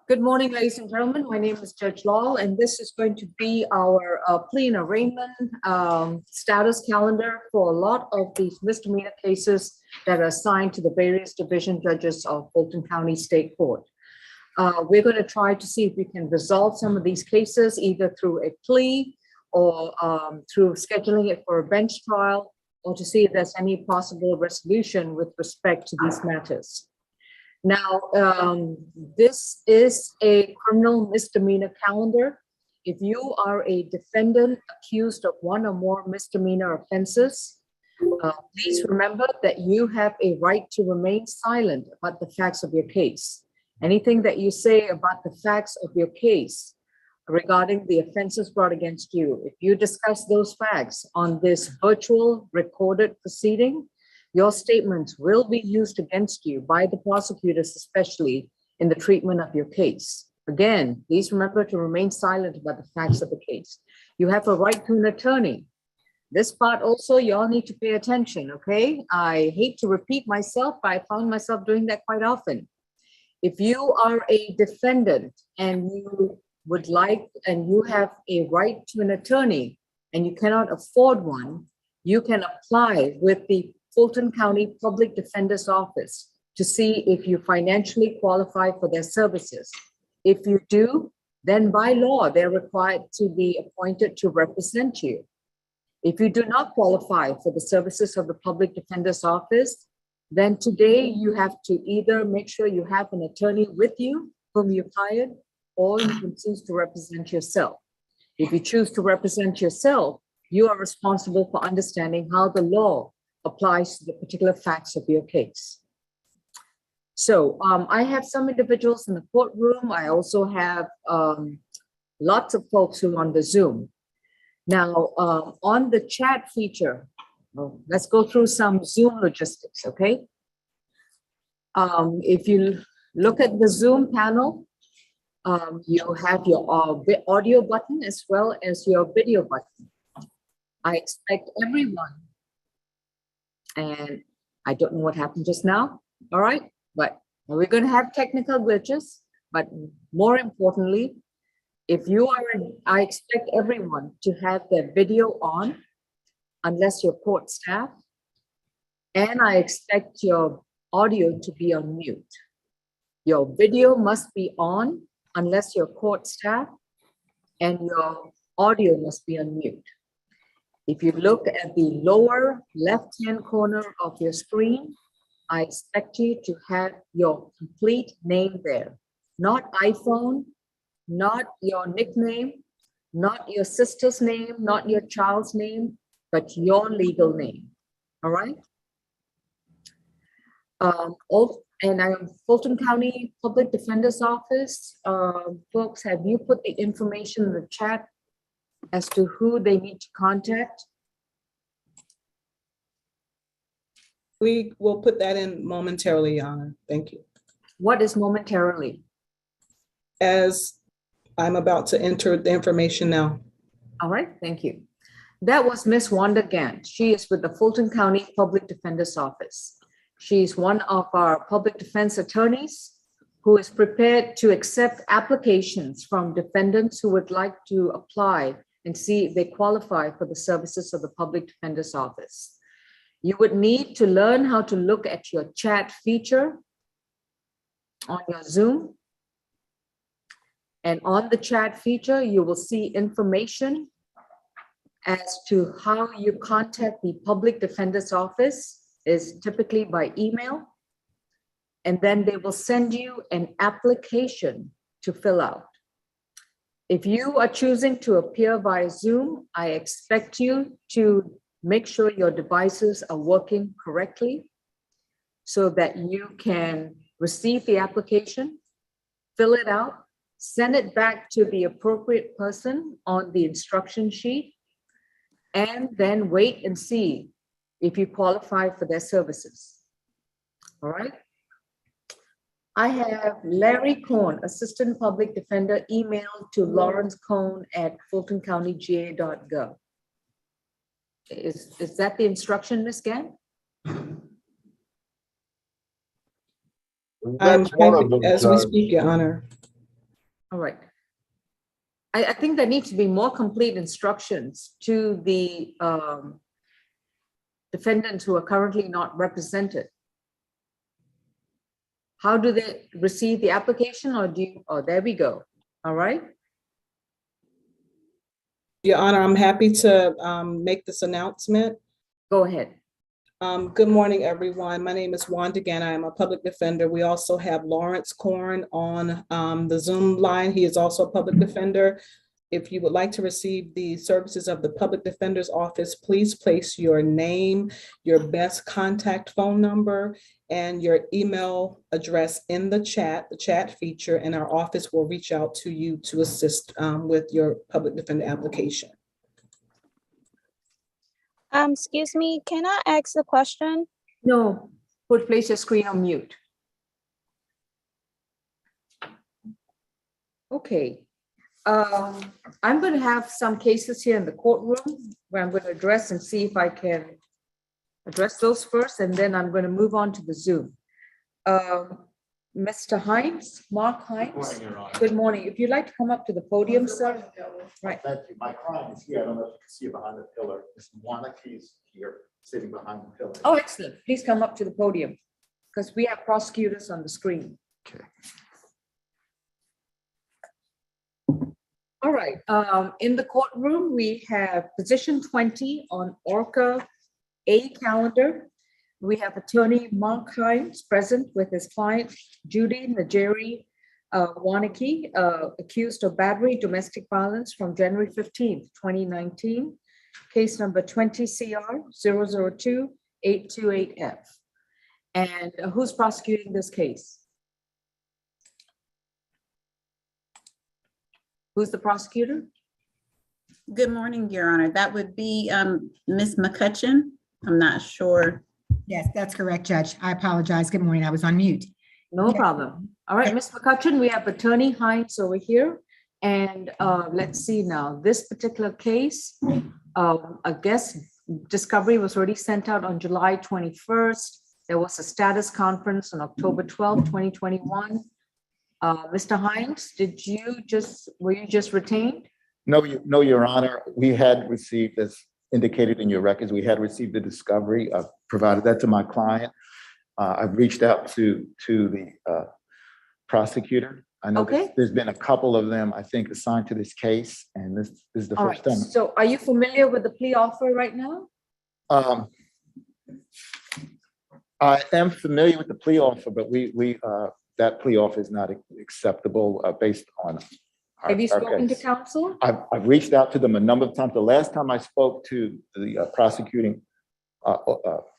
Good morning, ladies and gentlemen. My name is Judge Lal, and this is going to be our plea and arraignment status calendar for a lot of these misdemeanor cases that are assigned to the various division judges of Fulton County State Court. We're going to try to see if we can resolve some of these cases either through a plea or through scheduling it for a bench trial, or to see if there's any possible resolution with respect to these matters. Now, this is a criminal misdemeanor calendar. If you are a defendant accused of one or more misdemeanor offenses, please remember that you have a right to remain silent about the facts of your case. Anything that you say about the facts of your case regarding the offenses brought against you, if you discuss those facts on this virtual recorded proceeding, your statements will be used against you by the prosecutors, especially in the treatment of your case. Again, please remember to remain silent about the facts of the case. You have a right to an attorney. This part also, you all need to pay attention, okay? I hate to repeat myself, but I found myself doing that quite often. If you are a defendant and you would like, and you have a right to an attorney and you cannot afford one, you can apply with the Fulton County Public Defender's Office to see if you financially qualify for their services. If you do, then by law, they're required to be appointed to represent you. If you do not qualify for the services of the Public Defender's Office, then today you have to either make sure you have an attorney with you whom you've hired, or you can choose to represent yourself. If you choose to represent yourself, you are responsible for understanding how the law applies to the particular facts of your case. So I have some individuals in the courtroom. I also have lots of folks who are on the Zoom. Now, on the chat feature, let's go through some Zoom logistics, okay? If you look at the Zoom panel, you have your audio button as well as your video button. I expect everyone, and I don't know what happened just now, all right? But we're going to have technical glitches, but more importantly, if you are, I expect everyone to have their video on, unless you're court staff, and I expect your audio to be on mute. Your video must be on unless you're court staff, and your audio must be on mute. If you look at the lower left-hand corner of your screen, I expect you to have your complete name there. Not iPhone, not your nickname, not your sister's name, not your child's name, but your legal name, all right? And I am Fulton County Public Defender's Office. Folks, have you put the information in the chat as to who they need to contact? We will put that in momentarily, Your Honor. Thank you. What is momentarily? As I'm about to enter the information now. All right, thank you. That was Miss Wanda Gant. She is with the Fulton County Public Defender's Office. She's one of our public defense attorneys who is prepared to accept applications from defendants who would like to apply and see if they qualify for the services of the Public Defender's Office. You would need to learn how to look at your chat feature on your Zoom. And on the chat feature, you will see information as to how you contact the Public Defender's Office, is typically by email. And then they will send you an application to fill out. If you are choosing to appear via Zoom, I expect you to make sure your devices are working correctly so that you can receive the application, fill it out, send it back to the appropriate person on the instruction sheet, and then wait and see if you qualify for their services. All right. I have Larry Cohn, Assistant Public Defender, emailed to Lawrence Cohn at fultoncountyga.gov. Is that the instruction, Ms. Gant? I'm That's one of typing them, as we Judge. speak, Your Honor. All right. I think there needs to be more complete instructions to the defendants who are currently not represented. How do they receive the application, or do you, oh, there we go. All right. Your Honor, I'm happy to make this announcement. Go ahead. Good morning, everyone. My name is Wanda Gann. I am a public defender. We also have Lawrence Korn on the Zoom line. He is also a public defender. If you would like to receive the services of the Public Defender's Office, please place your name, your best contact phone number, and your email address in the chat feature, and our office will reach out to you to assist with your public defender application. Excuse me, can I ask a question? No, place your screen on mute. Okay. I'm going to have some cases here in the courtroom where I'm going to address and see if I can address those first, and then I'm going to move on to the Zoom. Mr. Hines, Mark Hines. Good morning. If you'd like to come up to the podium, sir. Right. Thank you. My client is here. I don't know if you can see behind the pillar. Ms. Waneke is here, sitting behind the pillar. Oh, excellent. Please come up to the podium because we have prosecutors on the screen. Okay. All right. In the courtroom, we have position 20 on Orca A calendar. We have attorney Mark Hines present with his client, Judy Najeri Waneke, accused of battery domestic violence from January 15th, 2019, case number 20 CR 002-828F. And who's prosecuting this case? Who's the prosecutor? Good morning, Your Honor. That would be Ms. McCutcheon. I'm not sure. Yes, that's correct, Judge. I apologize. Good morning. I was on mute. No problem. All right, Ms. McCutcheon, we have attorney Hines over here. And let's see now, this particular case, I guess discovery was already sent out on July 21st. There was a status conference on October 12th, 2021. Mr. Hines, were you just retained? No, Your Honor. We had received, as indicated in your records, we had received the discovery. I've provided that to my client. I've reached out to the prosecutor. I know there's been a couple of them, I think, assigned to this case, and this is the first time. So are you familiar with the plea offer right now? I am familiar with the plea offer, but that plea offer is not acceptable based on our Have you spoken to case. counsel? I've reached out to them a number of times. The last time I spoke to the prosecuting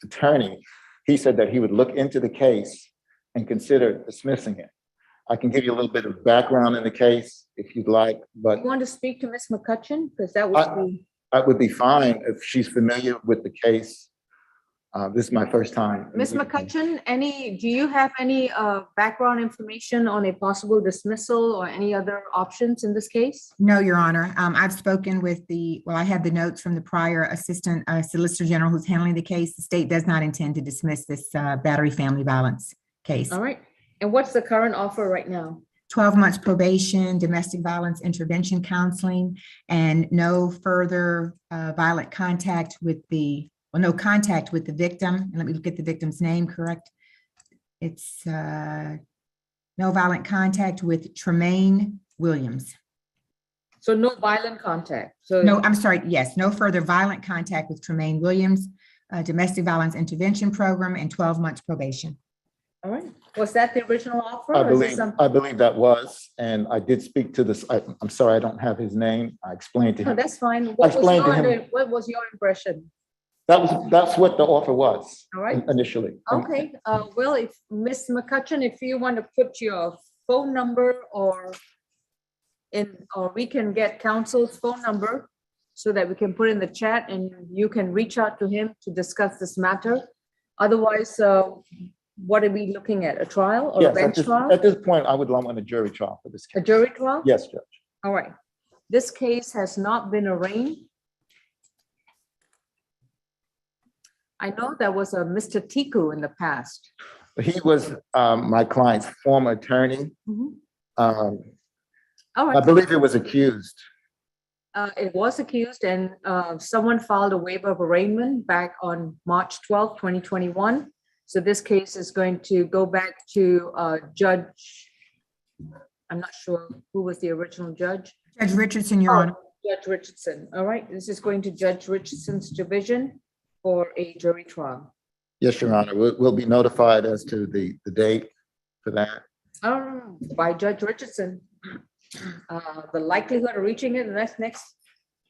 attorney, he said that he would look into the case and consider dismissing it. I can give you a little bit of background in the case if you'd like, but You want to speak to Ms. McCutcheon? Because that would be. I would be fine if she's familiar with the case. This is my first time. Ms. McCutcheon, do you have any background information on a possible dismissal or any other options in this case? No, Your Honor. I've spoken with I had the notes from the prior assistant solicitor general who's handling the case. The state does not intend to dismiss this battery family violence case. All right. And what's the current offer right now? 12 months probation, domestic violence intervention counseling, and no further violent contact with no contact with the victim. And let me get the victim's name correct. It's no violent contact with Tremaine Williams. So no violent contact. So No, I'm sorry. Yes, no further violent contact with Tremaine Williams, domestic violence intervention program, and 12 months probation. all right. Was that the original offer? I or is it I believe that was, and I did speak to this. I'm sorry, I don't have his name. I explained to No, him. that's fine. explained to him. What was your impression? That's what the offer was. All right. Initially. Okay, well, if Ms. McCutcheon, if you want to put your phone number or we can get counsel's phone number so that we can put in the chat and you can reach out to him to discuss this matter. Otherwise, what are we looking at? A trial or a Yes, bench trial? at this point, I would want a jury trial for this A case. jury trial? Yes, Judge. All right. This case has not been arraigned. I know there was a Mr. Tiku in the past. He was my client's former attorney. Mhm. Um, All I right, believe he was accused. it was accused and someone filed a waiver of arraignment back on March 12th, 2021. So this case is going to go back to Judge, I'm not sure who was the original judge. Judge Richardson, Your Oh, Honor. Judge Richardson. All right, this is going to Judge Richardson's division for a jury trial. Yes, Your Honor. We'll be notified as to the date for that. By Judge Richardson. The likelihood of reaching it, and that's next,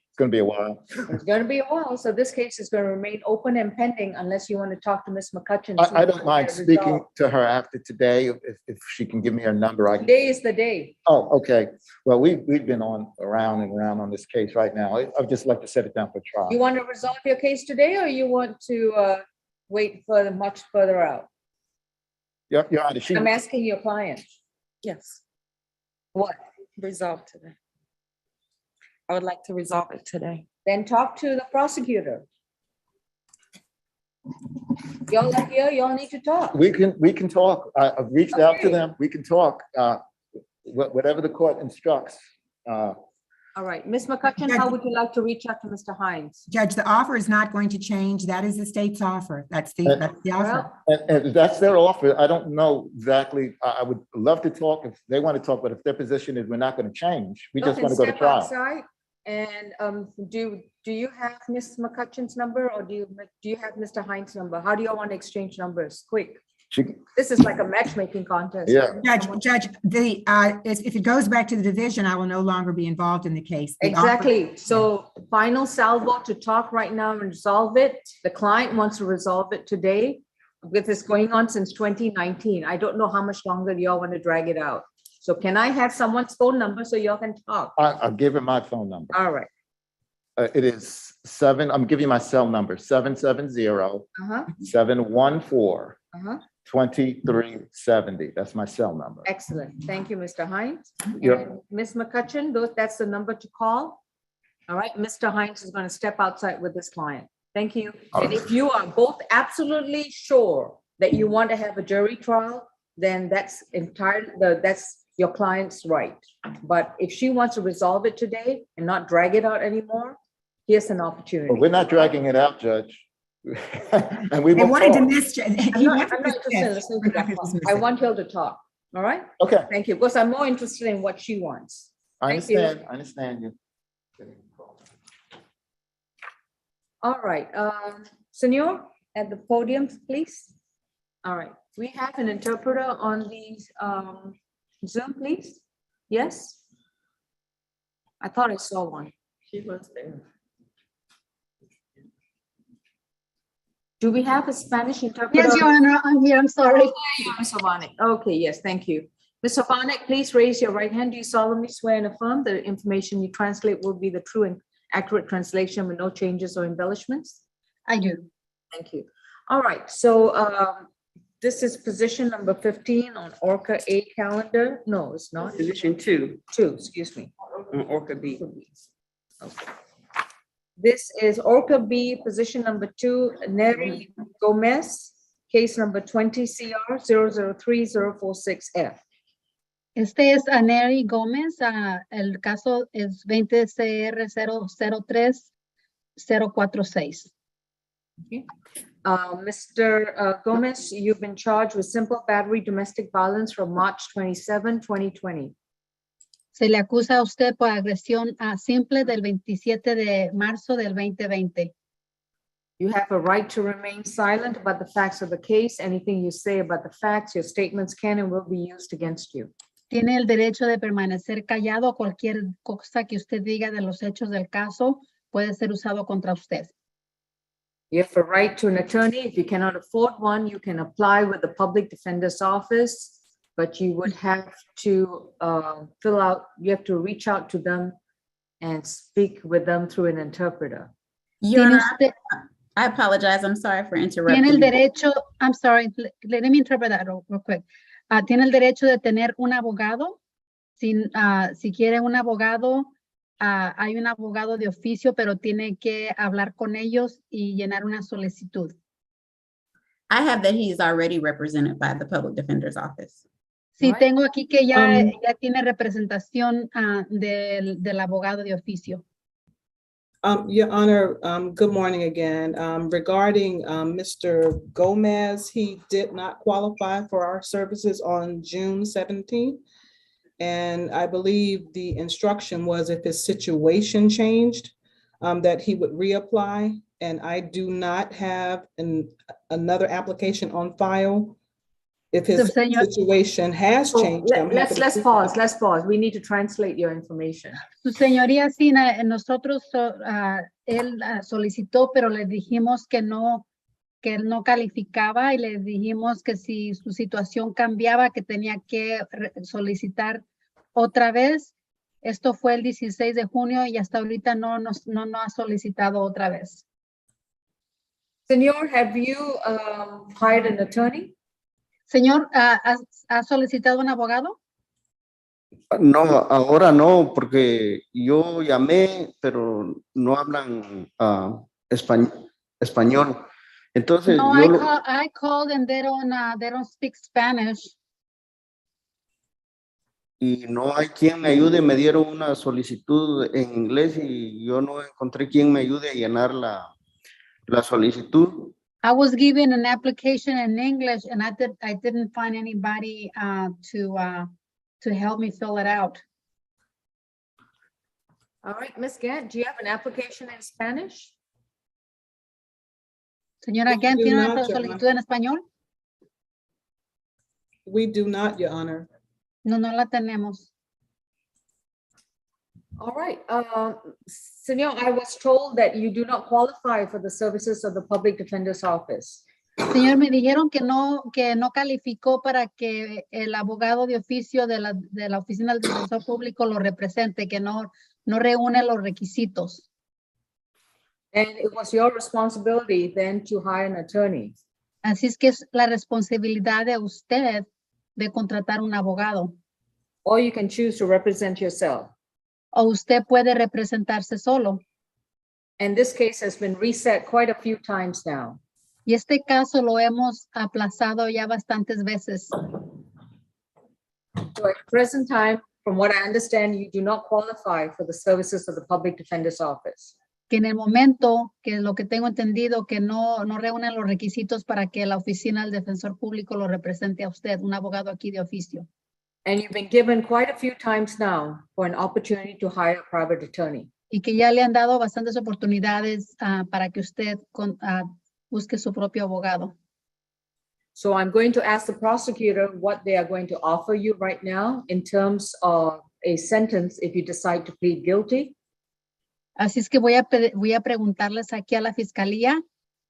It's going to be a while. it's going to be a while. So this case is going to remain open and pending unless you want to talk to Ms. McCutcheon. I don't mind speaking to her after today, if she can give me her number. I can. Today is the day. Oh, okay. Well, we've been around and around on this case right now. I'd just like to set it down for trial. You want to resolve your case today, or you want to wait for much further out? Your Honor, she, I'm asking your client. Yes, What? resolve today. I would like to resolve it today. Then talk to the prosecutor. Y'all are here, y'all need to talk. we can talk. I've reached out to Okay. them. We can talk. Whatever the court instructs. All right, Ms. McCutcheon, how would you like to reach out to Mr. Hines? Judge, the offer is not going to change. That is the state's offer. That's the offer. Well, And that's their offer. I don't know exactly. I would love to talk if they want to talk, but if their position is we're not going to change, we y'all just can want to go to step trial. outside. And do you have Ms. McCutcheon's number, or do you have Mr. Hines' number? How do y'all want to exchange numbers? Quick. She- This is like a matchmaking contest. Yeah. Judge, if it goes back to the division, I will no longer be involved in the case. The offer- Exactly. So final salvo to talk right now and resolve it. The client wants to resolve it today. With this going on since 2019. I don't know how much longer y'all want to drag it out. So can I have someone's phone number so y'all can talk? I'll give her my phone number. All right. It is I'm giving you my cell number, 770 Uh-huh, 714 uh-huh. 2370. That's my cell number. Excellent. Thank you, Mr. Hines. Yeah. And Ms. McCutcheon, that's the number to call. All right, Mr. Hines is going to step outside with this client. Thank you. And if you are both absolutely sure that you want to have a jury trial, then that's your client's right. But if she wants to resolve it today and not drag it out anymore, here's an But opportunity. we're not dragging it out, Judge. And we They will wanted to talk. miss. I'm not interested in listening to that part. I want y'all to talk. All right? Okay, Thank you. Because I'm more interested in what she wants. I Thank you. understand you. All right, Senor, at the podium, please. All right, we have an interpreter on the Zoom, please. Yes? I thought I saw one. She was there. Do we have a Spanish interpreter? Yes, Your Honor, I'm here. I'm sorry. Ms. Sovanek. Okay, yes, thank you. Ms. Sovanek, please raise your right hand. Do you solemnly swear and affirm that the information you translate will be the true and accurate translation with no changes or embellishments? I do. Thank you. All right, so this is position number 15 on Orca A calendar. No, it's not. Position 2 Two, excuse me. on Orca B. Okay. This is Orca B, position number 2, Neri Gomez, case number 20 CR 003046F. Este es Nery Gómez. El caso es 20 CR 003046. Mr. Gomez, you've been charged with simple battery domestic violence from March 27, 2020. Se le acusa a usted por agresión simple del 27 de marzo del 2020. You have a right to remain silent about the facts of the case. Anything you say about the facts, your statements can and will be used against you. Tiene el derecho de permanecer callado. Cualquier cosa que usted diga de los hechos del caso puede ser usado contra usted. You have a right to an attorney. If you cannot afford one, you can apply with the public defender's office, but you would have to you have to reach out to them and speak with them through an interpreter. Your Tiene Honor, usted, I apologize. I'm sorry for tiene el interrupting. derecho, I'm sorry, let me interpret that real quick. Tiene el derecho de tener un abogado. Si quiere un abogado, hay un abogado de oficio, pero tiene que hablar con ellos y llenar una solicitud. I have that he is already represented by the Public Defender's Office. Sí, Right. tengo aquí que ya, Um, ya tiene representación del abogado de oficio. Your Honor, good morning again. Regarding Mr. Gomez, he did not qualify for our services on June 17th. And I believe the instruction was if his situation changed, that he would reapply. And I do not have another application on file. If his So, señor- situation has So changed. I'm happy to let's see pause, that. let's pause. We need to translate your information. Su señoría, sí, nosotros, él solicitó, pero le dijimos que él no calificaba y le dijimos que si su situación cambiaba, que tenía que solicitar otra vez. Esto fue el 16 de junio y hasta ahorita no ha solicitado otra vez. Senor, have you hired an attorney? Señor, ¿ha solicitado un abogado? No, ahora no, porque yo llamé, pero no hablan español. Entonces, No, yo I called and they don't speak Spanish. y no hay quien me ayude. Me dieron una solicitud en inglés y yo no encontré quien me ayude a llenar la solicitud. I was given an application in English and I didn't find anybody to help me fill it out. All right, Ms. Gant, do you have an application in Spanish? Señora We Gant, do ¿tiene not, una Your solicitud en español? We do not, Your Honor. No la tenemos. All right, Senor, I was told that you do not qualify for the services of the Public Defender's Office. Señor, me dijeron que no calificó para que el abogado de oficio de la Oficina del Defensor Público lo represente, que no reúne los requisitos. And it was your responsibility then to hire an attorney. Así es que es la responsabilidad de usted de contratar un abogado. Or you can choose to represent yourself. O usted puede representarse solo. And this case has been reset quite a few times now. Y este caso lo hemos aplazado ya bastantes veces. So at present time, from what I understand, you do not qualify for the services of the Public Defender's Office. Que en el momento, que lo que tengo entendido, que no reúnen los requisitos para que la oficina del defensor público lo represente a usted, un abogado aquí de oficio. And you've been given quite a few times now for an opportunity to hire a private attorney. Y que ya le han dado bastantes oportunidades para que usted busque su propio abogado. So I'm going to ask the prosecutor what they are going to offer you right now in terms of a sentence if you decide to plead guilty. Así es que voy a preguntarles aquí a la fiscalía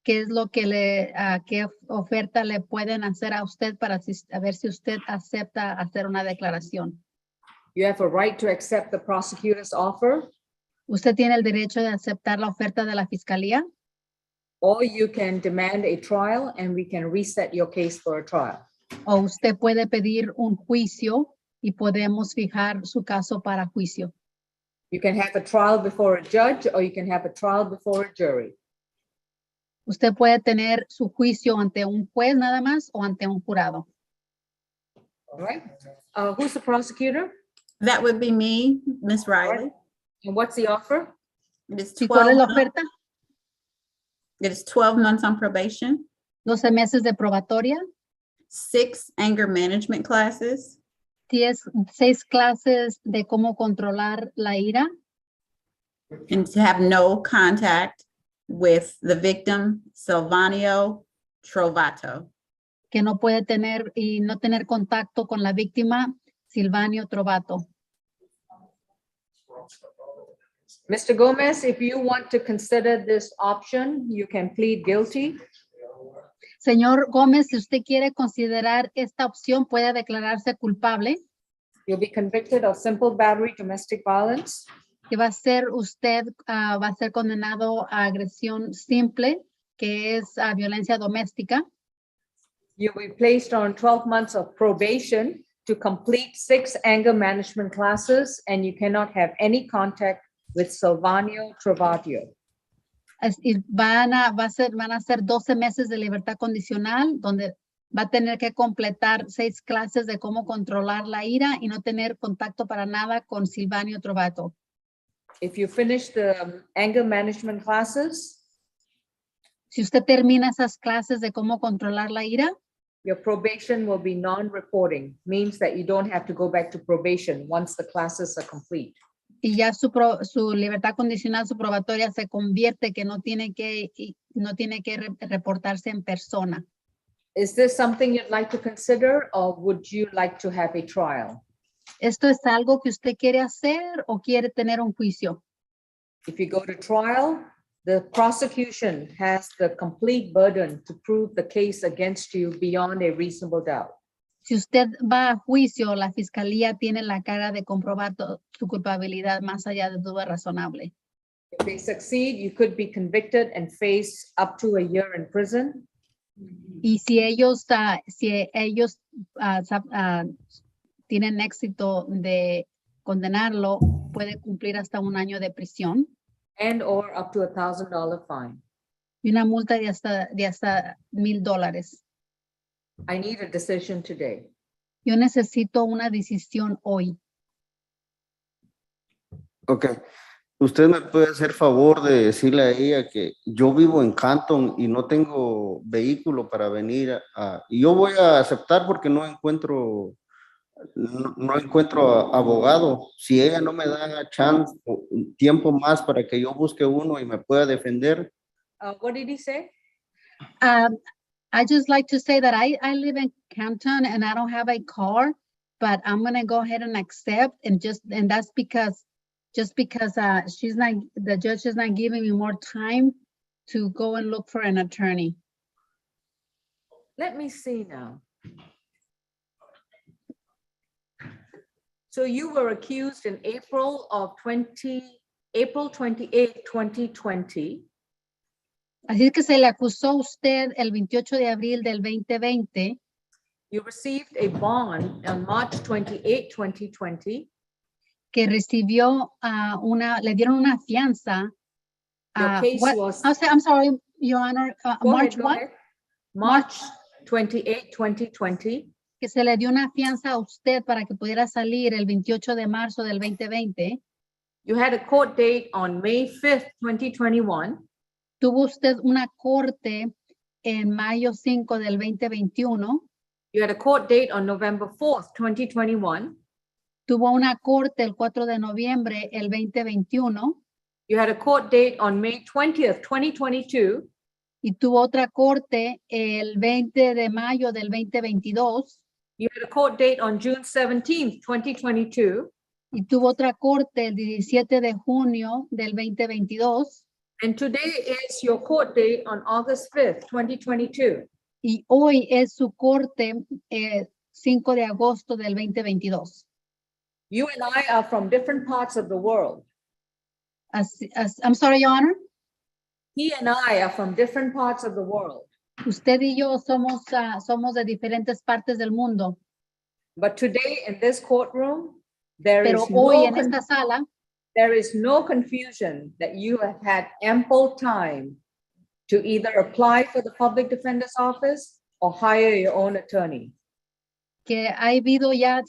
qué es lo que qué oferta le pueden hacer a usted para a ver si usted acepta hacer una declaración. You have a right to accept the prosecutor's offer, Usted tiene el derecho de aceptar la oferta de la fiscalía or you can demand a trial and we can reset your case for a trial. o usted puede pedir un juicio y podemos fijar su caso para juicio. You can have a trial before a judge or you can have a trial before a jury. Usted puede tener su juicio ante un juez nada más o ante un jurado. All right. Who's the prosecutor? That would be me, Ms. Riley. And what's the offer? It is ¿Y cuál es 12 la months- oferta? it is 12 months on probation, 12 meses de probatoria, 6 anger management classes, 6 clases de cómo controlar la ira and to have no contact with the victim, Silvanio Trovato. que no puede tener y no tener contacto con la víctima, Silvanio Trovato. Mr. Gomez, if you want to consider this option, you can plead guilty. Señor Gómez, si usted quiere considerar esta opción, puede declararse culpable, You'll be convicted of simple battery, domestic violence, que va a ser usted, va a ser condenado a agresión simple, que es violencia doméstica. you'll be placed on 12 months of probation to complete 6 anger management classes, and you cannot have any contact with Silvanio Trovato. van a ser 12 meses de libertad condicional, donde va a tener que completar 6 clases de cómo controlar la ira y no tener contacto para nada con Silvanio Trovato. If you finish the anger management classes, Si usted termina esas clases de cómo controlar la ira, your probation will be non-reporting, means that you don't have to go back to probation once the classes are complete. y ya su libertad condicional, su probatoria se convierte que no tiene que reportarse en persona. Is this something you'd like to consider, or would you like to have a trial? ¿Esto es algo que usted quiere hacer o quiere tener un juicio? If you go to trial, the prosecution has the complete burden to prove the case against you beyond a reasonable doubt. Si usted va a juicio, la fiscalía tiene la carga de comprobar su culpabilidad más allá de duda razonable. If they succeed, you could be convicted and face up to a year in prison. Y si ellos tienen éxito de condenarlo, puede cumplir hasta 1 año de prisión And or up to $1,000 fine. y una multa de hasta $1,000. I need a decision today. Yo necesito una decisión hoy. Ok. ¿Usted me puede hacer favor de decirle a ella que yo vivo en Canton y no tengo vehículo para venir y yo voy a aceptar porque no encuentro abogado? Si ella no me da chance o tiempo más para que yo busque uno y me pueda defender. What did he say? I just like to say that I live in Canton and I don't have a car, but I'm going to go ahead and accept and that's because the judge is not giving me more time to go and look for an attorney. Let me see now. So you were accused in April 28, 2020. Así que se le acusó a usted el 28 de abril del 2020. You received a bond on March 28, 2020. Que recibió le dieron una fianza. Your case was. I'm sorry, Your Honor. March what? March 28, 2020. Que se le dio una fianza a usted para que pudiera salir el 28 de marzo del 2020. You had a court date on May 5th, 2021. Tuvo usted una corte en mayo 5 del 2021. You had a court date on November 4th, 2021. Tuvo una corte el 4 de noviembre el 2021. You had a court date on May 20th, 2022. Y tuvo otra corte el 20 de mayo del 2022. You had a court date on June 17th, 2022. Y tuvo otra corte el 17 de junio del 2022. And today is your court date on August 5th, 2022. Y hoy es su corte 5 de agosto del 2022. You and I are from different parts of the world. I'm sorry, Your Honor. He and I are from different parts of the world. Usted y yo somos de diferentes partes del mundo. But today in this courtroom, there is no confusion that you have had ample time to either apply for the public defender's office or hire your own attorney. Que ha habido ya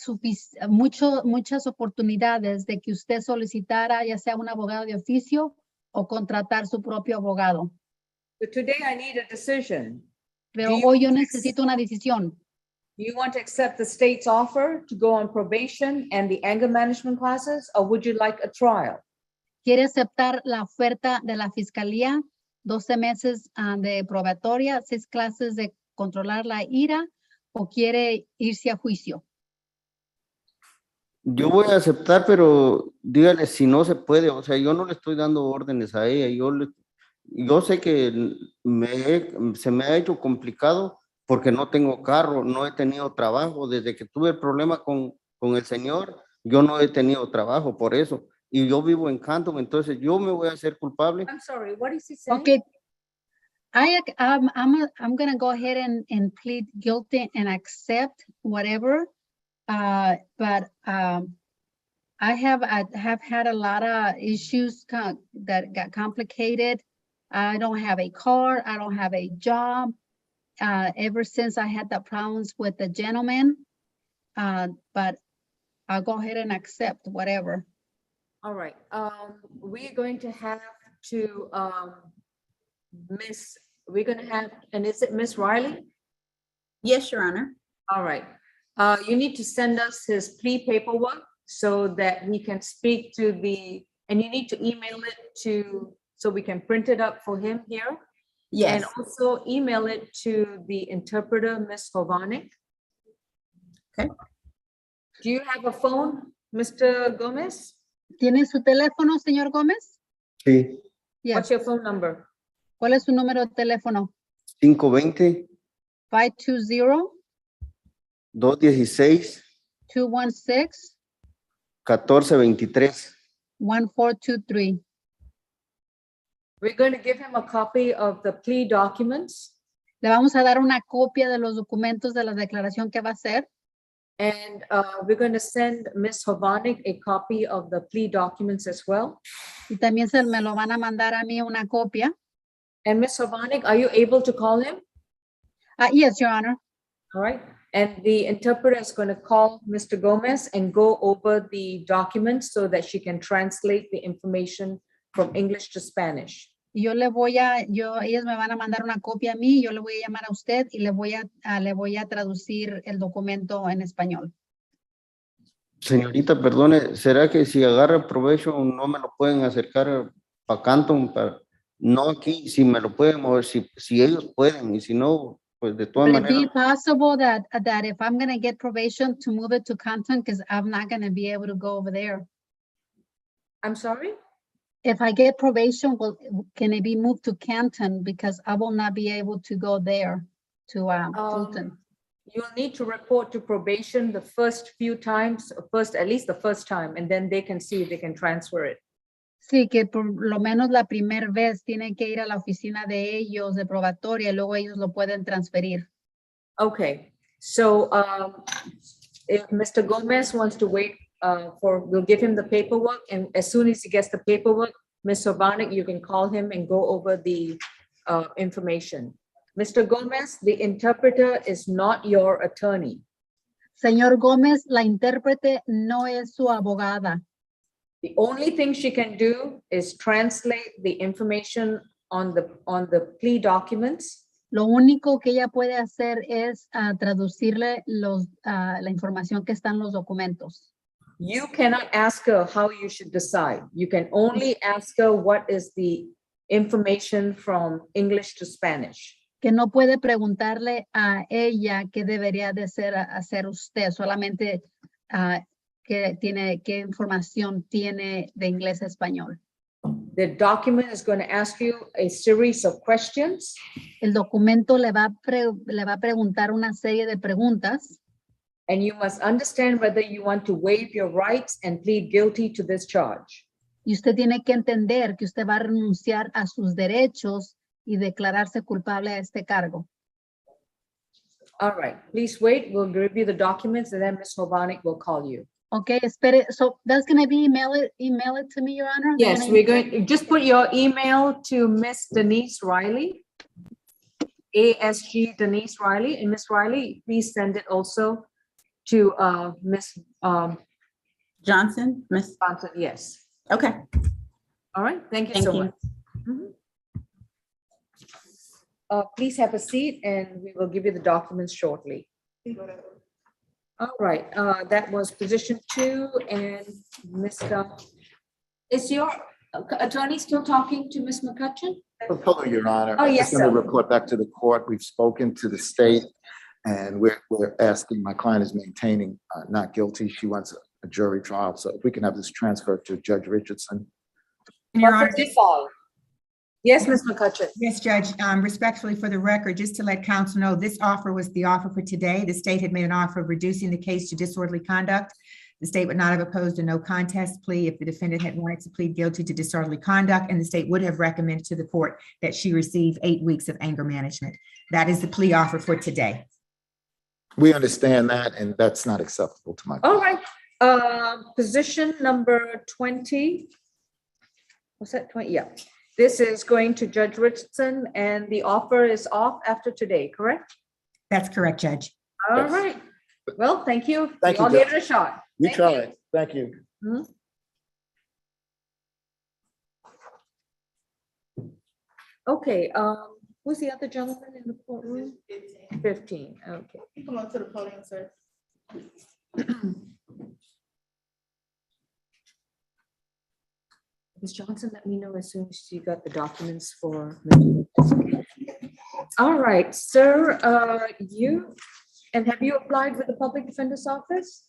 muchas oportunidades de que usted solicitara ya sea un abogado de oficio o contratar su propio abogado. But today I need a decision. Pero hoy yo necesito una decisión. Do you want to accept the state's offer to go on probation and the anger management classes, or would you like a trial? ¿Quiere aceptar la oferta de la fiscalía? 12 meses de probatoria, 6 clases de controlar la ira, o quiere irse a juicio? Yo voy a aceptar, pero dígale si no se puede. O sea, yo no le estoy dando órdenes a ella. Yo sé que se me ha hecho complicado porque no tengo carro, no he tenido trabajo. Desde que tuve el problema con el señor, yo no he tenido trabajo por eso. Y yo vivo en Canton, entonces yo me voy a hacer culpable. I'm sorry, what is he saying? Okay. I'm going to go ahead and plead guilty and accept whatever. But I have had a lot of issues that got complicated. I don't have a car. I don't have a job. Ever since I had the problems with the gentleman, but I'll go ahead and accept whatever. All right, we're going to have to, we're gonna have, and is it Miss Riley? Yes, Your Honor. All right, you need to send us his plea paperwork so that he can speak to and you need to email it so we can print it up for him here. Yes. And also email it to the interpreter, Ms. Hovanik. Okay. Do you have a phone, Mr. Gomez? ¿Tiene su teléfono, señor Gómez? Sí, What's Yes. your phone number? ¿Cuál es su número de teléfono? 520 520-216-1423. 216 1423. We're going to give him a copy of the plea documents, Le vamos a dar una copia de los documentos de la declaración que va a hacer. and we're going to send Ms. Hovanik a copy of the plea documents as well. Y también me lo van a mandar a mí una copia. And Ms. Hovanik, are you able to call him? Yes, Your Honor. All right, and the interpreter is going to call Mr. Gomez and go over the documents so that she can translate the information from English to Spanish. Y ellos me van a mandar una copia a mí, yo le voy a llamar a usted y le voy a traducir el documento en español. Señorita, perdone, ¿será que si agarra provecho no me lo pueden acercar para Canton? No aquí, si me lo pueden mover, si ellos pueden, y si no, pues de todas Would it be maneras. possible that if I'm going to get probation to move it to Canton, because I'm not going to be able to go over there? I'm sorry? If I get probation, can it be moved to Canton? Because I will not be able to go there to Fulton. You'll need to report to probation the first few times, at least the first time, and then they can see if they can transfer it. Sí, que por lo menos la primera vez tienen que ir a la oficina de ellos de probatoria y luego ellos lo pueden transferir. Okay, so if Mr. Gomez wants to wait we'll give him the paperwork, and as soon as he gets the paperwork, Ms. Hovanik, you can call him and go over the information. Mr. Gomez, the interpreter is not your attorney. Señor Gómez, la intérprete no es su abogada. The only thing she can do is translate the information on the plea documents. Lo único que ella puede hacer es traducirle la información que está en los documentos. You cannot ask her how you should decide. You can only ask her what is the information from English to Spanish. Que no puede preguntarle a ella qué debería de hacer usted, solamente qué información tiene de inglés a español. The document is going to ask you a series of questions. El documento le va a preguntar una serie de preguntas. And you must understand whether you want to waive your rights and plead guilty to this charge. Y usted tiene que entender que usted va a renunciar a sus derechos y declararse culpable a este cargo. All right, please wait. We'll review the documents and then Ms. Hovanik will call you. Okay, espere. So that's going to be email it to me, Your Honor? Yes, we're going to just put your email to Miss Denise Riley, ASG Denise Riley, and Miss Riley, please send it also to Miss Johnson, Miss. Johnson. Yes. Okay. All right. Thank you Thank so you. much. Please have a seat and we will give you the documents shortly. All right, that was position 2 and Mr. Is your attorney still talking to Ms. McCutcheon? Hello, Your Honor. Oh, yes, I'm going sir. to report back to the court. We've spoken to the state and we're asking, my client is maintaining not guilty. She wants a jury trial. So if we can have this transferred to Judge Richardson. Your Honor, Perfectly fine. Yes, Ms. McCutcheon. yes, Judge, respectfully for the record, just to let counsel know, this offer was the offer for today. The state had made an offer of reducing the case to disorderly conduct. The state would not have opposed a no contest plea if the defendant had wanted to plead guilty to disorderly conduct, and the state would have recommended to the court that she receive 8 weeks of anger management. That is the plea offer for today. We understand that, and that's not acceptable to my. All right, position number 20. Was that 20? Yeah. This is going to Judge Richardson, and the offer is off after today, correct? That's correct, Judge. All Yes. right. Well, thank you. Thank you, I'll give Judge. it a shot. You Thank tried. Thank you. Okay, who's the other gentleman in the courtroom? 15, okay. Come on to the podium, sir. Ms. Johnson, let me know as soon as you got the documents for. All right, sir, and have you applied with the Public Defender's Office?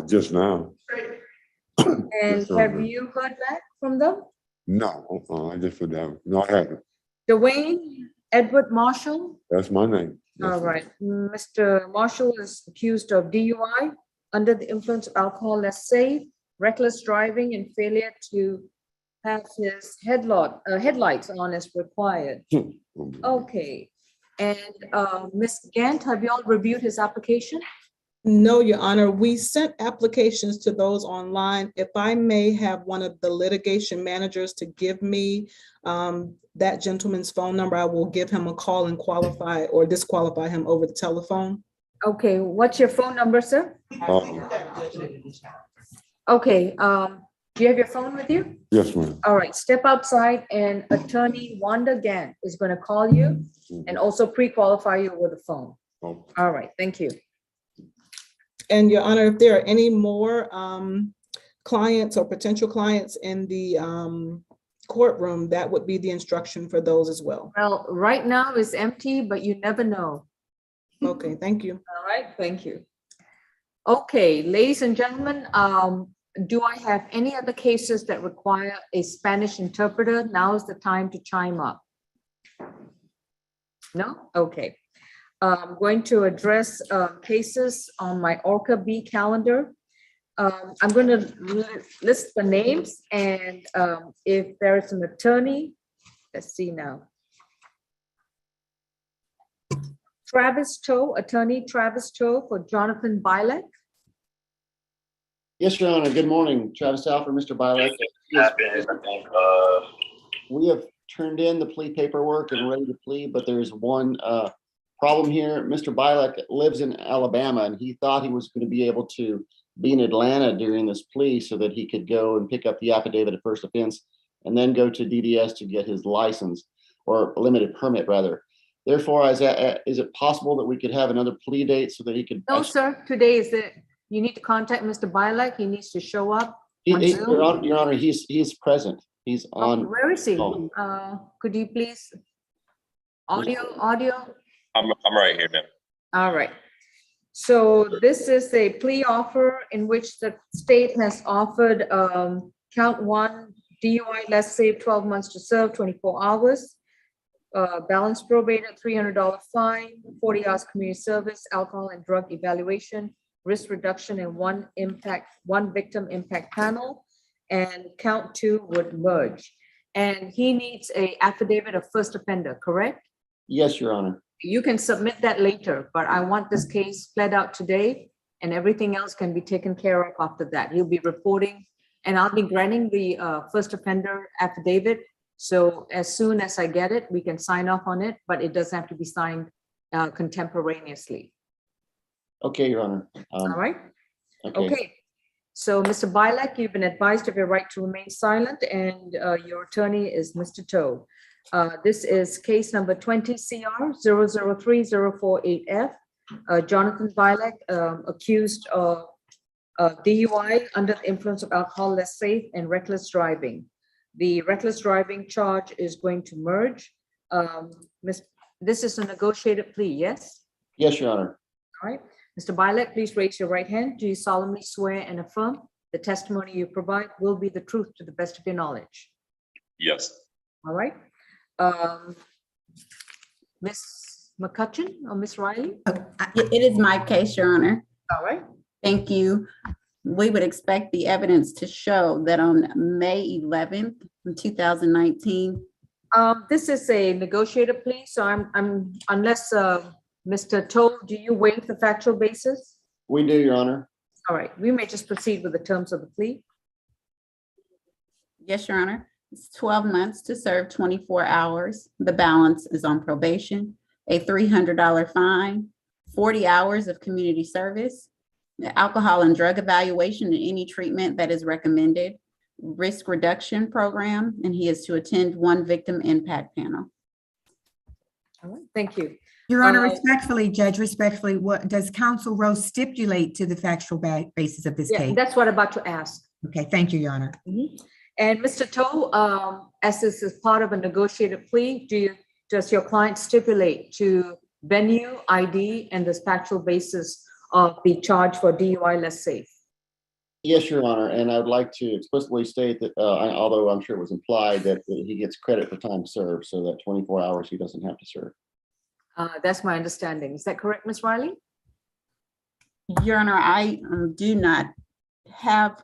Just now. And Yes, sir. have you heard back from them? No, I just put down. No, I haven't. Dwayne Edward Marshall? That's my name. Yes, All sir. right, Mr. Marshall is accused of DUI, under the influence of alcohol, less safe, reckless driving, and failure to have his headlights on as required. Okay, and Ms. Gant, have you all reviewed his application? No, Your Honor, we sent applications to those online. If I may have one of the litigation managers to give me that gentleman's phone number, I will give him a call and qualify or disqualify him over the telephone. Okay, what's your phone number, sir? Um, Okay, do you have your phone with you? Yes, ma'am. All right, step outside and Attorney Wanda Gant is going to call you and also pre-qualify you with the phone. Oh, All right, thank you. And Your Honor, if there are any more clients or potential clients in the courtroom, that would be the instruction for those as well. Well, right now it's empty, but you never know. Okay, thank you. All right, thank you. Okay, ladies and gentlemen, do I have any other cases that require a Spanish interpreter? Now is the time to chime up. No? Okay. I'm going to address cases on my Orca B calendar. I'm going to list the names, and if there is an attorney, let's see now. Travis Toe, Attorney Travis Toe for Jonathan Bilek. Yes, Your Honor. Good morning. Travis Alford, Mr. Bilek. We have turned in the plea paperwork and ready to plead, but there's one problem here. Mr. Bilek lives in Alabama, and he thought he was going to be able to be in Atlanta during this plea so that he could go and pick up the affidavit of first offense and then go to DDS to get his license, or limited permit rather. Therefore, is it possible that we could have another plea date so that he could? No, sir, today is the, you need to contact Mr. Bilek. He needs to show up. on Zoom. Your Honor, he's present. He's on. Where is he? Oh. Could you please? Audio? I'm right here now. All right. So this is a plea offer in which the state has offered count one, DUI less safe, 12 months to serve, 24 hours. Balance probated, $300 fine, 40 hours community service, alcohol and drug evaluation, risk reduction, and one victim impact panel. And count two would merge. And he needs a affidavit of first offender, correct? Yes, Your Honor. You can submit that later, but I want this case pled out today, and everything else can be taken care of after that. He'll be reporting, and I'll be granting the first offender affidavit. So as soon as I get it, we can sign off on it, but it doesn't have to be signed contemporaneously. Okay, Your Honor. All right? Okay. Okay. So, Mr. Bilek, you've been advised of your right to remain silent, and your attorney is Mr. Toe. This is case number 20 CR 0030448F. Jonathan Bilek, accused of DUI under the influence of alcohol, less safe, and reckless driving. The reckless driving charge is going to merge. This is a negotiated plea, yes? Yes, Your Honor. All right. Mr. Bilek, please raise your right hand. Do you solemnly swear and affirm the testimony you provide will be the truth to the best of your knowledge? Yes. All right. Ms. McCutcheon or Ms. Riley? It is my case, Your Honor. All right. Thank you. We would expect the evidence to show that on May 11th, 2019. This is a negotiated plea, so I'm unless Mr. Toe, do you waive the factual basis? We do, Your Honor. All right, we may just proceed with the terms of the plea. Yes, Your Honor. It's 12 months to serve 24 hours. The balance is on probation, a $300 fine, 40 hours of community service, the alcohol and drug evaluation and any treatment that is recommended, risk reduction program, and he is to attend one victim impact panel. All right, thank you. Your Honor, Uh, respectfully, Judge, respectfully, what does Counsel Rose stipulate to the factual basis of this Yeah, case? that's what I'm about to ask. Okay, thank you, Your Honor. And Mr. Toe, as this is part of a negotiated plea, does your client stipulate to venue, ID, and this factual basis of the charge for DUI less safe? Yes, Your Honor, and I'd like to explicitly state that, although I'm sure it was implied, that he gets credit for time served, so that 24 hours he doesn't have to serve. That's my understanding. Is that correct, Ms. Riley? Your Honor, I do not have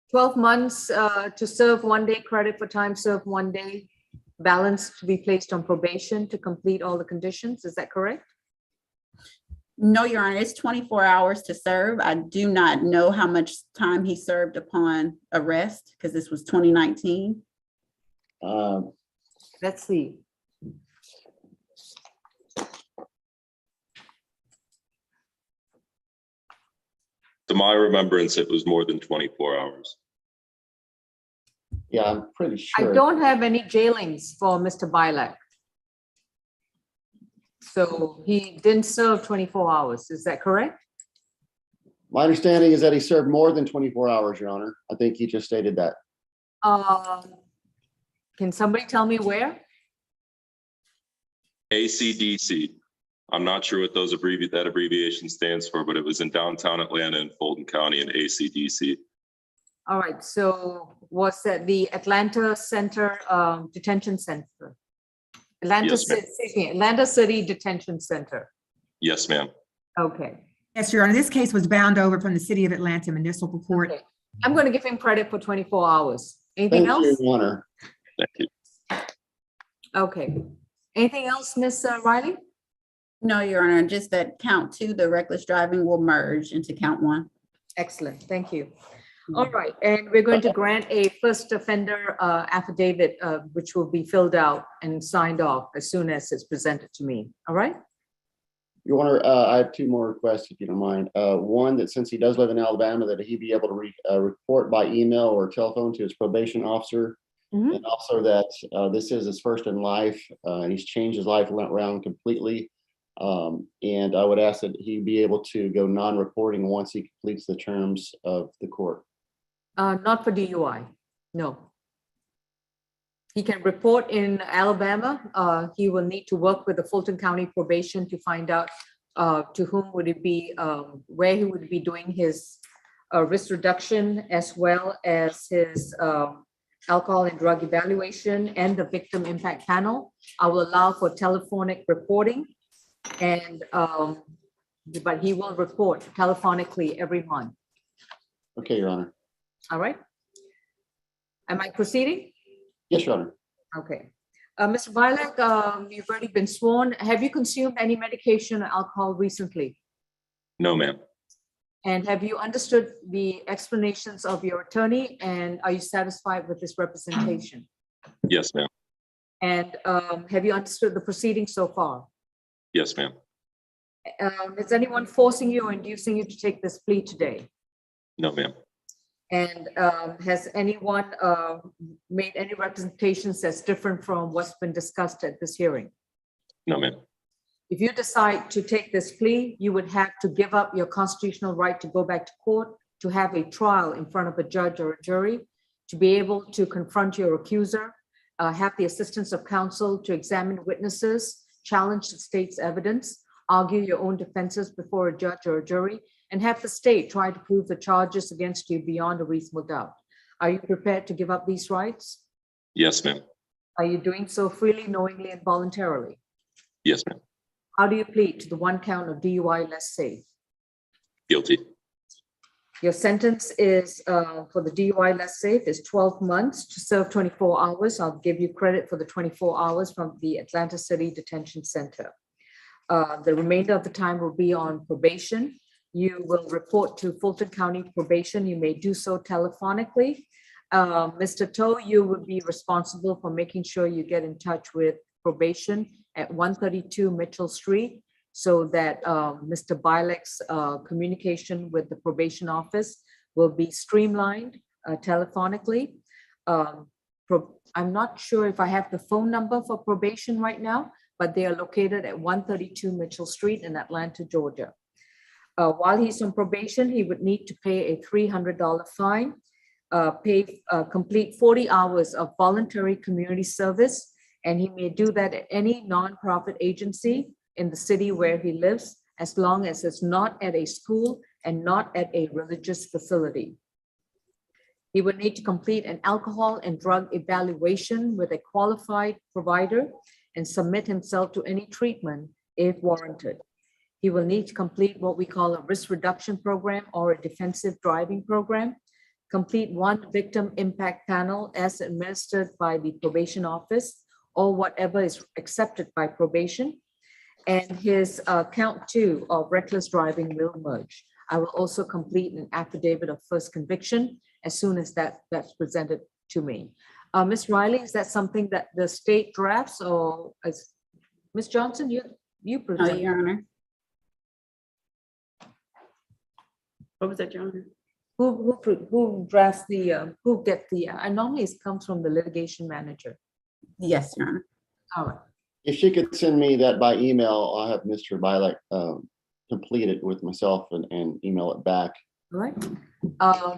12 months to serve 1 day, credit for time served 1 day, balance to be placed on probation to complete all the conditions. Is that correct? No, Your Honor, it's 24 hours to serve. I do not know how much time he served upon arrest because this was 2019. Let's see. To my remembrance, it was more than 24 hours. Yeah, I'm pretty I sure. don't have any jailings for Mr. Bilek. So he didn't serve 24 hours. Is that correct? My understanding is that he served more than 24 hours, Your Honor. I think he just stated that. Can somebody tell me where? ACDC. I'm not sure what that abbreviation stands for, but it was in downtown Atlanta in Fulton County in ACDC. All right, so was that the Atlanta Center Detention Center? Yes, ma'am. Atlanta City Detention Center. Yes, ma'am. Okay. Yes, Your Honor, this case was bound over from the City of Atlanta Municipal Court. Okay. I'm going to give him credit for 24 hours. Anything Thank you, else? Your Honor. Thank you. Okay. Anything else, Ms. Riley? No, Your Honor, just that count 2, the reckless driving will merge into count 1. Excellent, thank you. All right, and we're going to grant a first offender affidavit, which will be filled out and signed off as soon as it's presented to me. All right? Your Honor, I have 2 more requests, if you don't mind. One, that since he does live in Alabama, that he be able to report by email or telephone to his probation officer. And also that this is his first in life. He's changed his life around completely. And I would ask that he be able to go non-reporting once he completes the terms of the court. Not for DUI, no. He can report in Alabama. He will need to work with the Fulton County probation to find out to whom would it be, where he would be doing his risk reduction, as well as his alcohol and drug evaluation and the victim impact panel. I will allow for telephonic reporting, and but he will report telephonically every month. Okay, Your Honor. All right. Am I proceeding? Yes, Your Honor. Okay. Mr. Bilek, you've already been sworn. Have you consumed any medication or alcohol recently? No, ma'am. And have you understood the explanations of your attorney, and are you satisfied with this representation? Yes, ma'am. And have you understood the proceedings so far? Yes, ma'am. Is anyone forcing you or inducing you to take this plea today? No, ma'am. And has anyone made any representations that's different from what's been discussed at this hearing? No, ma'am. If you decide to take this plea, you would have to give up your constitutional right to go back to court, to have a trial in front of a judge or a jury, to be able to confront your accuser, have the assistance of counsel to examine witnesses, challenge the state's evidence, argue your own defenses before a judge or a jury, and have the state try to prove the charges against you beyond a reasonable doubt. Are you prepared to give up these rights? Yes, ma'am. Are you doing so freely, knowingly, and voluntarily? Yes, ma'am. How do you plead to the 1 count of DUI less safe? Guilty. Your sentence is for the DUI less safe is 12 months to serve 24 hours. I'll give you credit for the 24 hours from the Atlanta City Detention Center. The remainder of the time will be on probation. You will report to Fulton County Probation. You may do so telephonically. Mr. Toe, you would be responsible for making sure you get in touch with probation at 132 Mitchell Street so that Mr. Bilek's communication with the probation office will be streamlined telephonically. I'm not sure if I have the phone number for probation right now, but they are located at 132 Mitchell Street in Atlanta, Georgia. While he's on probation, he would need to pay a $300 fine, complete 40 hours of voluntary community service, and he may do that at any nonprofit agency in the city where he lives, as long as it's not at a school and not at a religious facility. He would need to complete an alcohol and drug evaluation with a qualified provider and submit himself to any treatment if warranted. He will need to complete what we call a risk reduction program or a defensive driving program, complete one victim impact panel as administered by the probation office or whatever is accepted by probation, and his count 2 of reckless driving will merge. I will also complete an affidavit of first conviction as soon as that's presented to me. Ms. Riley, is that something that the state drafts, or is Ms. Johnson, you No, present? Your Honor. What was that, Your Honor? Who drafts the, who get the, normally it comes from the litigation manager. Yes, Your Honor. All right. If she could send me that by email, I'll have Mr. Bilek complete it with myself and email it back. All right. I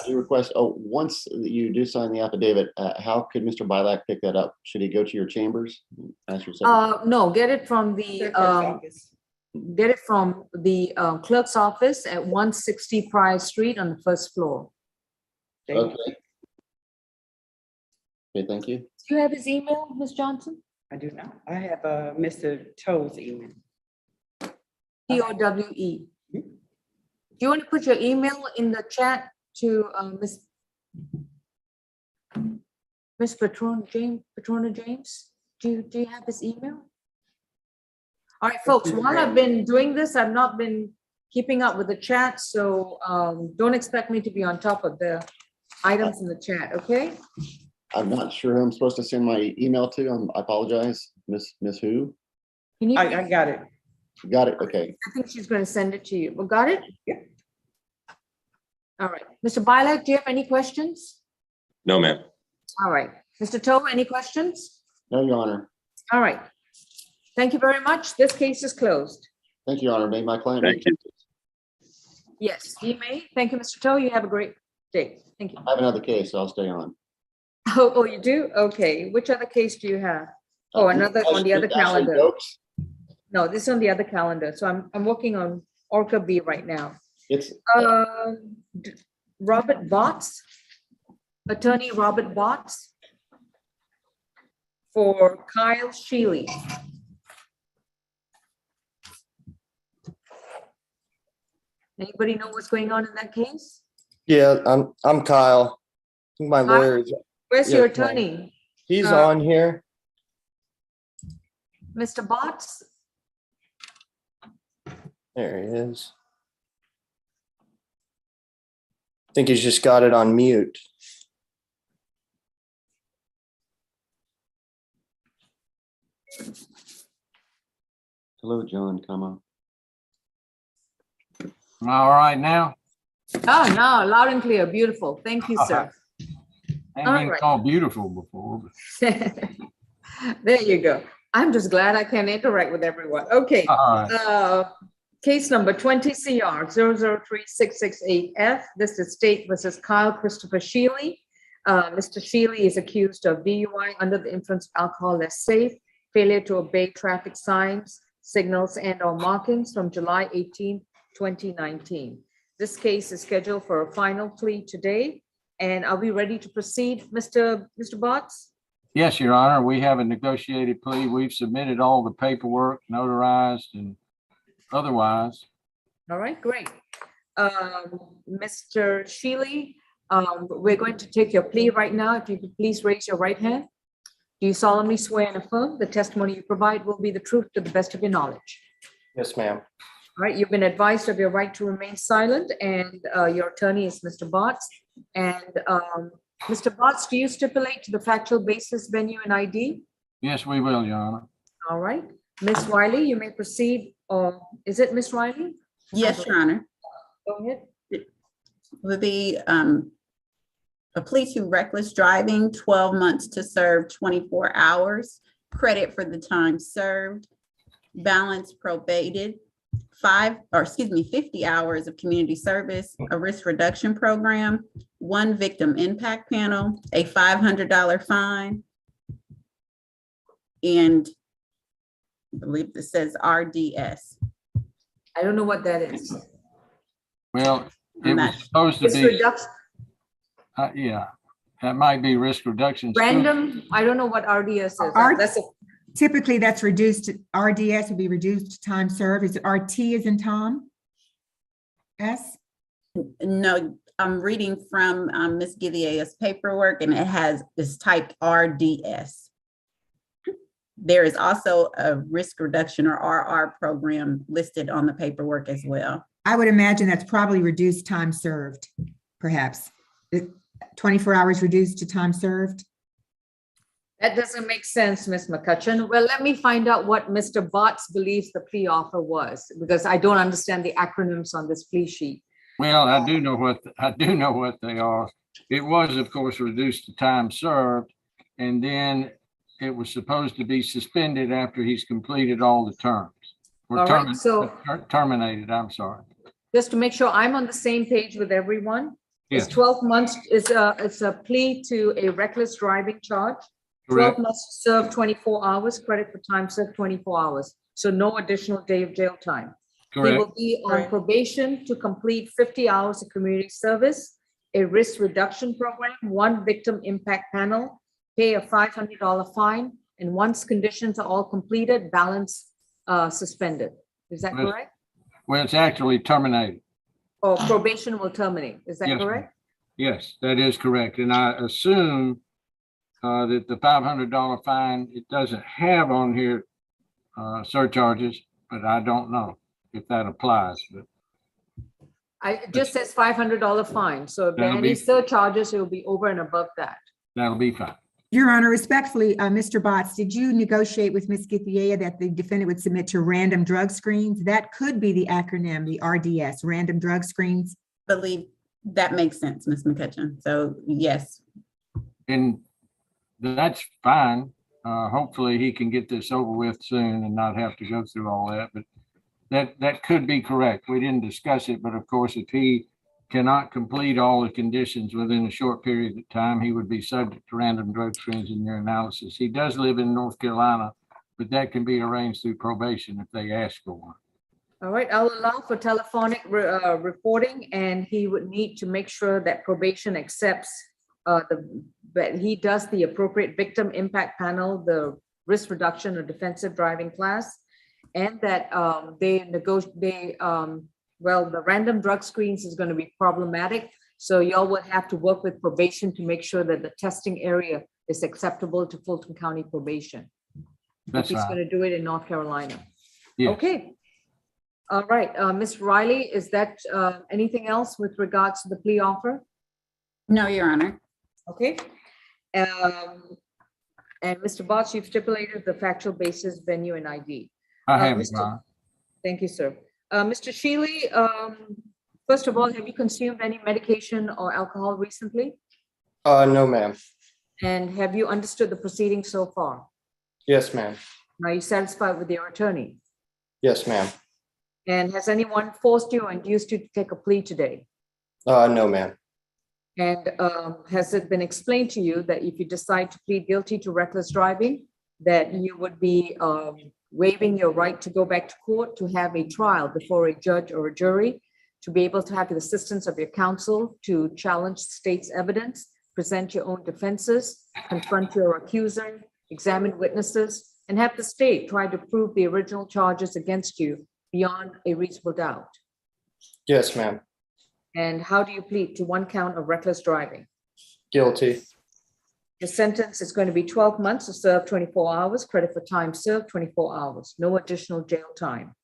do request, once you do sign the affidavit, how could Mr. Bilek pick that up? Should he go to your chambers? Ask your secretary? No, get it from the clerk's office at 160 Price Street on the first floor. Okay. Okay, thank you. Do you have his email, Ms. Johnson? I do not. I have Mr. Toe's email. TOWE. Do you want to put your email in the chat to Miss Patrona James? Do you have his email? All right, folks, while I've been doing this, I've not been keeping up with the chat, so don't expect me to be on top of the items in the chat, okay? I'm not sure who I'm supposed to send my email to. I apologize. Miss who? Can you? I got it. Got it, okay. I think she's going to send it to you. Well, got it? Yeah. All right. Mr. Bilek, do you have any questions? No, ma'am. All right. Mr. Toe, any questions? No, Your Honor. All right. Thank you very much. This case is closed. Thank you, Your Honor. May my client. Thank you. Yes, he may. Thank you, Mr. Toe. You have a great day. Thank you. I have another case, so I'll stay on. Oh, you do? Okay. Which other case do you have? Oh, another on the other Ashley calendar. Dokes. No, this is on the other calendar. So I'm working on Orca B right now. It's Robert Botts, attorney Robert Botts for Kyle Sheely. Anybody know what's going on in that case? Yeah, I'm Kyle. My Kyle? lawyer is, Where's Yeah, your it's fine. attorney? he's on here. Mr. Botts? There he is. I think he's just got it on mute. hello, John, come on. Am I all right now? Oh, no, loud and clear. Beautiful. Thank you, sir. I ain't All been right. called beautiful before. There you go. I'm just glad I can interact with everyone. Okay. All right. Case number 20 CR 0036668F. This is State versus Kyle Christopher Sheely. Mr. Sheely is accused of DUI under the influence of alcohol less safe, failure to obey traffic signs, signals, and/or markings from July 18, 2019. This case is scheduled for a final plea today. And are we ready to proceed, Mr. Botts? Yes, Your Honor, we have a negotiated plea. We've submitted all the paperwork, notarized and otherwise. All right, great. Mr. Sheely, we're going to take your plea right now. If you could please raise your right hand. Do you solemnly swear and affirm the testimony you provide will be the truth to the best of your knowledge? Yes, ma'am. All right, you've been advised of your right to remain silent, and your attorney is Mr. Botts. And Mr. Botts, do you stipulate to the factual basis, venue, and ID? Yes, we will, Your Honor. All right. Ms. Riley, you may proceed, or is it Ms. Riley? Yes, Your Honor. Go ahead. Would be a plea to reckless driving, 12 months to serve 24 hours, credit for the time served, balance probated, 50 hours of community service, a risk reduction program, 1 victim impact panel, a $500 fine, and I believe this says RDS. I don't know what that is. Well, it I'm was not- supposed to Risk be, reduction, yeah, that might be risk reduction. random, I don't know what RDS is. R- That's a, Typically, that's reduced, RDS would be reduced to time served. Is it RT as in Tom? S? No, I'm reading from Ms. Githiea's paperwork, and it's typed RDS. There is also a risk reduction or RR program listed on the paperwork as well. I would imagine that's probably reduced time served, perhaps. 24 hours reduced to time served. that doesn't make sense, Ms. McCutcheon. Well, let me find out what Mr. Botts believes the plea offer was, because I don't understand the acronyms on this plea sheet. Well, I do know what they are. It was, of course, reduced to time served, and then it was supposed to be suspended after he's completed all the terms. Or All right, so- terminated, I'm sorry. Just to make sure I'm on the same page with everyone, it's Yes, 12 months, it's a plea to a reckless driving charge. 12 correct. months to serve 24 hours, credit for time served 24 hours. So no additional day of jail time. He Correct. will be on probation to complete 50 hours of community service, a risk reduction program, 1 victim impact panel, pay a $500 fine, and once conditions are all completed, balance suspended. Is that Yes. correct? Well, it's actually terminated. Or probation will terminate. Is that Yes, ma'am. correct? Yes, that is correct. And I assume that the $500 fine, it doesn't have on here surcharges, but I don't know if that applies. But It just says $500 fine. So if there are That'll any be- surcharges, it will be over and above that. that'll be fine. Your Honor, respectfully, Mr. Botts, did you negotiate with Ms. Githia that the defendant would submit to random drug screens? That could be the acronym, the RDS, random drug screens. Believe that makes sense, Ms. McCutcheon. So yes, And that's fine. Hopefully he can get this over with soon and not have to go through all that, but that could be correct. We didn't discuss it, but of course, if he cannot complete all the conditions within a short period of time, he would be subject to random drug screens in your analysis. He does live in North Carolina, but that can be arranged through probation if they ask for one. All right, I'll allow for telephonic reporting, and he would need to make sure that probation accepts that he does the appropriate victim impact panel, the risk reduction or defensive driving class, and that well, the random drug screens is going to be problematic. So y'all will have to work with probation to make sure that the testing area is acceptable to Fulton County probation. That's If he's going right. to do it in North Carolina. Yes. Okay. All right, Ms. Riley, is that anything else with regards to the plea offer? no, Your Honor. Okay. And Mr. Botts, you've stipulated the factual basis, venue, and ID. I have it, Mr. Your Honor. Thank you, sir. Mr. Shealy, first of all, have you consumed any medication or alcohol recently? No, ma'am. And have you understood the proceedings so far? Yes, ma'am. Are you satisfied with your attorney? Yes, ma'am. And has anyone forced you or induced you to take a plea today? No, ma'am. And has it been explained to you that if you decide to plead guilty to reckless driving, that you would be waiving your right to go back to court to have a trial before a judge or a jury, to be able to have the assistance of your counsel to challenge the state's evidence, present your own defenses, confront your accuser, examine witnesses, and have the state try to prove the original charges against you beyond a reasonable doubt? Yes, ma'am. And how do you plead to 1 count of reckless driving? Guilty. The sentence is going to be 12 months to serve 24 hours, credit for time served 24 hours, no additional jail time.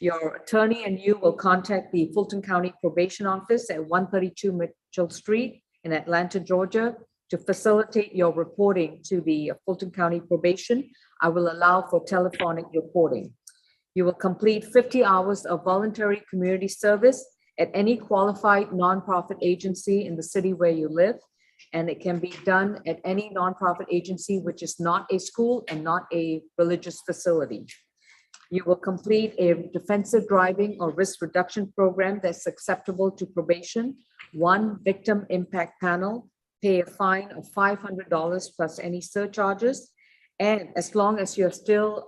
Your attorney and you will contact the Fulton County Probation Office at 132 Mitchell Street in Atlanta, Georgia, To facilitate your reporting to the Fulton County Probation, I will allow for telephonic reporting. You will complete 50 hours of voluntary community service at any qualified nonprofit agency in the city where you live. And it can be done at any nonprofit agency which is not a school and not a religious facility. You will complete a defensive driving or risk reduction program that's acceptable to probation. One victim impact panel, pay a fine of $500 plus any surcharges. And as long as you're still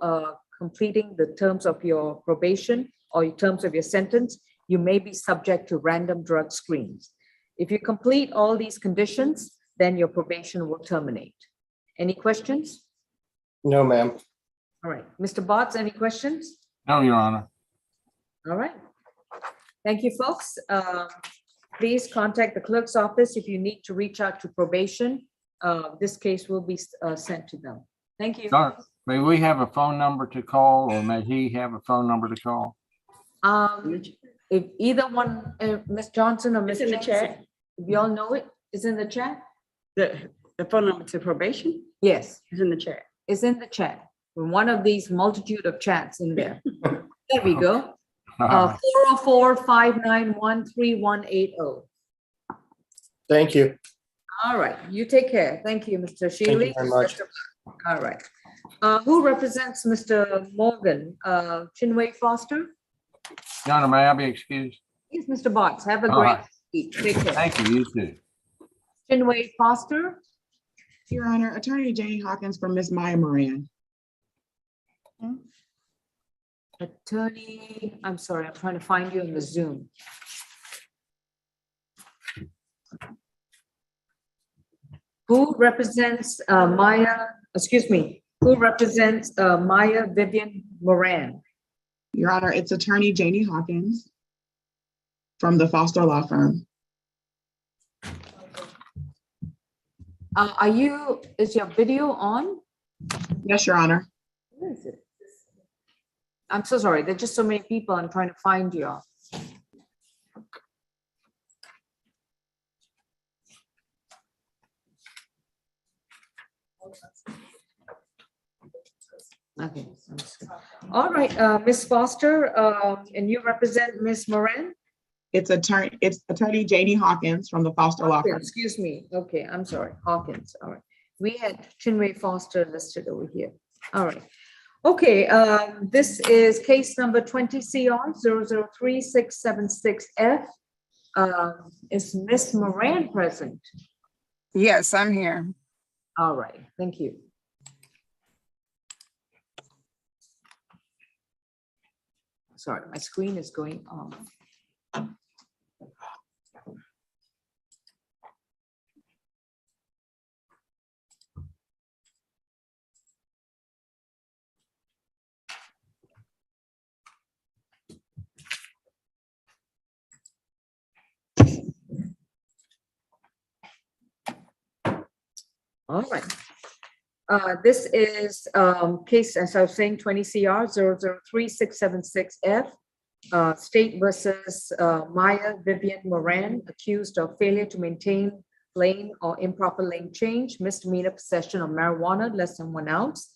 completing the terms of your probation or your terms of your sentence, you may be subject to random drug screens. If you complete all these conditions, then your probation will terminate. Any questions? No, ma'am. All right, Mr. Botts, any questions? No, Your Honor. All right. Thank you, folks. Please contact the clerk's office if you need to reach out to probation. This case will be sent to them. Thank you. Sir, may we have a phone number to call, or may he have a phone number to call? If either one, Ms. Johnson or Ms. It's in the Johnson, chat. if you all know it, is in the chat? The phone number to probation Yes, is in the chat. it's in the chat. One of these multitude of chats in there. There we go. 404-591-3180. Thank you. All right, you take care. Thank you, Mr. Shealy. very much. All right. Who represents Mr. Morgan? Chinwei Foster? Your Honor, may I be excused? Yes, Mr. Botts. Have a All great right. week. Take care. Thank you, you too. Chinwei Foster? Your Honor, Attorney Janie Hawkins for Ms. Maya Moran. Attorney, I'm sorry, I'm trying to find you in the Zoom. Who represents Maya, excuse me, who represents Maya Vivian Moran? Your Honor, it's Attorney Janie Hawkins from the Foster Law Firm. Is your video on? Yes, Your Honor. Where is it? I'm so sorry, there's just so many people, I'm trying to find you. Okay. All right, Ms. Foster, and you represent Ms. Moran? It's Attorney Janie Hawkins from the Foster Law Firm. Excuse me. Okay, I'm sorry. Hawkins. All right. We had Chinwei Foster listed over here. All right. Okay, this is case number 20 CR 003676F. Is Ms. Moran present? Yes, I'm here. All right, thank you. Sorry, my screen is going off. All right. This is case, as I was saying, 20 CR 003676F. State versus Maya Vivian Moran, accused of failure to maintain lane or improper lane change, misdemeanor possession of marijuana less than 1 ounce,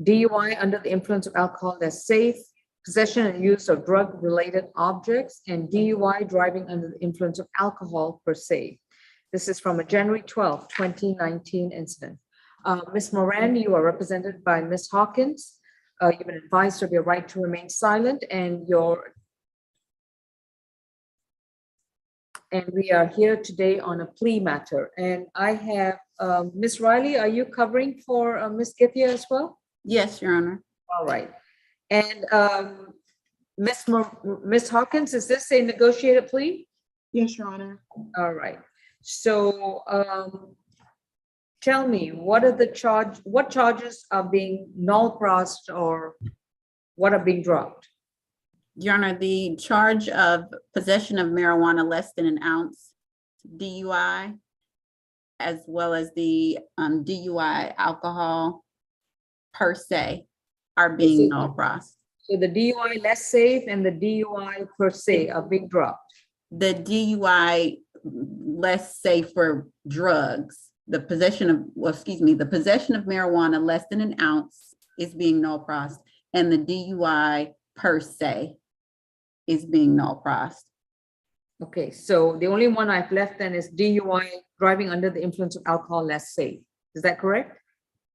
DUI under the influence of alcohol that's safe, possession and use of drug-related objects, and DUI driving under the influence of alcohol per se. This is from a January 12, 2019 incident. Ms. Moran, you are represented by Ms. Hawkins. You've been advised of your right to remain silent, and we are here today on a plea matter. And I have Ms. Riley, are you covering for Ms. Githia as well? Yes, Your Honor. All right. And Ms. Hawkins, is this a negotiated plea? Yes, Your Honor. All right. So tell me, what charges are being null prossed or what are being dropped? Your Honor, the charge of possession of marijuana less than 1 ounce, DUI, as well as the DUI alcohol per se are being null prossed. So the DUI less safe and the DUI per se are being dropped. The DUI less safe for drugs the possession of, well, excuse me, the possession of marijuana less than an ounce is being null pros, and the DUI per se is being null pros. Okay, so the only one I've left then is DUI, driving under the influence of alcohol less safe. Is that correct?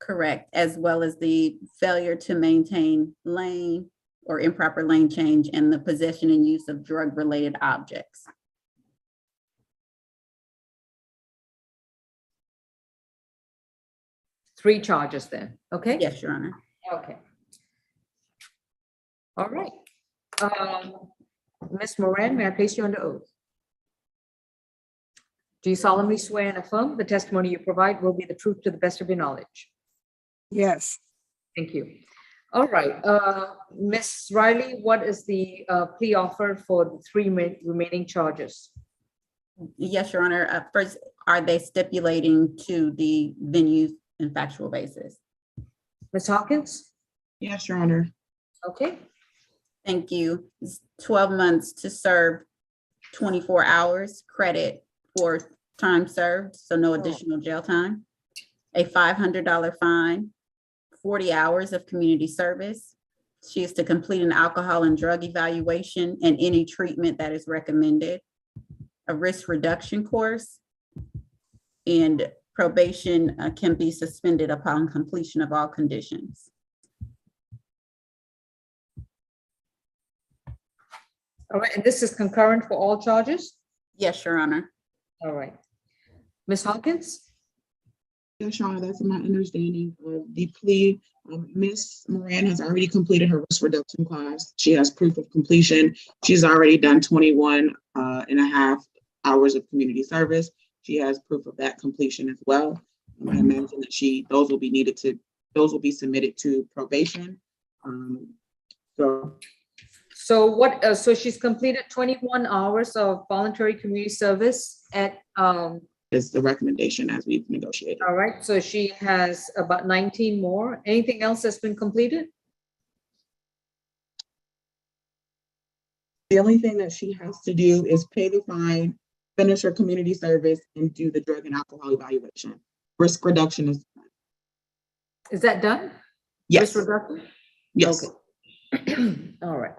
Correct, as well as the failure to maintain lane or improper lane change and the possession and use of drug-related objects. Three charges then, okay? Yes, Your Honor. Okay. All right. Ms. Moran, may I place you under oath? Do you solemnly swear and affirm the testimony you provide will be the truth to the best of your knowledge? Yes. Thank you. All right, Ms. Riley, what is the plea offer for the three remaining charges? Yes, Your Honor. First, are they stipulating to the venue and factual basis? Ms. Hawkins? Yes, Your Honor. Okay, Thank you. It's 12 months to serve 24 hours credit for time served, so no additional jail time. A $500 fine, 40 hours of community service. She is to complete an alcohol and drug evaluation and any treatment that is recommended. A risk reduction course, and probation can be suspended upon completion of all conditions. all right, and this is concurrent for all charges? Yes, Your Honor. All right. Ms. Hawkins? Yes, Your Honor, that's my understanding of the plea. Ms. Moran has already completed her risk reduction class. She has proof of completion. She's already done 21 and a half hours of community service. She has proof of that completion as well. I imagine that those will be submitted to probation. So she's completed 21 hours of voluntary community service at, is the recommendation as we've negotiated. all right, so she has about 19 more. Anything else that's been completed? The only thing that she has to do is pay the fine, finish her community service, and do the drug and alcohol evaluation. Risk reduction is done. Is that done? Yes. Risk reduction? Yes. Okay. All right.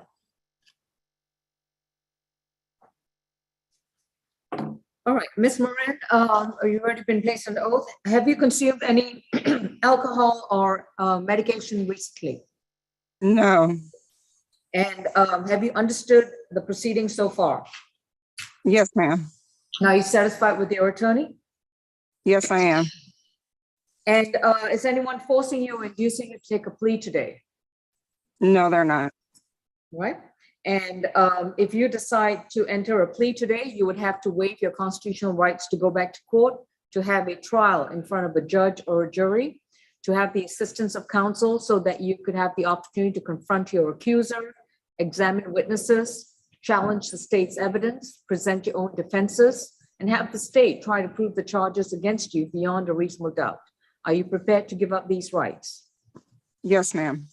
All right, Ms. Moran, are you already been placed on oath? Have you consumed any alcohol or medication recently? No. And have you understood the proceedings so far? Yes, ma'am. Now, are you satisfied with your attorney? Yes, I am. And is anyone forcing you or inducing you to take a plea today? No, they're not. Right? And if you decide to enter a plea today, you would have to waive your constitutional rights to go back to court, to have a trial in front of a judge or a jury, to have the assistance of counsel so that you could have the opportunity to confront your accuser, examine witnesses, challenge the state's evidence, present your own defenses, and have the state try to prove the charges against you beyond a reasonable doubt. Are you prepared to give up these rights? Yes, ma'am.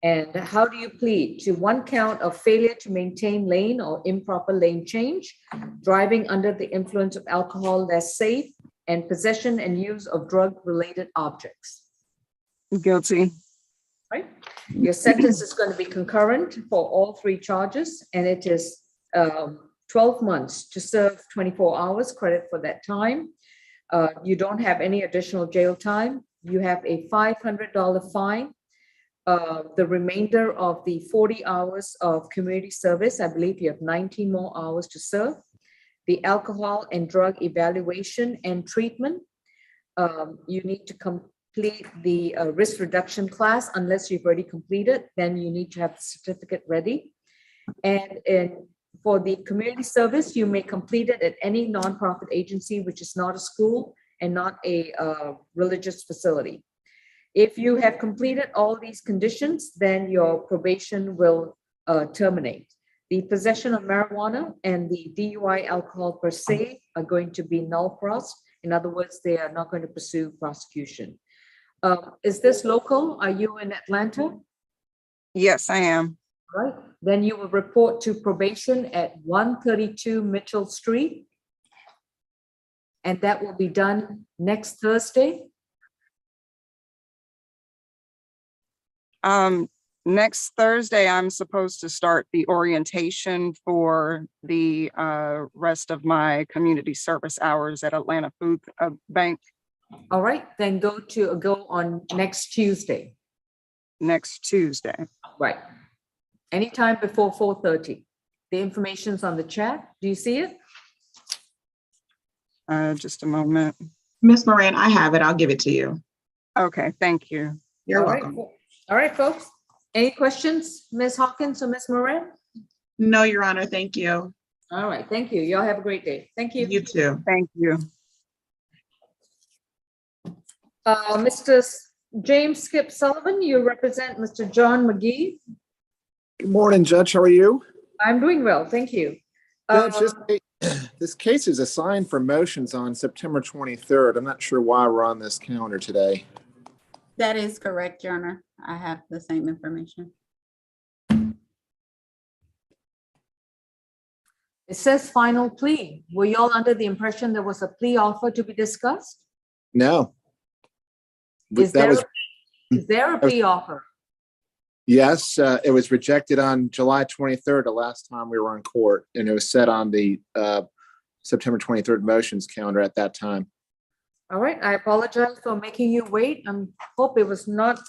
And how do you plead? To one count of failure to maintain lane or improper lane change, driving under the influence of alcohol less safe, and possession and use of drug-related objects. Guilty. Right? Your sentence is going to be concurrent for all three charges, and it is 12 months to serve 24 hours credit for that time. You don't have any additional jail time. You have a $500 fine. The remainder of the 40 hours of community service, I believe you have 19 more hours to serve. The alcohol and drug evaluation and treatment, you need to complete the risk reduction class. Unless you've already completed, then you need to have the certificate ready. And for the community service, you may complete it at any nonprofit agency, which is not a school and not a religious facility. If you have completed all these conditions, then your probation will terminate. The possession of marijuana and the DUI alcohol per se are going to be null pros. In other words, they are not going to pursue prosecution. Is this local? Are you in Atlanta? Yes, I am. Right. Then you will report to probation at 132 Mitchell Street. And that will be done next Thursday. Next Thursday, I'm supposed to start the orientation for the rest of my community service hours at Atlanta Food Bank All right, then go on next Tuesday. next Tuesday. Right. Anytime before 4:30. The information's on the chat. Do you see it? Just a moment. Miss Moran, I have it. I'll give it to you. Okay, thank you. You're All right. welcome. All right, folks. Any questions, Ms. Hawkins or Ms. Moran? No, Your Honor, thank you. All right, thank you. Y'all have a great day. Thank you. You too. Thank you. Mr. James Skip Sullivan, you represent Mr. John McGee. Good morning, Judge. How are you? I'm doing well, thank you. Judge, this case is assigned for motions on September 23rd. I'm not sure why we're on this calendar today. That is correct, Your Honor. I have the same information. It says final plea. Were y'all under the impression there was a plea offer to be discussed? No. Is there a plea offer? Yes, it was rejected on July 23rd, the last time we were in court, and it was set on the September 23rd motions calendar at that time. All right, I apologize for making you wait. I hope it was not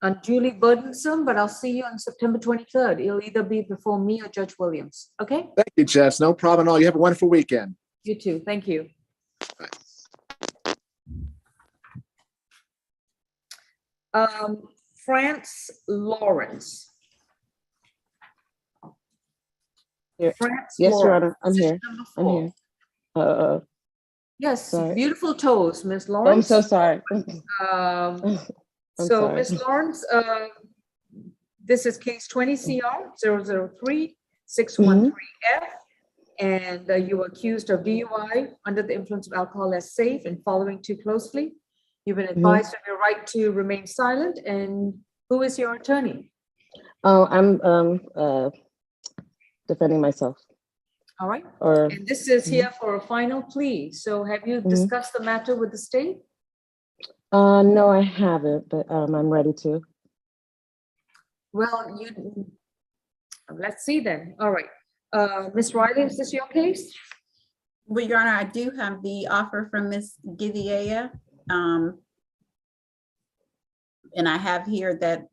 unduly burdensome, but I'll see you on September 23rd. It'll either be before me or Judge Williams, okay? Thank you, Judge. No problem at all. You have a wonderful weekend. You too, thank you. France Lawrence. Here. France Yes, Your Lawrence. Honor, I'm here. I'm here. Yes, sorry. beautiful toes, Miss I'm Lawrence. so sorry. So, sorry. Miss Lawrence, this is case 20 CR 003 613F, and you were accused of DUI under the influence of alcohol as safe and following too closely. You've been advised of your right to remain silent. And who is your attorney? Oh, I'm defending myself. All right. Or And this is here for a final plea. So have you discussed the matter with the state? no, I haven't, but I'm ready to. Well, let's see then. All right. Ms. Riley, is this your case? Well, Your Honor, I do have the offer from Ms. Giviea. And I have here that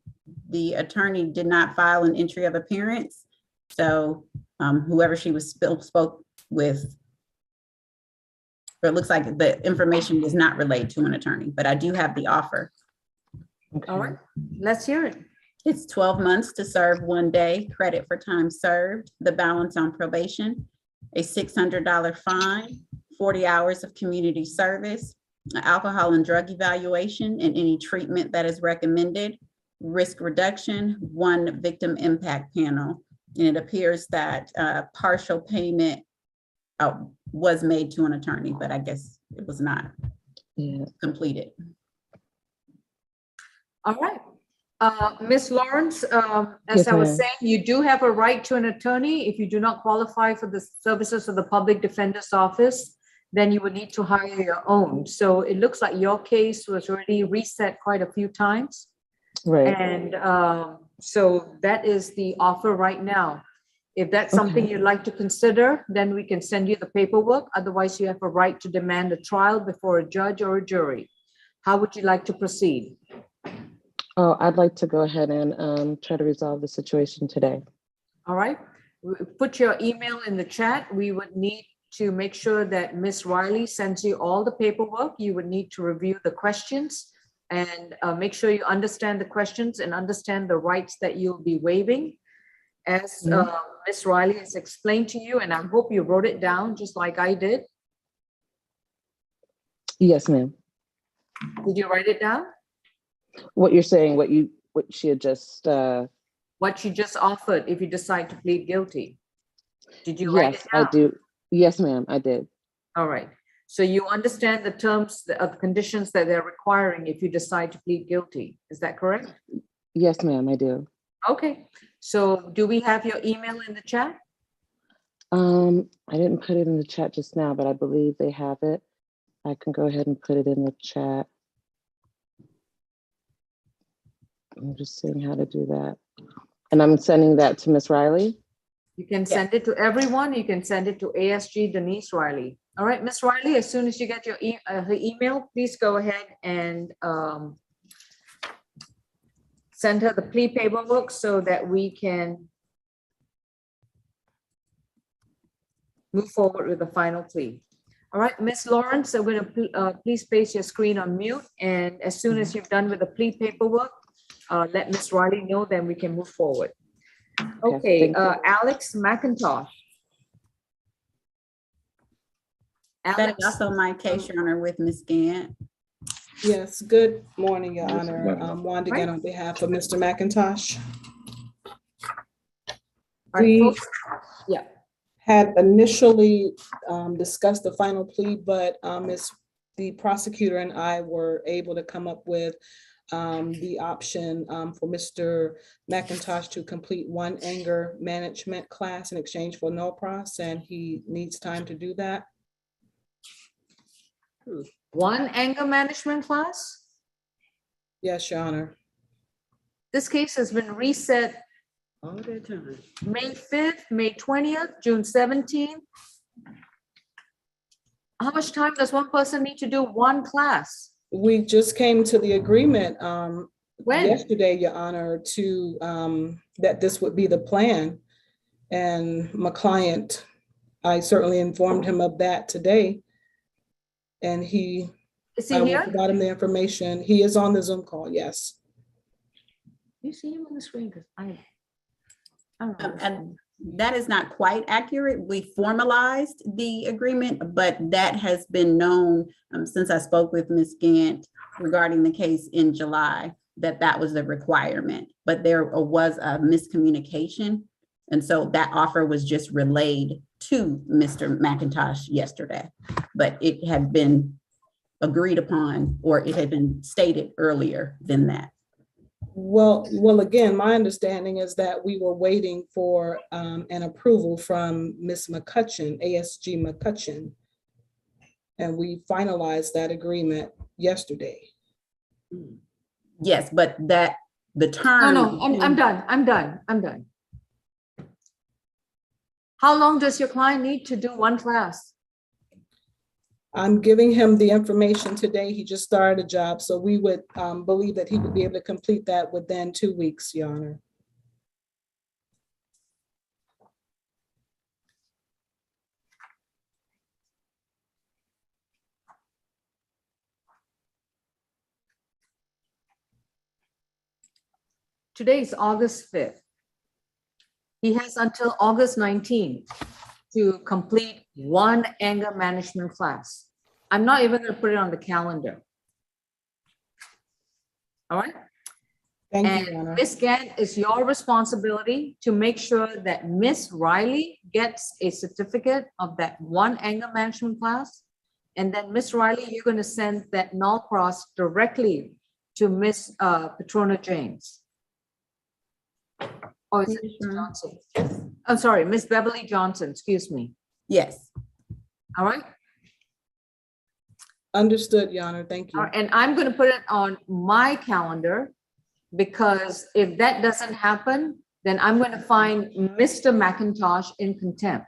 the attorney did not file an entry of appearance. So whoever she was spoke with, or it looks like the information was not relayed to an attorney, but I do have the offer. Okay. All right, let's hear it. It's 12 months to serve 1 day, credit for time served, the balance on probation, a $600 fine, 40 hours of community service, alcohol and drug evaluation and any treatment that is recommended, risk reduction, 1 victim impact panel. And it appears that partial payment was made to an attorney, but I guess it was not completed. All right. Ms. Lawrence, as Yes, I was ma'am. saying, you do have a right to an attorney. If you do not qualify for the services of the Public Defender's Office, then you would need to hire your own. So it looks like your case was already reset quite a few times. Right. And so that is the offer right now. If that's something you'd like to consider, then we can send you the paperwork. Otherwise, you have a right to demand a trial before a judge or a jury. How would you like to proceed? Oh, I'd like to go ahead and try to resolve the situation today. All right. Put your email in the chat. We would need to make sure that Ms. Riley sends you all the paperwork. You would need to review the questions and make sure you understand the questions and understand the rights that you'll be waiving. As Ms. Riley has explained to you, and I hope you wrote it down just like I did. Yes, ma'am. Did you write it down? What you're saying, what she had just. What you just offered if you decide to plead guilty. Did you write it Yes, down? I do. Yes, ma'am, I did. All right. So you understand the terms of the conditions that they're requiring if you decide to plead guilty. Is that correct? Yes, ma'am, I do. Okay. So do we have your email in the chat? I didn't put it in the chat just now, but I believe they have it. I can go ahead and put it in the chat. I'm just seeing how to do that. And I'm sending that to Miss Riley. You can send it to everyone. You can send it to ASG Denise Riley. All right, Miss Riley, as soon as you get your her email, please go ahead and send her the plea paperwork so that we can move forward with the final plea. All right, Miss Lawrence, I'm going to please place your screen on mute. And as soon as you've done with the plea paperwork, let Miss Riley know, then we can move forward. Okay, Alex McIntosh. That is also my case, Your Honor, with Ms. Gant. Yes, good morning, Your Honor. Wanda again on behalf of Mr. McIntosh. We had initially discussed the final plea, but the prosecutor and I were able to come up with the option for Mr. McIntosh to complete one anger management class in exchange for no pros, and he needs time to do that. One anger management class? Yes, Your Honor. This case has been reset May 5th, May 20th, June 17th. How much time does one person need to do one class? We just came to the agreement When? yesterday, Your Honor, to that this would be the plan. And my client, I certainly informed him of that today. And is he I will here? provide him the information. He is on the Zoom call, yes. You see him on the screen? Because I don't know. And that is not quite accurate. We formalized the agreement, but that has been known since I spoke with Ms. Gant regarding the case in July, that was the requirement, but there was a miscommunication. And so that offer was just relayed to Mr. McIntosh yesterday, but it had been agreed upon, or it had been stated earlier than that. Well, again, my understanding is that we were waiting for an approval from Ms. McCutcheon, ASG McCutcheon. And we finalized that agreement yesterday. Yes, but that the term. No, I'm done. How long does your client need to do one class? I'm giving him the information today. He just started a job, so we would believe that he would be able to complete that within 2 weeks, Your Honor. Today is August 5th. He has until August 19th to complete one anger management class. I'm not even going to put it on the calendar. All right? Thank and you, Your Honor. Ms. Gant, it's your responsibility to make sure that Ms. Riley gets a certificate of that one anger management class. And then Ms. Riley, you're going to send that null cross directly to Ms. Patrona James. Oh, is it Ms. Johnson? I'm sorry, Ms. Beverly Johnson, excuse me. Yes. All right. Understood, Your Honor. Thank you. All right, and I'm going to put it on my calendar, because if that doesn't happen, then I'm going to find Mr. McIntosh in contempt.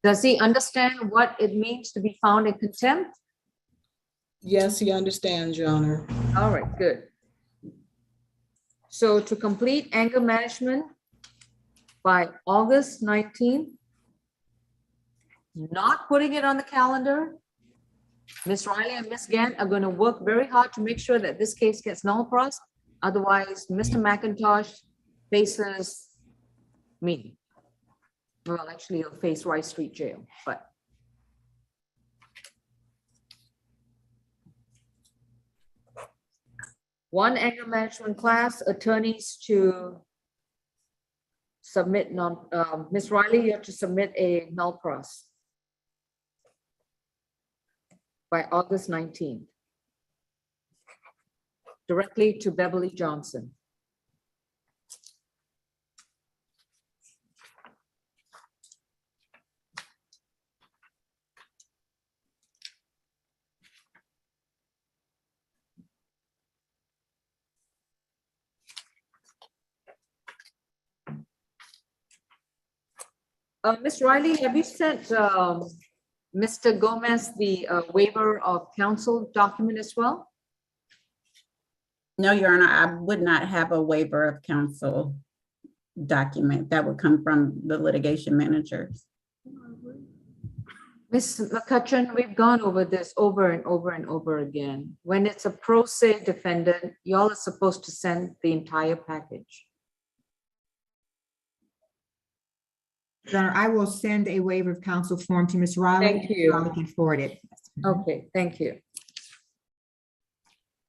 Does he understand what it means to be found in contempt? Yes, he understands, Your Honor. All right, good. So to complete anger management by August 19th, not putting it on the calendar, Ms. Riley and Ms. Gant are going to work very hard to make sure that this case gets null crossed. Otherwise, Mr. McIntosh faces me. Well, actually, he'll face Rice Street Jail, but. One anger management class, attorneys to submit Ms. Riley, you have to submit a null cross by August 19th, directly to Beverly Johnson. Ms. Riley, have you sent Mr. Gomez the waiver of counsel document as well? No, Your Honor, I would not have a waiver of counsel document. That would come from the litigation managers. Ms. McCutcheon, we've gone over this over and over and over again. When it's a pro se defendant, y'all are supposed to send the entire package. Your Honor, I will send a waiver of counsel form to Ms. Riley. Thank you. Ms. Riley can forward it. Okay, thank you.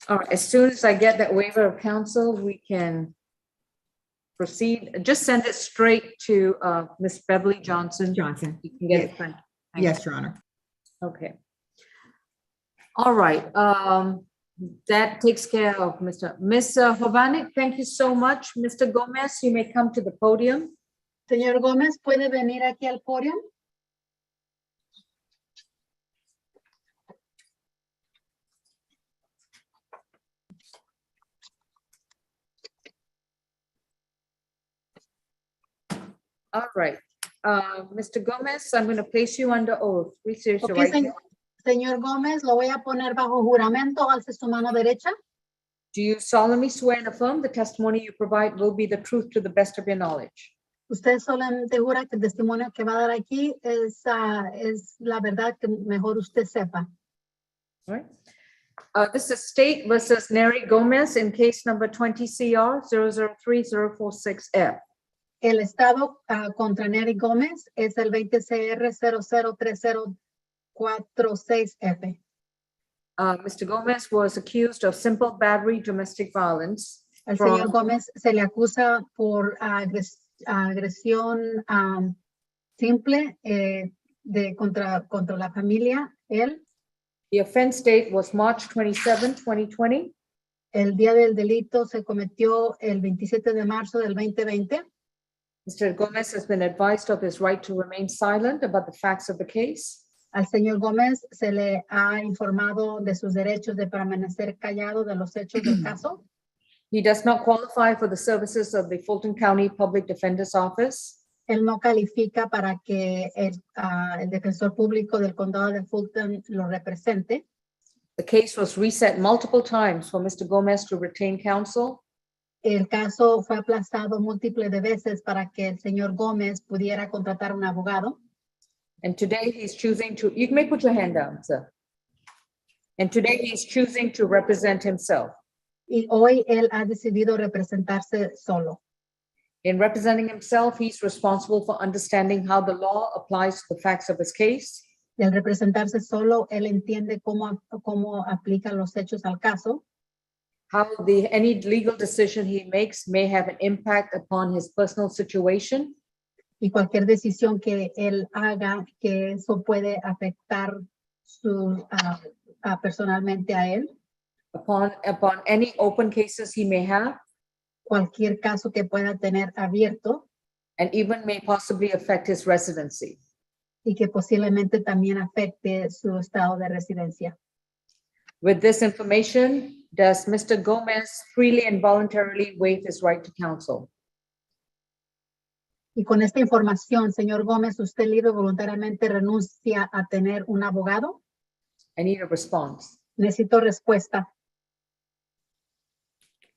All right, as soon as I get that waiver of counsel, we can proceed. Just send it straight to Ms. Beverly Johnson. Johnson. You can get it printed. Thank Yes, Your Honor. you. Okay. All right, that takes care of Ms. Hovanik, thank you so much. Mr. Gomez, you may come to the podium. Señor Gómez, ¿puede venir aquí al podio? All right, Mr. Gomez, I'm going to place you under oath. Please raise your Ok, right hand. señor Gómez, lo voy a poner bajo juramento. Alce su mano derecha. Do you solemnly swear and affirm the testimony you provide will be the truth to the best of your knowledge? Usted solamente jura que el testimonio que va a dar aquí es la verdad que mejor usted sepa. All right. This is State versus Neri Gomez in case number 20 CR 003046F. El Estado contra Nery Gómez es el 20 CR 003046F. Mr. Gomez was accused of simple battery domestic violence. Al from- señor Gómez se le acusa por agresión simple contra la familia. Él, The offense date was March 27, 2020. el día del delito se cometió el 27 de marzo del 2020. Mr. Gomez has been advised of his right to remain silent about the facts of the case. Al señor Gómez se le ha informado de sus derechos de permanecer callado de los hechos del caso. He does not qualify for the services of the Fulton County Public Defender's Office. Él no califica para que el defensor público del condado de Fulton lo represente. The case was reset multiple times for Mr. Gomez to retain counsel. El caso fue aplazado múltiples de veces para que el señor Gómez pudiera contratar un abogado. And today he's choosing to, you may put your hand down, sir. And today he's choosing to represent himself. Y hoy él ha decidido representarse solo. In representing himself, he's responsible for understanding how the law applies to the facts of his case. Y al representarse solo, él entiende cómo aplica los hechos al caso. How any legal decision he makes may have an impact upon his personal situation. Y cualquier decisión que él haga, que eso puede afectar personalmente a él. Upon any open cases he may have. Cualquier caso que pueda tener abierto. And even may possibly affect his residency. Y que posiblemente también afecte su estado de residencia. With this information, does Mr. Gomez freely and voluntarily waive his right to counsel? Y con esta información, señor Gómez, ¿usted libre y voluntariamente renuncia a tener un abogado? I need a response. Necesito respuesta.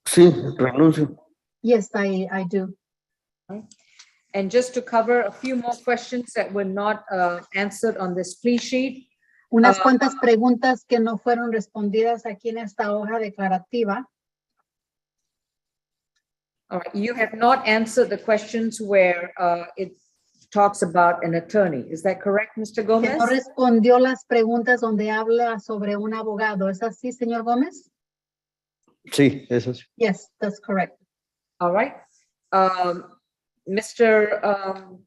Sí, renuncio. Yes, I do. And just to cover a few more questions that were not answered on this plea sheet. Unas cuantas preguntas que no fueron respondidas aquí en esta hoja declarativa. All right, you have not answered the questions where it talks about an attorney. Is that correct, Mr. Que Gomez? no respondió las preguntas donde habla sobre un abogado. ¿Es así, señor Gómez? Sí, eso sí. Yes, that's correct. All right. Mr.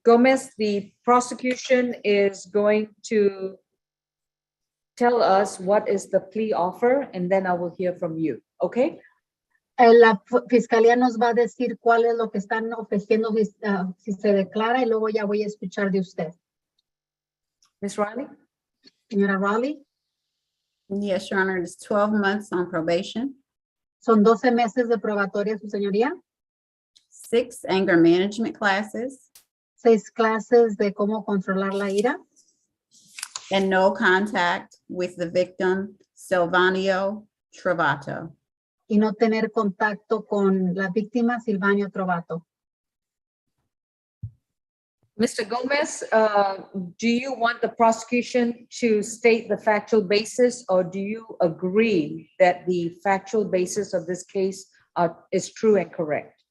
Gomez, the prosecution is going to tell us what is the plea offer, and then I will hear from you, okay? La fiscalía nos va a decir cuál es lo que están ofreciendo si se declara y luego ya voy a escuchar de usted. Ms. Riley? Señora Riley. Yes, Your Honor, it's 12 months on probation. Son 12 meses de probatoria, su señoría. 6 anger management classes. 6 clases de cómo controlar la ira and no contact with the victim, Silvanio Travato. y no tener contacto con la víctima Silvanio Trovato. Mr. Gomez, do you want the prosecution to state the factual basis, or do you agree that the factual basis of this case is true and correct?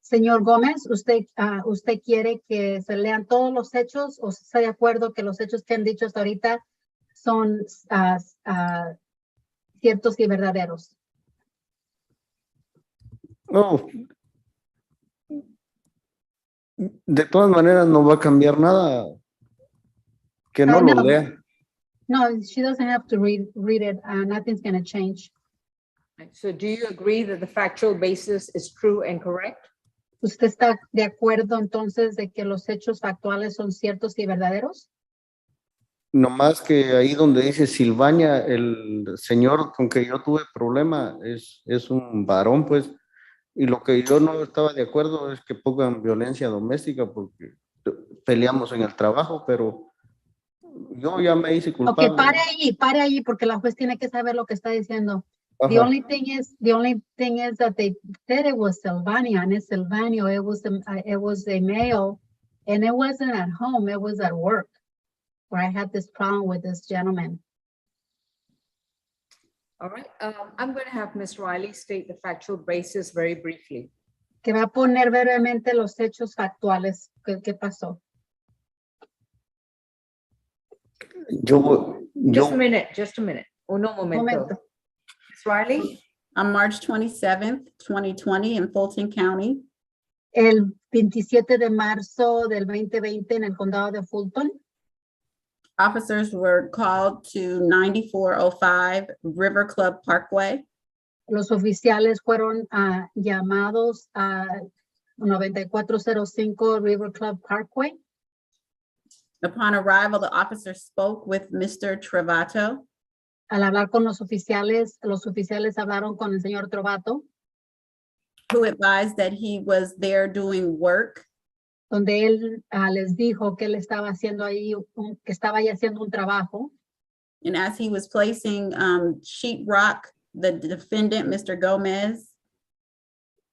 Señor Gómez, ¿usted quiere que se lean todos los hechos o está de acuerdo que los hechos que han dicho hasta ahorita son ciertos y verdaderos? No. De todas maneras no va a cambiar nada. Que no lo No. lea. No, she doesn't have to read it. Nothing's going to change. So do you agree that the factual basis is true and correct? ¿Usted está de acuerdo entonces de que los hechos factuales son ciertos y verdaderos? Nomás que ahí donde dice Silvania, el señor con que yo tuve problema es un varón, pues. Y lo que yo no estaba de acuerdo es que pongan violencia doméstica porque peleamos en el trabajo, pero yo ya me hice culpable. Ok, pare ahí, porque la juez tiene que saber lo que está diciendo. The Ajá. only thing is that they said it was Silvania, and it's Silvanio. It was a male, and it wasn't at home. It was at work, where I had this problem with this gentleman. All right, I'm going to have Ms. Riley state the factual basis very briefly. Que va a poner brevemente los hechos factuales. ¿Qué pasó? Just a minute. Uno momento. Ms. Riley? On March 27th, 2020 in Fulton County, El 27 de marzo del 2020 en el condado de Fulton, officers were called to 9405 River Club Parkway. los oficiales fueron llamados a 9405 River Club Parkway. Upon arrival, the officer spoke with Mr. Travato. Al hablar con los oficiales hablaron con el señor Trovato, Who advised that he was there doing work. donde él les dijo que él estaba haciendo ahí, que estaba ahí haciendo un trabajo. And as he was placing sheetrock, the defendant, Mr. Gomez,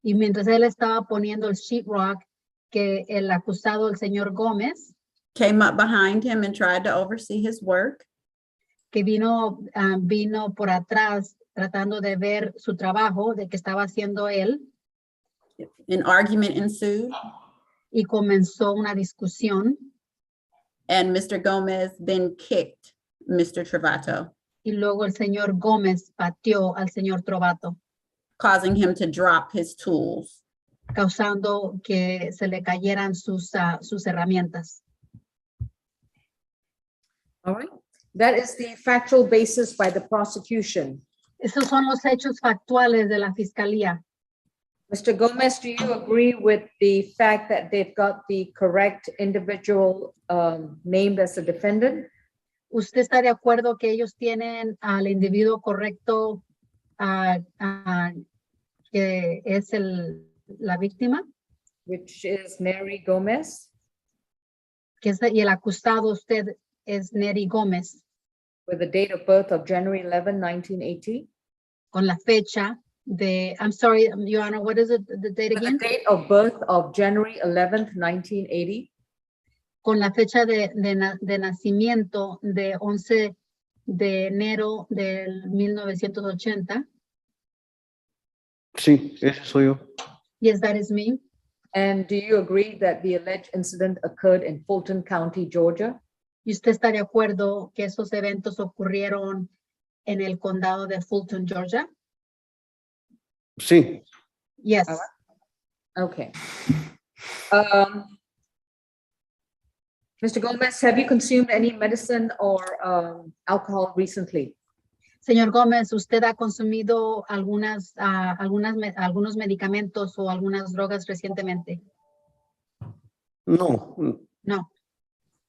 Y mientras él estaba poniendo el sheetrock, que el acusado, el señor Gómez, came up behind him and tried to oversee his work. que vino por atrás tratando de ver su trabajo, de que estaba haciendo él, An argument ensued, y comenzó una discusión, and Mr. Gomez then kicked Mr. Travato, y luego el señor Gómez pateó al señor Trovato, causing him to drop his tools. causando que se le cayeran sus herramientas. All right, that is the factual basis by the prosecution. Esos son los hechos factuales de la fiscalía. Mr. Gomez, do you agree with the fact that they've got the correct individual named as a defendant? ¿Usted está de acuerdo que ellos tienen al individuo correcto que es la víctima? Which is Mary Gomez, Y el acusado usted es Neri Gómez, with the date of birth of January 11, 1980. con la fecha de, I'm sorry, Your Honor, what is it, the date With the again? date of birth of January 11th, 1980. Con la fecha de nacimiento de 11 de enero del 1980. Sí, ese soy yo. Yes, that is me. And do you agree that the alleged incident occurred in Fulton County, Georgia? ¿Y usted está de acuerdo que esos eventos ocurrieron en el condado de Fulton, Georgia? Sí. Yes. All right. Okay. Mr. Gomez, have you consumed any medicine or alcohol recently? Señor Gómez, ¿usted ha consumido algunos medicamentos o algunas drogas recientemente? No. No.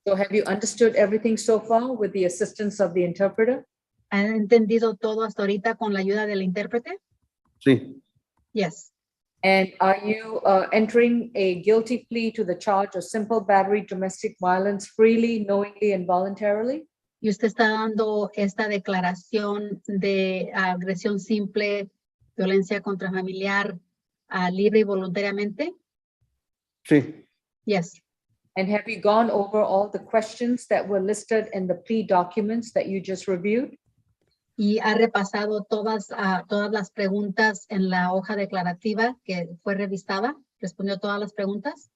So have you understood everything so far with the assistance of the interpreter? ¿Han entendido todo hasta ahorita con la ayuda del intérprete? Sí. Yes. And are you entering a guilty plea to the charge of simple battery domestic violence freely, knowingly, and voluntarily? Y usted está dando esta declaración de agresión simple, violencia contrafamiliar, libre y voluntariamente? Sí, Yes. And have you gone over all the questions that were listed in the plea documents that you just reviewed? Y ha repasado todas las preguntas en la hoja declarativa que fue revisada. ¿Respondió todas las preguntas?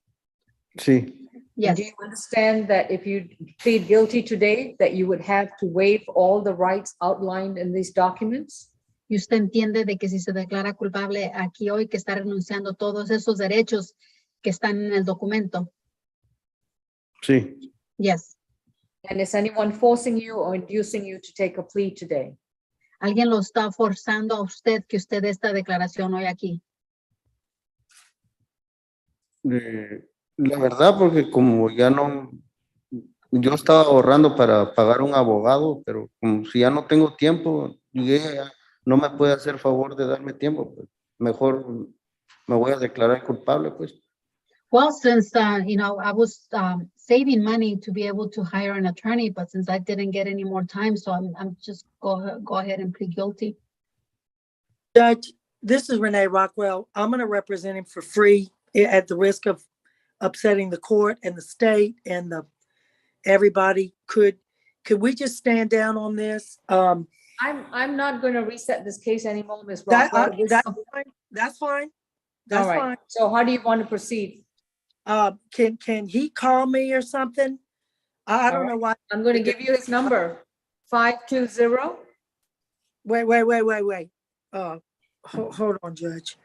sí, And Yes. do you understand that if you plead guilty today, that you would have to waive all the rights outlined in these documents? Y usted entiende de que si se declara culpable aquí hoy, que está renunciando a todos esos derechos que están en el documento. sí. Yes. And is anyone forcing you or inducing you to take a plea today? Alguien lo está forzando a usted que usted dé esta declaración hoy aquí. La verdad, porque como ya no, yo estaba ahorrando para pagar un abogado, pero como si ya no tengo tiempo y ella no me puede hacer favor de darme tiempo, pues mejor me voy a declarar culpable, pues. Well, since, I was saving money to be able to hire an attorney, but since I didn't get any more time, so I'm just go ahead and plead guilty. Judge, this is Renee Rockwell. I'm going to represent him for free at the risk of upsetting the court and the state and everybody. Could we just stand down on this? I'm not going to reset this case anymore, Ms. That's Rockwell. fine. That's fine. All That's right. fine. So how do you want to proceed? Can he call me or something? I don't know why. I'm going to give you his number, 520. Wait. Hold on, Judge.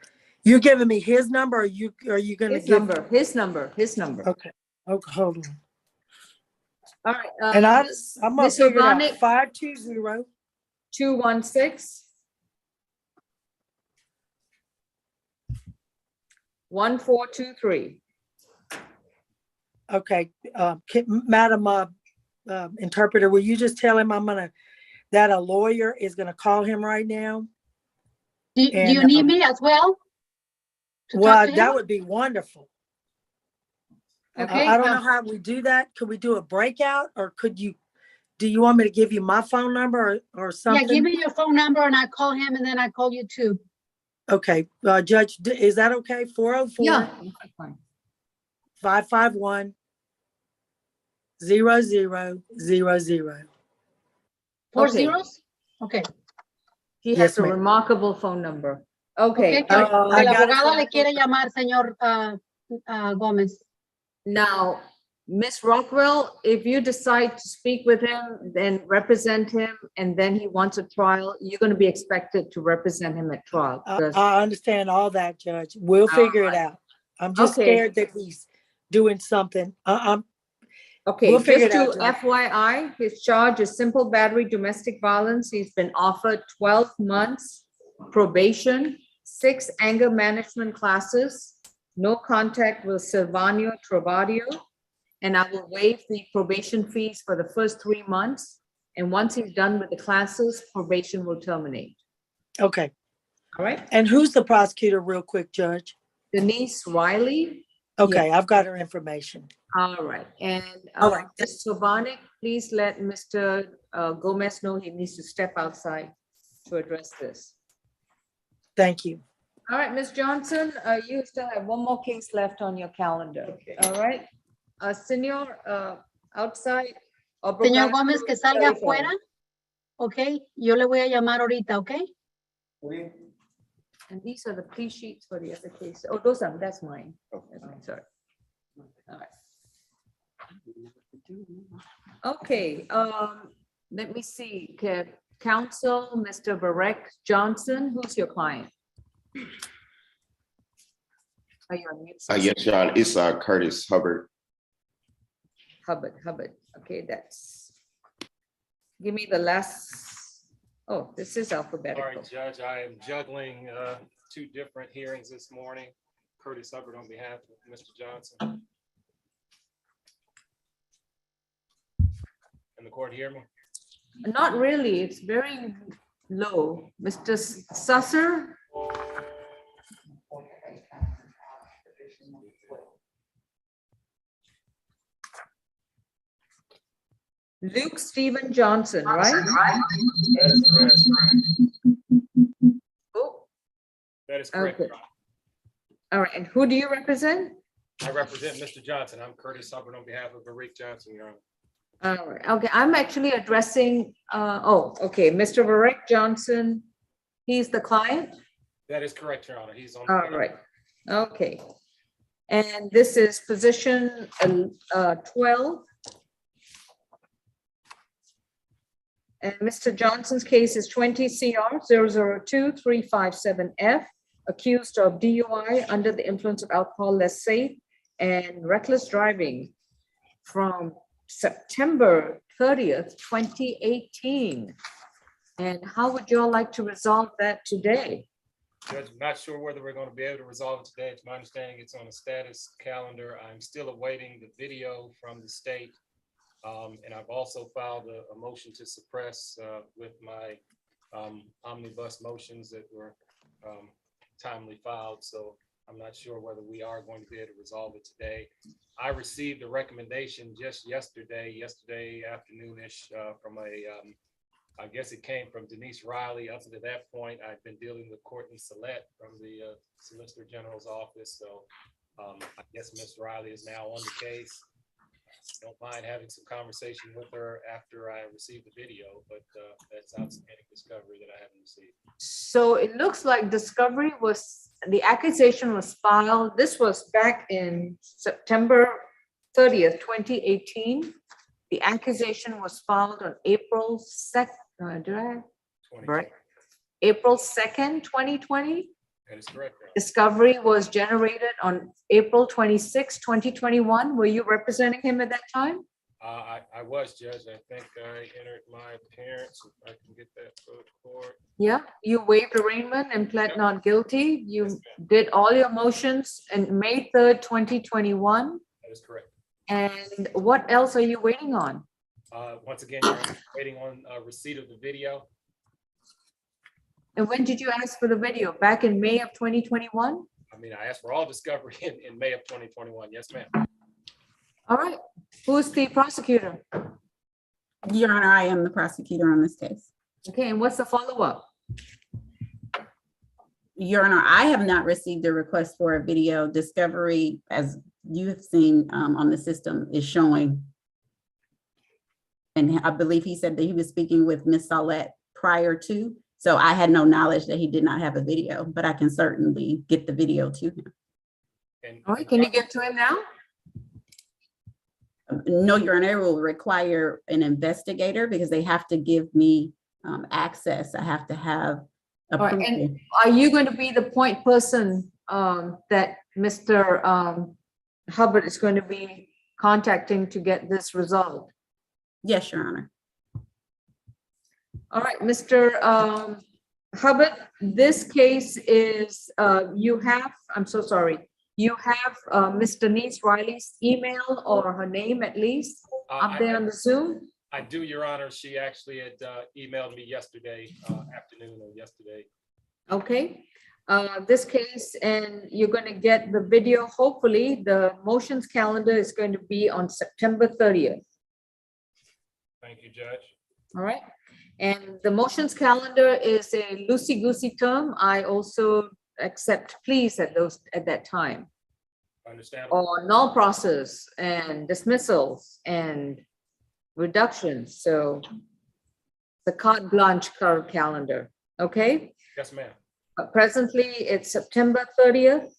You're giving me his number, or are you going to give? His number. Okay, hold on. All right. And I'm gonna Ms. figure it out. Urbanic, 520. 216 1423. Okay, Madam Interpreter, will you just tell him that a lawyer is gonna call him right now? Do you need me as well? Well, that would be wonderful. Okay. I don't know how we do that. Could we do a breakout, or do you want me to give you my phone number or something? Yeah, give me your phone number and I call him and then I call you too. Okay, Judge, is that okay? 404. Yeah. 551 0000. 4 Okay. zeros? Okay. He Yes, has a ma'am. remarkable phone number. Okay. Okay, que I el got it abogado from- le quiere llamar, señor Gómez. Now, Ms. Rockwell, if you decide to speak with him, then represent him, and then he wants a trial, you're going to be expected to represent him at trial. because- I understand all that, Judge. We'll figure it out. I'm just Okay. scared that he's doing something. Okay, We'll figure just it to out, Judge. FYI, his charge is simple battery domestic violence. He's been offered 12 months probation, 6 anger management classes, no contact with Silvano Travadio, and I will waive the probation fees for the first 3 months. And once he's done with the classes, probation will terminate. Okay. All right? And who's the prosecutor, real quick, Judge? Denise Riley. Okay, I've got her information. All right, and All right. Ms. Sovanik, please let Mr. Gomez know he needs to step outside to address this. Thank you. All right, Ms. Johnson, you still have one more case left on your calendar. All right. Señor, outside. Señor Gómez, que salga afuera. Ok, yo le voy a llamar ahorita, ok? And these are the plea sheets for the other case. Oh, those are, that's mine. That's mine, sorry. All right. Okay, let me see. Counsel, Mr. Barek Johnson, who's your client? Are you on mute? Yes, Your Honor, it's Curtis Hubbard. Hubbard. Okay, that's. Give me the last. Oh, this is alphabetical. Sorry, Judge, I am juggling 2 different hearings this morning. Curtis Hubbard on behalf of Mr. Johnson. Can the court hear me? Not really, it's very low. Mr. Susser? Luke Stephen Johnson, right? That is correct. Oh, That is correct. okay. Your Honor. All right, and who do you represent? I represent Mr. Johnson. I'm Curtis Hubbard on behalf of Rick Johnson, Your Honor. All right, okay, I'm actually addressing, okay, Mr. Varek Johnson, he's the client? That is correct, Your Honor. He's on. All right, okay. And this is position 12. And Mr. Johnson's case is 20 CR 002-357F, accused of DUI under the influence of alcohol, less safe, and reckless driving from September 30th, 2018. And how would you all like to resolve that today? Judge, I'm not sure whether we're going to be able to resolve it today. It's my understanding it's on a status calendar. I'm still awaiting the video from the state. And I've also filed a motion to suppress with my omnibus motions that were timely filed. So I'm not sure whether we are going to be able to resolve it today. I received a recommendation just yesterday afternoonish from I guess it came from Denise Riley. Up to that point, I've been dealing with Courtney Sillette from the Solicitor General's office. So I guess Ms. Riley is now on the case. Don't mind having some conversation with her after I receive the video, but that's outstanding discovery that I haven't received. So it looks like discovery was, the accusation was filed, this was back in September 30th, 2018. The accusation was filed on April 2nd, right? April 2nd, 2020. That is correct. Discovery was generated on April 26, 2021. Were you representing him at that time? I was, Judge. I think I entered my appearance. If I can get that for the court. Yeah, you waived arraignment and pled not guilty. You did all your motions on May 3rd, 2021. That is correct. And what else are you waiting on? Once again, you're waiting on receipt of the video. And when did you ask for the video? Back in May of 2021? I mean, I asked for all discovery in May of 2021. Yes, ma'am. All right. Who's the prosecutor? Your Honor, I am the prosecutor on this case. Okay, and what's the follow-up? Your Honor, I have not received a request for a video. Discovery, as you have seen on the system, is showing. And I believe he said that he was speaking with Ms. Saulette prior to, so I had no knowledge that he did not have a video, but I can certainly get the video to him. All right, can you get to him now? No, Your Honor, it will require an investigator because they have to give me access. I have to have All right, approval. and are you going to be the point person that Mr. Hubbard is going to be contacting to get this resolved? Yes, Your Honor. All right, Mr. Hubbard, this case is, you have, I'm so sorry, you have Ms. Denise Riley's email or her name at least up there on the Zoom? I do, Your Honor. She actually had emailed me yesterday afternoon or yesterday. Okay, this case, and you're going to get the video, hopefully, the motions calendar is going to be on September 30th. Thank you, Judge. All right, and the motions calendar is a loosey-goosey term. I also accept pleas at that time. Understand. Or null process and dismissals and reductions. So the carte blanche calendar, okay? Yes, ma'am. Presently, it's September 30th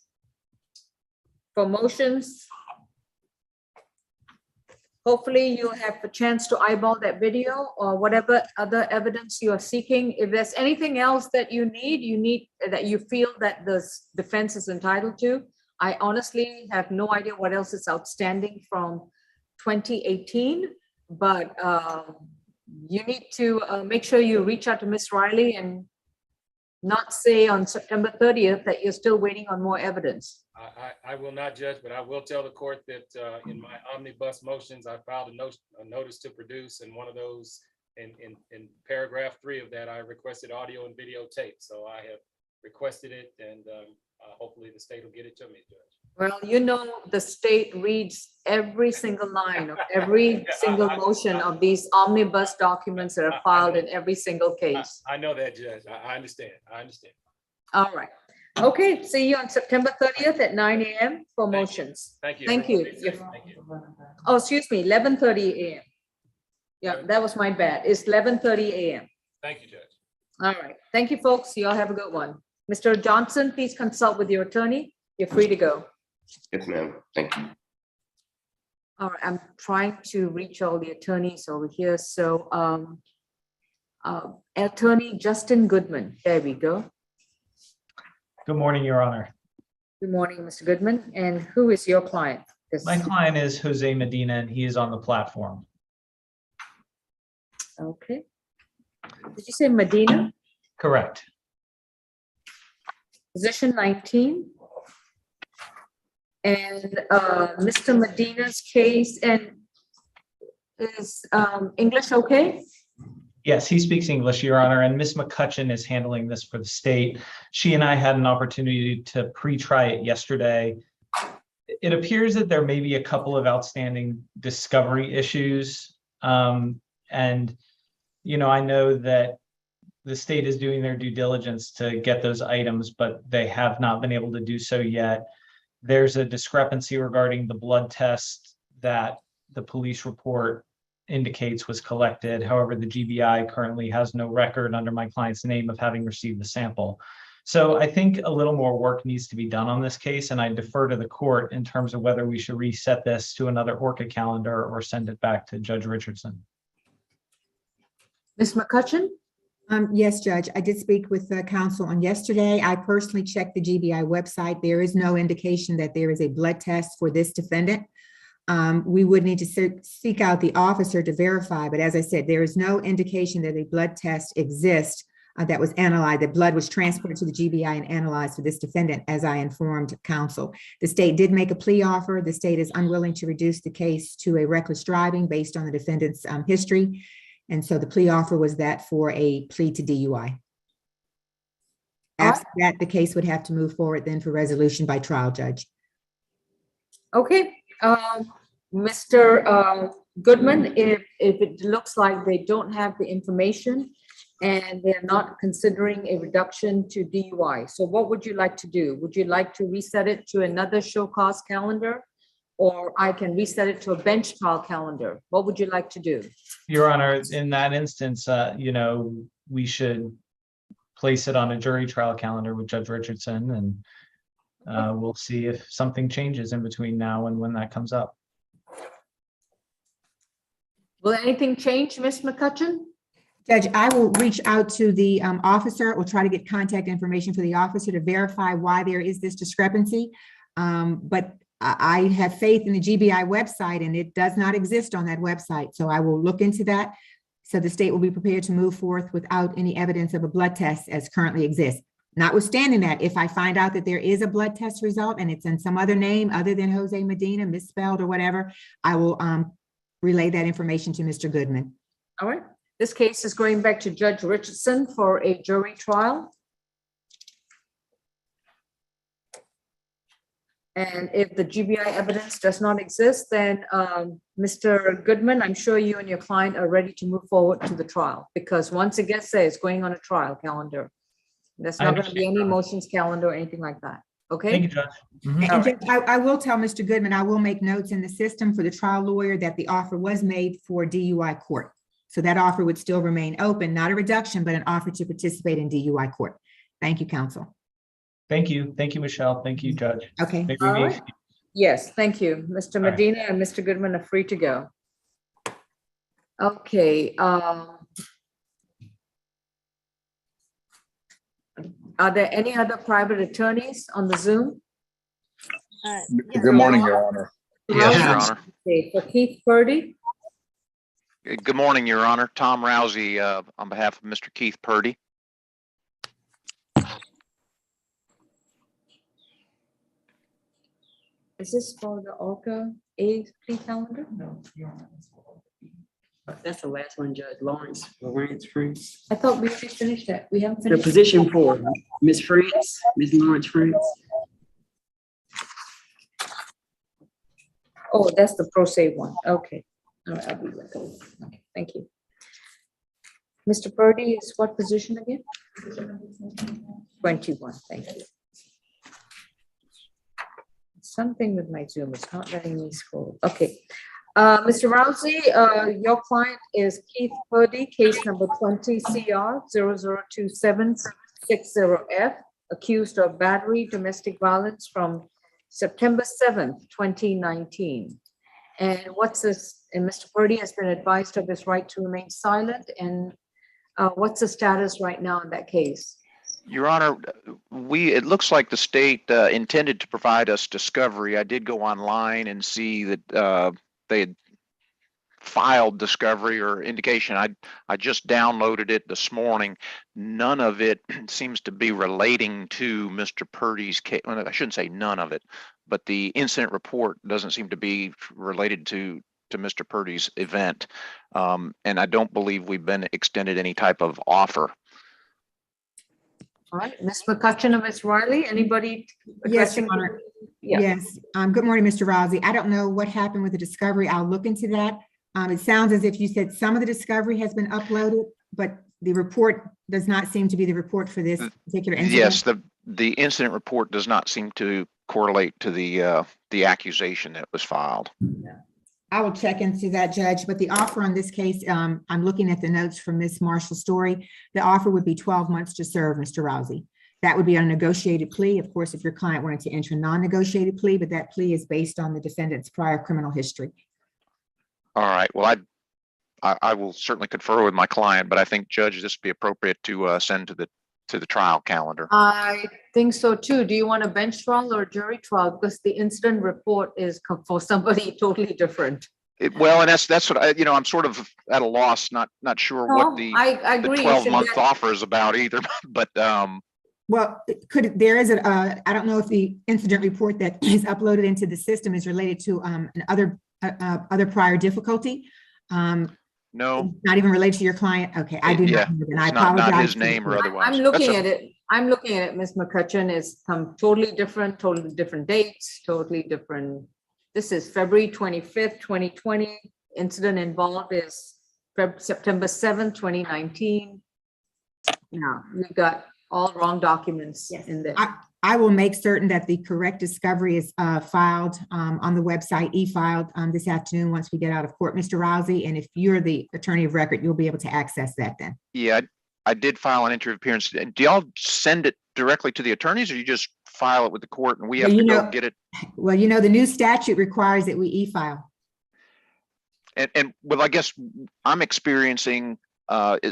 for motions. Hopefully you'll have a chance to eyeball that video or whatever other evidence you are seeking. If there's anything else that you need that you feel that the defense is entitled to. I honestly have no idea what else is outstanding from 2018, but you need to make sure you reach out to Ms. Riley and not say on September 30th that you're still waiting on more evidence. I will not, Judge, but I will tell the court that in my omnibus motions, I filed a notice to produce, and one of those, in paragraph 3 of that, I requested audio and video tape. So I have requested it, and hopefully the state will get it to me, Judge. Well, you know, the state reads every single line of every single motion of these omnibus documents that are filed in every single case. I know that, Judge. I understand. I understand. All right. Okay, see you on September 30th at 9 a.m. for motions. Thank you. Thank you. Everyone be safe. Thank you. Oh, excuse me, 11:30 a.m. Yeah, that was my bad. It's 11:30 a.m. Thank you, Judge. All right. Thank you, folks. You all have a good one. Mr. Johnson, please consult with your attorney. You're free to go. Yes, ma'am. Thank you. All right, I'm trying to reach all the attorneys over here. So, Attorney Justin Goodman, there we go. Good morning, Your Honor. Good morning, Mr. Goodman. And who is your client? My client is Jose Medina, and he is on the platform. Okay. Did you say Medina? Correct. Position 19. And Mr. Medina's case, and is English okay? Yes, he speaks English, Your Honor, and Ms. McCutcheon is handling this for the state. She and I had an opportunity to pre-try it yesterday. It appears that there may be a couple of outstanding discovery issues. And, you know, I know that the state is doing their due diligence to get those items, but they have not been able to do so yet. There's a discrepancy regarding the blood test that the police report indicates was collected. However, the GBI currently has no record under my client's name of having received the sample. So I think a little more work needs to be done on this case, and I defer to the court in terms of whether we should reset this to another Orca calendar or send it back to Judge Richardson. Ms. McCutcheon? Yes, Judge, I did speak with the counsel on yesterday. I personally checked the GBI website. There is no indication that there is a blood test for this defendant. We would need to seek out the officer to verify, but as I said, there is no indication that a blood test exists that was analyzed, that blood was transported to the GBI and analyzed for this defendant, as I informed counsel. The state did make a plea offer. The state is unwilling to reduce the case to a reckless driving based on the defendant's history. And so the plea offer was that for a plea to DUI. After that, the case would have to move forward then for resolution by trial judge. Okay. Mr. Goodman, if it looks like they don't have the information and they're not considering a reduction to DUI, so what would you like to do? Would you like to reset it to another show cause calendar? Or I can reset it to a bench trial calendar. What would you like to do? Your Honor, in that instance, you know, we should place it on a jury trial calendar with Judge Richardson, and we'll see if something changes in between now and when that comes up. Will anything change, Ms. McCutcheon? Judge, I will reach out to the officer or try to get contact information for the officer to verify why there is this discrepancy. But I have faith in the GBI website, and it does not exist on that website. So I will look into that. So the state will be prepared to move forth without any evidence of a blood test as currently exists. Notwithstanding that, if I find out that there is a blood test result and it's in some other name other than Jose Medina, misspelled or whatever, I will relay that information to Mr. Goodman. All right. This case is going back to Judge Richardson for a jury trial. And if the GBI evidence does not exist, then Mr. Goodman, I'm sure you and your client are ready to move forward to the trial, because once it gets there, it's going on a trial calendar. There's not going to be any motions calendar or anything like that. Okay. Thank you, Judge. And Judge, I will tell Mr. Goodman, I will make notes in the system for the trial lawyer that the offer was made for DUI court. So that offer would still remain open, not a reduction, but an offer to participate in DUI court. Thank you, counsel. Thank you. Thank you, Michelle. Thank you, Judge. Okay. All right. Yes, thank you. Mr. Medina and Mr. Goodman are free to go. Okay. Are there any other private attorneys on the Zoom? Good morning, Your Honor. Yes, Your Honor. Okay, for Keith Purdy. Good morning, Your Honor. Tom Rousey on behalf of Mr. Keith Purdy. Is this for the Orca A plea calendar? No. That's the last one, Judge Lawrence France. I thought we already finished that. We haven't The finished. position for Ms. France, Ms. Lawrence France. Oh, that's the pro se one. Okay. All right, I'll be with it. Okay, thank you. Mr. Purdy is what position again? 21, thank you. Something with my Zoom, it's not letting me scroll. Okay. Mr. Rousey, your client is Keith Purdy, case number 20 CR 002760F, accused of battery, domestic violence from September 7th, 2019. And what's this? And Mr. Purdy has been advised of his right to remain silent. And what's the status right now in that case? Your Honor, it looks like the state intended to provide us discovery. I did go online and see that they had filed discovery or indication. I just downloaded it this morning. None of it seems to be relating to Mr. Purdy's case. Well, I shouldn't say none of it, but the incident report doesn't seem to be related to Mr. Purdy's event. And I don't believe we've been extended any type of offer. All right, Ms. McCutcheon or Ms. Riley, anybody? Yes, addressing- Your Honor. Yeah. Yes. Good morning, Mr. Rousey. I don't know what happened with the discovery. I'll look into that. It sounds as if you said some of the discovery has been uploaded, but the report does not seem to be the report for this particular incident. Yes, the incident report does not seem to correlate to the accusation that was filed. I will check into that, Judge, but the offer on this case, I'm looking at the notes from Ms. Marshall's story. The offer would be 12 months to serve, Mr. Rousey. That would be on a negotiated plea. Of course, if your client wanted to enter a non-negotiated plea, but that plea is based on the defendant's prior criminal history. All right. Well, I will certainly confer with my client, but I think, Judge, this would be appropriate to send to the trial calendar. I think so too. Do you want a bench trial or a jury trial? Because the incident report is for somebody totally different. Well, and that's what I'm sort of at a loss, not sure what the I agree. 12-month offer is about either, but Well, there is I don't know if the incident report that is uploaded into the system is related to other prior difficulty. No, not even related to your client. Okay, I do not know, and I apologize. Not his name or otherwise. I'm looking at it. I'm looking at it, Ms. McCutcheon. It's totally different dates, totally different. This is February 25th, 2020. Incident involved is September 7th, 2019. Now, we've got all wrong documents in there. I will make certain that the correct discovery is filed on the website, e-filed this afternoon once we get out of court, Mr. Rousey. And if you're the attorney of record, you'll be able to access that then. Yeah, I did file an entry of appearance. Do y'all send it directly to the attorneys, or you just file it with the court and we have to go get it? Well, the new statute requires that we e-file. And well, I guess I'm experiencing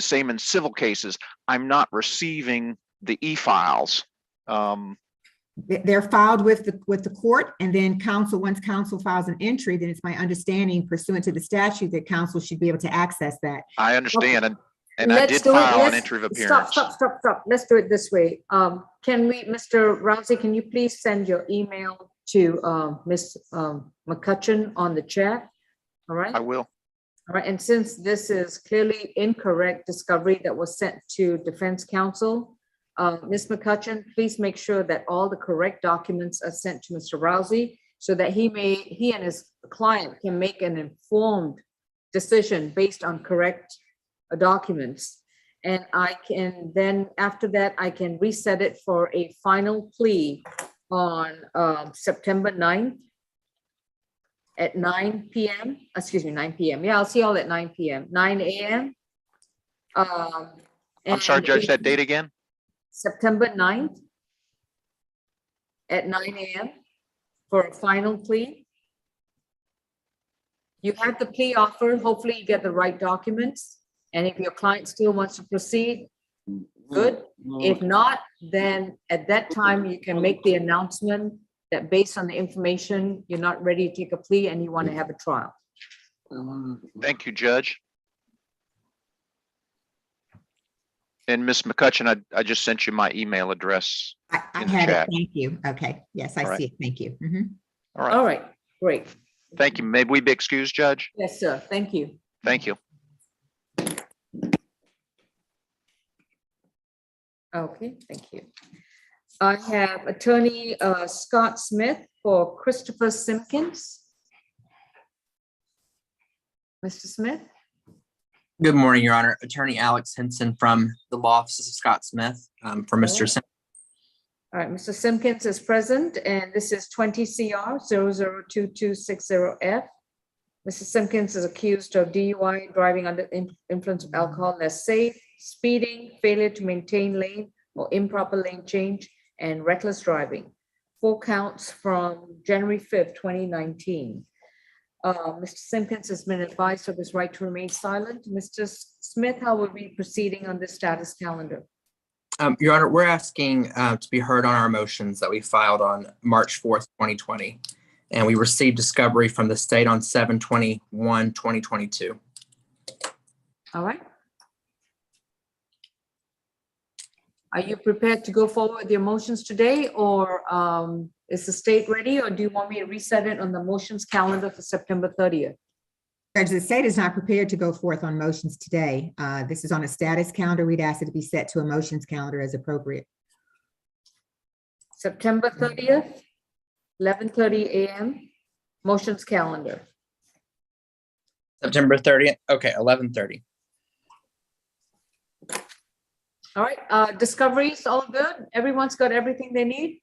same in civil cases. I'm not receiving the e-files. They're filed with the court, and then once counsel files an entry, then it's my understanding pursuant to the statute that counsel should be able to access that. I understand, and I did file an entry of appearance. Stop. Let's do it this way. Can we, Mr. Rousey, can you please send your email to Ms. McCutcheon on the chat? All right. I will. All right, and since this is clearly incorrect discovery that was sent to defense counsel, Ms. McCutcheon, please make sure that all the correct documents are sent to Mr. Rousey so that he and his client can make an informed decision based on correct documents. And I can then, after that, I can reset it for a final plea on September 9th at 9 p.m. Excuse me, 9 p.m. Yeah, I'll see y'all at 9 p.m. 9 a.m. I'm sorry, Judge, that date again? September 9th at 9 a.m. for a final plea. You have the plea offer. Hopefully you get the right documents. And if your client still wants to proceed, good. If not, then at that time you can make the announcement that based on the information, you're not ready to take a plea and you want to have a trial. Thank you, Judge. And Ms. McCutcheon, I just sent you my email address. I had it. Thank you. Okay. Yes, I see it. Thank you. All right. All right. Great. Thank you. May we be excused, Judge? Yes, sir. Thank you. Thank you. Okay, thank you. I have attorney Scott Smith for Christopher Simpkins. Mr. Smith? Good morning, Your Honor. Attorney Alex Henson from the Law Offices of Scott Smith, for Mr. Alright. Sim. All right, Mr. Simpkins is present, and this is 20 CR 002260F. Mr. Simpkins is accused of DUI, driving under influence of alcohol, less safe, speeding, failure to maintain lane or improper lane change, and reckless driving. 4 counts from January 5th, 2019. Mr. Simpkins has been advised of his right to remain silent. Mr. Smith, how will we be proceeding on this status calendar? Your Honor, we're asking to be heard on our motions that we filed on March 4th, 2020. And we received discovery from the state on 7/21/2022. All right. Are you prepared to go forward with your motions today, or is the state ready, or do you want me to reset it on the motions calendar for September 30th? Judge, the state is not prepared to go forth on motions today. This is on a status calendar. We'd ask it to be set to a motions calendar as appropriate. September 30th, 11:30 a.m., motions calendar. September 30th, okay, 11:30. All right, discoveries, all good? Everyone's got everything they need?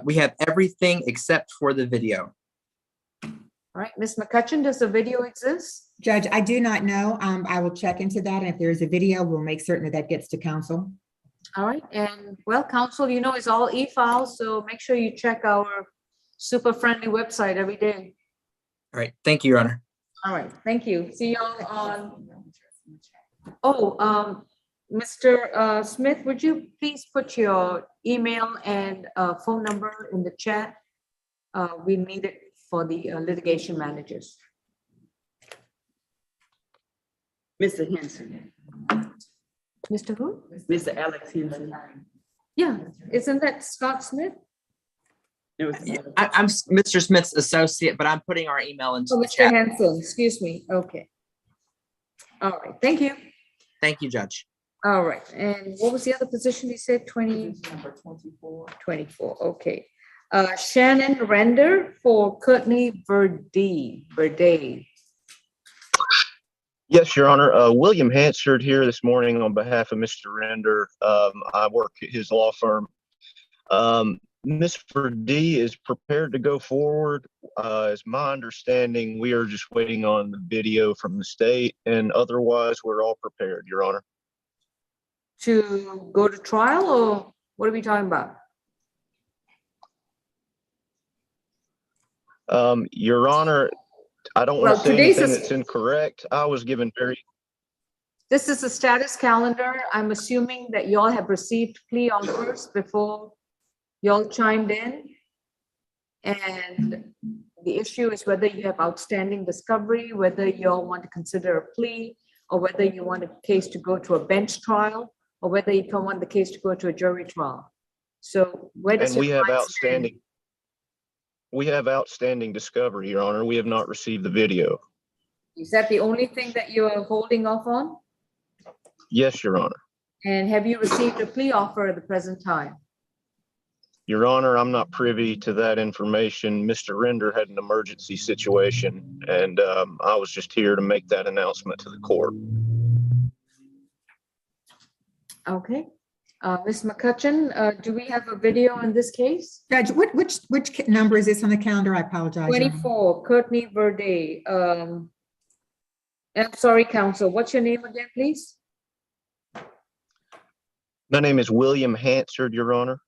We have everything except for the video. All right, Ms. McCutcheon, does the video exist? Judge, I do not know. I will check into that. And if there is a video, we'll make certain that that gets to council. All right, and well, council, you know, it's all e-files, so make sure you check our super friendly website every day. All right, thank you, Your Honor. All right, thank you. See y'all on. Oh, Mr. Smith, would you please put your email and phone number in the chat? We need it for the litigation managers. Mr. Henson, Mr. who? Mr. Alex Henson. Yeah, isn't that Scott Smith? I'm Mr. Smith's associate, but I'm putting our email into Oh, the Mr. chat. Henson, excuse me. Okay. All right, thank you. Thank you, Judge. All right, and what was the other position you said? 20? 24, okay. Shannon Render for Courtney Verde. Yes, Your Honor. William Hansard here this morning on behalf of Mr. Render. I work at his law firm. Ms. Verde is prepared to go forward. As my understanding, we are just waiting on the video from the state, and otherwise we're all prepared, Your Honor. To go to trial, or what are we talking about? Your Honor, I don't want to say anything that's incorrect. I was given This is the status calendar. I'm assuming that y'all have received plea offers before y'all chimed in. And the issue is whether you have outstanding discovery, whether y'all want to consider a plea, or whether you want a case to go to a bench trial, or whether you don't want the case to go to a jury trial. So where does and we your have client stand? outstanding. We have outstanding discovery, Your Honor. We have not received the video. Is that the only thing that you are holding off on? Yes, Your Honor. And have you received a plea offer at the present time? Your Honor, I'm not privy to that information. Mr. Render had an emergency situation, and I was just here to make that announcement to the court. Okay. Ms. McCutcheon, do we have a video in this case? Judge, which number is this on the calendar? I apologize. Your Honor. 24, Courtney Verde. I'm sorry, counsel. What's your name again, please? My name is William Hansard, Your Honor.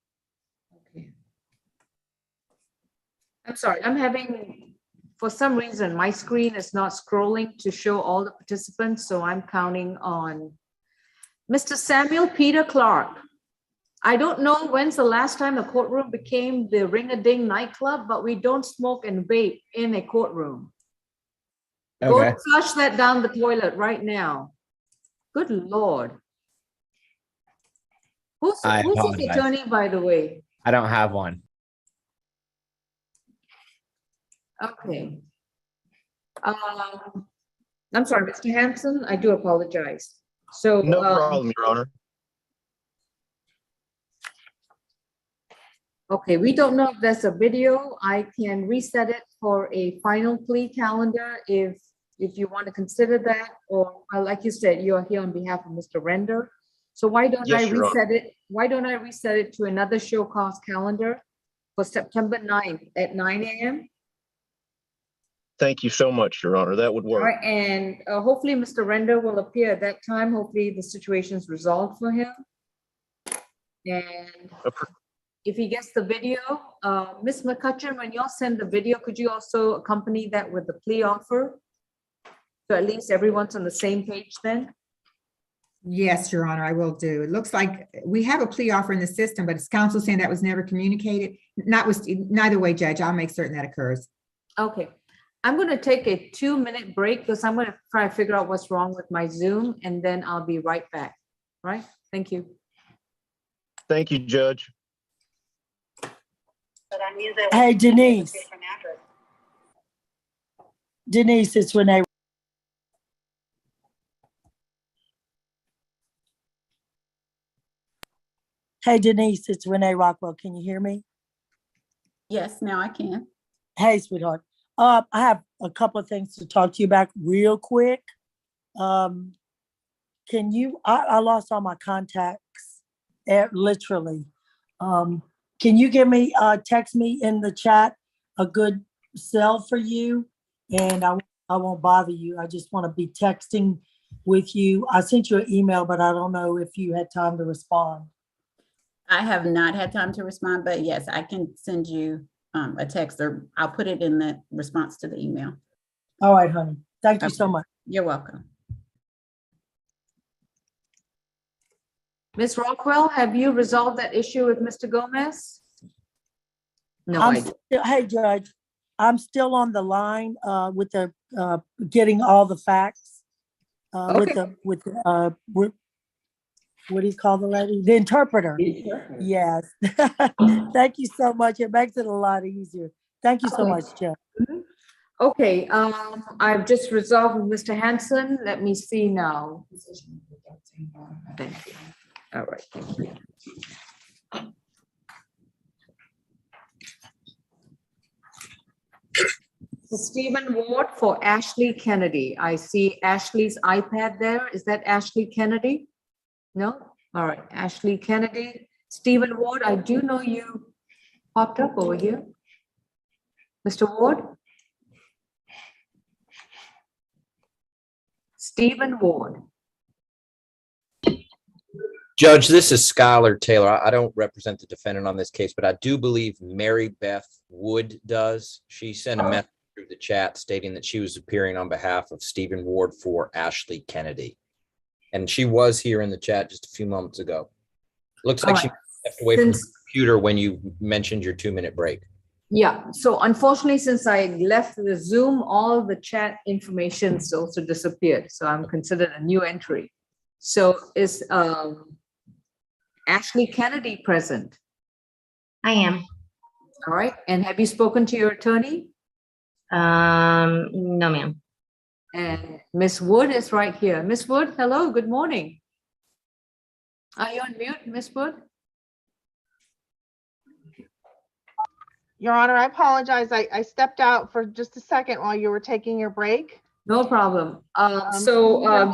I'm sorry, I'm having, for some reason, my screen is not scrolling to show all the participants, so I'm counting on Mr. Samuel Peter Clark. I don't know when's the last time the courtroom became the Ring-a-Ding nightclub, but we don't smoke and vape in a courtroom. Go Okay. flush that down the toilet right now. Good Lord. Who's I his apologize. attorney, by the way? I don't have one. Okay. I'm sorry, Mr. Hanson, I do apologize. So. No problem, Your Honor. Okay, we don't know if there's a video. I can reset it for a final plea calendar if if you want to consider that, or like you said, you are here on behalf of Mr. Render. So why don't I Yes, Your Honor. reset it? Why don't I reset it to another show cause calendar for September 9th at 9 a.m.? Thank you so much, Your Honor. That would All work. right, and hopefully Mr. Render will appear at that time. Hopefully the situation's resolved for him. And if he gets the video, Ms. McCutcheon, when y'all send the video, could you also accompany that with the plea offer? So at least everyone's on the same page then? Yes, Your Honor, I will do. It looks like we have a plea offer in the system, but it's counsel saying that was never communicated. Neither way, Judge, I'll make certain that occurs. Okay, I'm gonna take a 2-minute break because I'm gonna try to figure out what's wrong with my Zoom, and then I'll be right back. All right, thank you. Thank you, Judge. Hey, Denise. Denise, it's Renee. Hey, Denise, it's Renee Rockwell. Can you hear me? Yes, now I can. Hey, sweetheart. I have a couple of things to talk to you about real quick. Can you, I lost all my contacts, literally. Can you give me, text me in the chat a good cell for you? And I won't bother you. I just want to be texting with you. I sent you an email, but I don't know if you had time to respond. I have not had time to respond, but yes, I can send you a text, or I'll put it in the response to the email. All right, honey. Thank you so much. You're welcome. Ms. Rockwell, have you resolved that issue with Mr. Gomez? No, Hey, Judge, I'm still on the line with the getting all the facts. What do you call the lady? The interpreter. Yes. Thank you so much. It makes it a lot easier. Thank you so much, Judge. Okay, I've just resolved with Mr. Hanson. Let me see now. Thank you. All right. Thank you. So Stephen Ward for Ashley Kennedy. I see Ashley's iPad there. Is that Ashley Kennedy? No? All right, Ashley Kennedy. Stephen Ward, I do know you popped up over here. Mr. Ward? Stephen Ward. Judge, this is Skylar Taylor. I don't represent the defendant on this case, but I do believe Mary Beth Wood does. She sent a message through the chat stating that she was appearing on behalf of Stephen Ward for Ashley Kennedy. And she was here in the chat just a few moments ago. Looks like she stepped away from the computer when you mentioned your 2-minute break. Yeah, so unfortunately, since I left the Zoom, all the chat information also disappeared. So I'm considered a new entry. So is Ashley Kennedy present? I am. All right, and have you spoken to your attorney? No, ma'am. And Miss Wood is right here. Miss Wood, hello, good morning. Are you on mute, Miss Wood? Your Honor, I apologize. I stepped out for just a second while you were taking your break. No problem.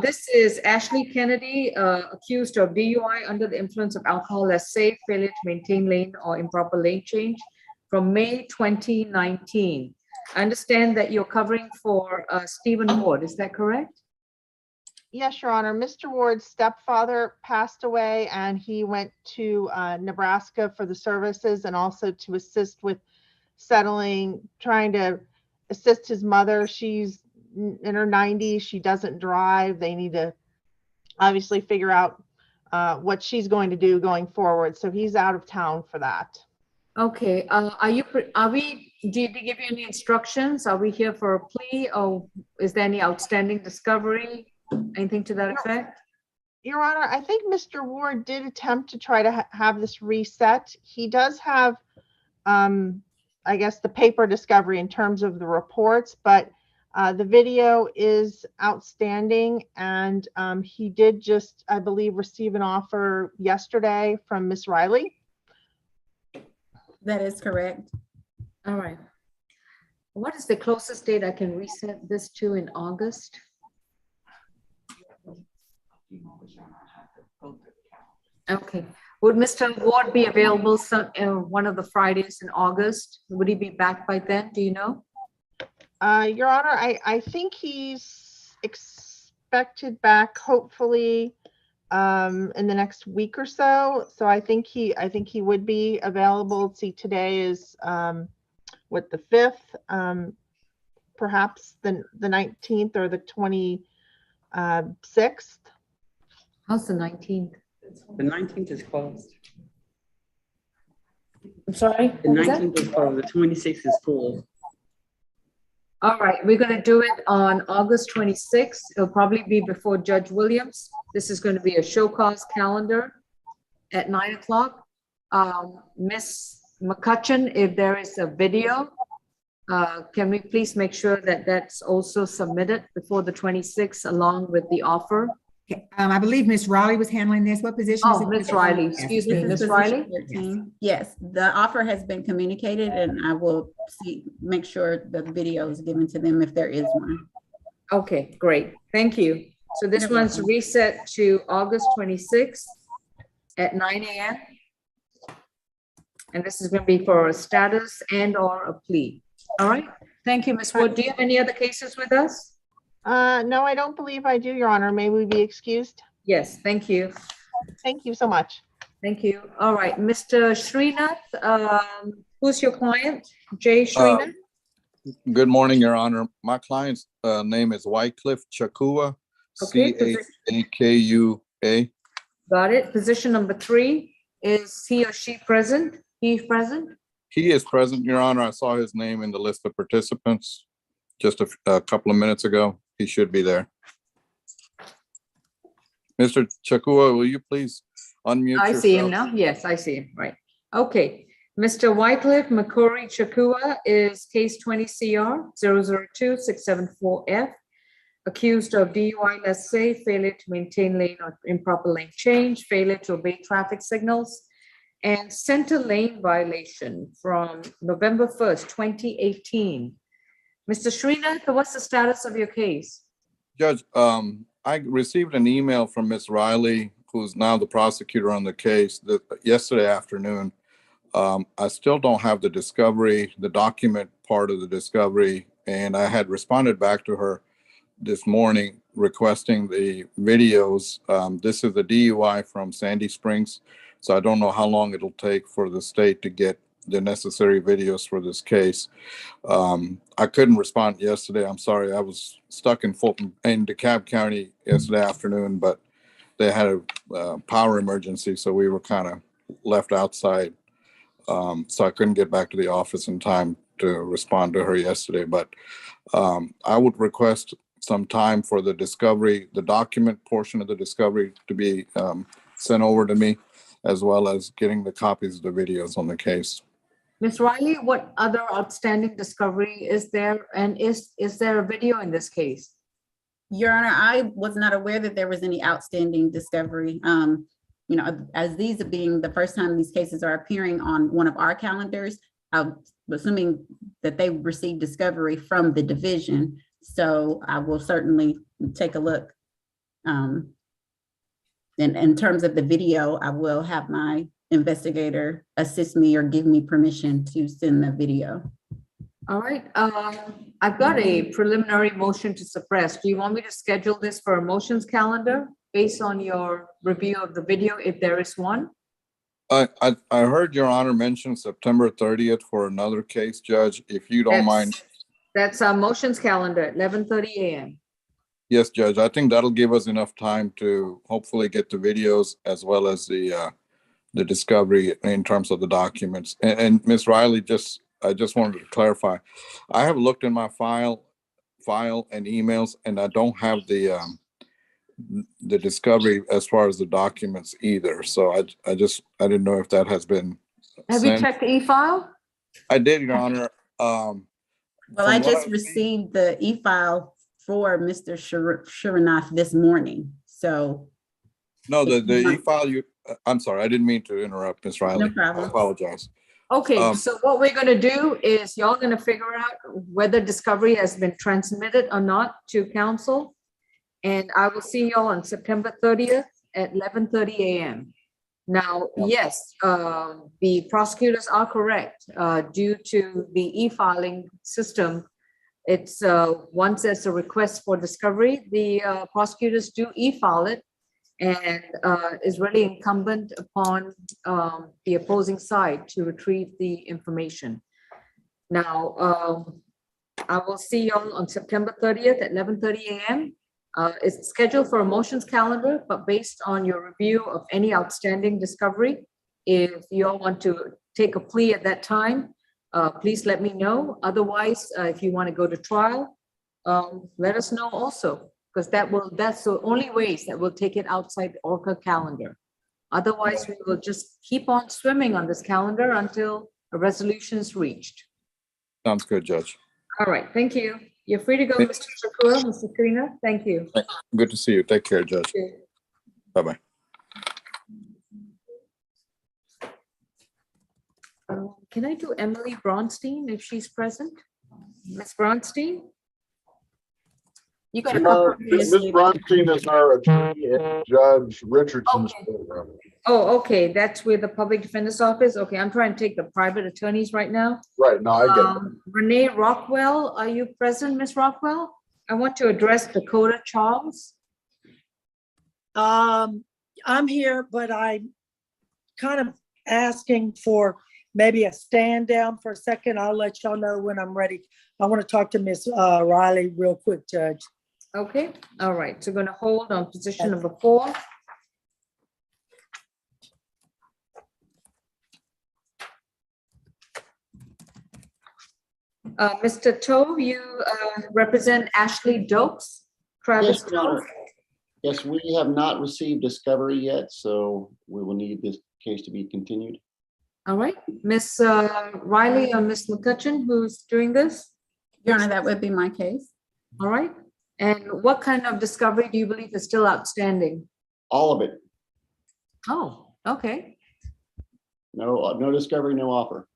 This is Ashley Kennedy, accused of DUI under the influence of alcohol, less safe, failure to maintain lane or improper lane change from May 2019. I understand that you're covering for Stephen Ward. Is that correct? Yes, Your Honor. Mr. Ward's stepfather passed away, and he went to Nebraska for the services and also to assist with trying to assist his mother. She's in her 90s. She doesn't drive. They need to obviously figure out what she's going to do going forward. So he's out of town for that. Okay. Did they give you any instructions? Are we here for a plea, or is there any outstanding discovery? Anything to that effect? Your Honor, I think Mr. Ward did attempt to try to have this reset. He does have, I guess, the paper discovery in terms of the reports, but the video is outstanding. And he did just, I believe, receive an offer yesterday from Miss Riley. That is correct. All right. What is the closest date I can reset this to in August? Okay, would Mr. Ward be available one of the Fridays in August? Would he be back by then? Do you know? Your Honor, I think he's expected back hopefully in the next week or so. So I think he would be available. See, today is what, the 5th, perhaps the 19th or the 26th. How's the 19th? The 19th is closed. I'm sorry? The 19th is closed. The 26th is full. All right, we're going to do it on August 26th. It'll probably be before Judge Williams. This is going to be a show cause calendar at 9 o'clock. Miss McCutcheon, if there is a video, can we please make sure that that's also submitted before the 26th along with the offer? I believe Ms. Riley was handling this. What position? Oh, Ms. Riley, excuse me, Ms. Riley? Yes, the offer has been communicated and I will make sure the video is given to them if there is one. Okay, great. Thank you. So this one's reset to August 26th at 9 a.m. And this is going to be for a status and or a plea. All right. Thank you, Ms. Wood. Do you have any other cases with us? No, I don't believe I do, Your Honor. May we be excused? Yes, thank you. Thank you so much. Thank you. All right, Mr. Srinath, who's your client? Jay Srinath? Good morning, Your Honor. My client's name is Wycliffe Chakua, Okay, C-H-A-K-U-A. Got it. Position number 3, is he or she present? He present? He is present, Your Honor. I saw his name in the list of participants just a couple of minutes ago. He should be there. Mr. Chakua, will you please unmute yourself? I see him now. Yes, I see him. Right. Okay. Mr. Wycliffe McCory Chakua is case 20 CR 002-674F, accused of DUI, let's say, failure to maintain lane or improper lane change, failure to obey traffic signals, and center lane violation from November 1st, 2018. Mr. Srinath, what's the status of your case? Judge, I received an email from Ms. Riley, who's now the prosecutor on the case, yesterday afternoon. I still don't have the discovery, the document part of the discovery, and I had responded back to her this morning requesting the videos. This is a DUI from Sandy Springs, so I don't know how long it'll take for the state to get the necessary videos for this case. I couldn't respond yesterday. I'm sorry. I was stuck in DeKalb County yesterday afternoon, but they had a power emergency, so we were kind of left outside. So I couldn't get back to the office in time to respond to her yesterday, but I would request some time for the discovery, the document portion of the discovery to be sent over to me, as well as getting the copies of the videos on the case. Ms. Riley, what other outstanding discovery is there? And is there a video in this case? Your Honor, I was not aware that there was any outstanding discovery. You know, as these being the first time these cases are appearing on one of our calendars, I'm assuming that they received discovery from the division. So I will certainly take a look. In terms of the video, I will have my investigator assist me or give me permission to send the video. All right. I've got a preliminary motion to suppress. Do you want me to schedule this for a motions calendar based on your review of the video, if there is one? I heard Your Honor mention September 30th for another case, Judge, if you don't mind. That's our motions calendar at 11:30 a.m. Yes, Judge, I think that'll give us enough time to hopefully get the videos as well as the discovery in terms of the documents. And Ms. Riley, I just wanted to clarify. I have looked in my file and emails, and I don't have the discovery as far as the documents either. So I didn't know if that has been Have you checked the e-file? I did, Your Honor. Well, I just received the e-file for Mr. Srinath this morning. So no, the e-file I'm sorry, I didn't mean to interrupt, Ms. Riley. No problem. I apologize. Okay, so what we're gonna do is y'all gonna figure out whether discovery has been transmitted or not to council. And I will see y'all on September 30th at 11:30 a.m. Now, yes, the prosecutors are correct. Due to the e-filing system, it's once there's a request for discovery, the prosecutors do e-file it, and is really incumbent upon the opposing side to retrieve the information. Now, I will see y'all on September 30th at 11:30 a.m. It's scheduled for a motions calendar, but based on your review of any outstanding discovery, if you all want to take a plea at that time, please let me know. Otherwise, if you want to go to trial, let us know also, because that's the only ways that we'll take it outside the Orca calendar. Otherwise, we will just keep on swimming on this calendar until a resolution is reached. Sounds good, Judge. All right, thank you. You're free to go, Mr. Shakur, Mr. Trina. Thank you. Good to see you. Take care, Judge. Bye-bye. Can I do Emily Bronstein if she's present? Ms. Bronstein? You got a Ms. Bronstein is our attorney at Judge Richardson's program. Oh, okay, that's with the public defender's office. Okay, I'm trying to take the private attorneys right now. Right, no, I get it. Renee Rockwell, are you present, Ms. Rockwell? I want to address Dakota Charles. I'm here, but I'm kind of asking for maybe a stand down for a second. I'll let y'all know when I'm ready. I want to talk to Ms. Riley real quick, Judge. Okay, all right, so going to hold on position number 4. Mr. Toe, you represent Ashley Dokes, Travis. Yes, Your Honor. Yes, we have not received discovery yet, so we will need this case to be continued. All right, Ms. Riley or Ms. McCutcheon, who's doing this? Your Honor, that would be my case. All right, and what kind of discovery do you believe is still outstanding? All of it. Oh, okay. No discovery, no offer.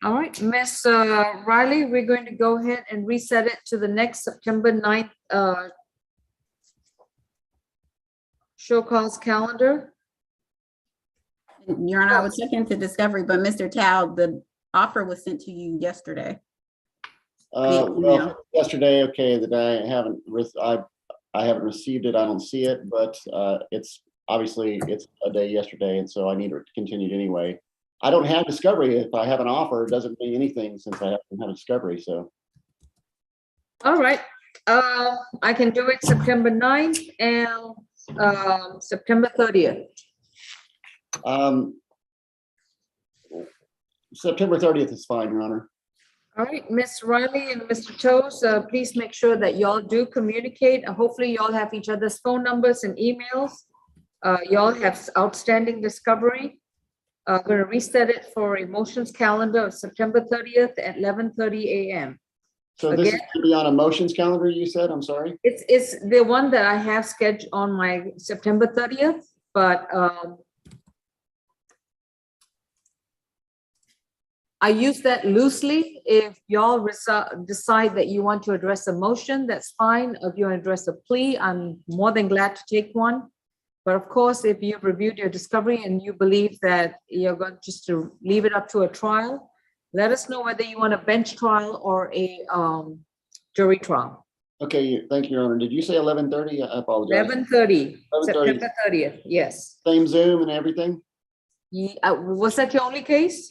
All right, Ms. Riley, we're going to go ahead and reset it to the next September 9th show cause calendar. Your Honor, I would check into discovery, but Mr. Tao, the offer was sent to you yesterday. Well, yesterday, okay, that I haven't received it. I don't see it, but it's obviously it's a day yesterday, and so I need it continued anyway. I don't have discovery. If I have an offer, it doesn't mean anything since I haven't had a discovery. So. All right, I can do it September 9th and September 30th. September 30th is fine, Your Honor. All right, Ms. Riley and Mr. Toes, please make sure that y'all do communicate. Hopefully y'all have each other's phone numbers and emails. Y'all have outstanding discovery. Going to reset it for a motions calendar of September 30th at 11:30 a.m. So this is going to be on a motions calendar, you said? I'm sorry? It's the one that I have scheduled on my September 30th, but I use that loosely. If y'all decide that you want to address a motion, that's fine. If you want to address a plea, I'm more than glad to take one. But of course, if you've reviewed your discovery and you believe that you're going just to leave it up to a trial, let us know whether you want a bench trial or a jury trial. Okay, thank you, Your Honor. Did you say 11:30? I apologize. 11:30, September 30th, yes. Same Zoom and everything? Was that your only case?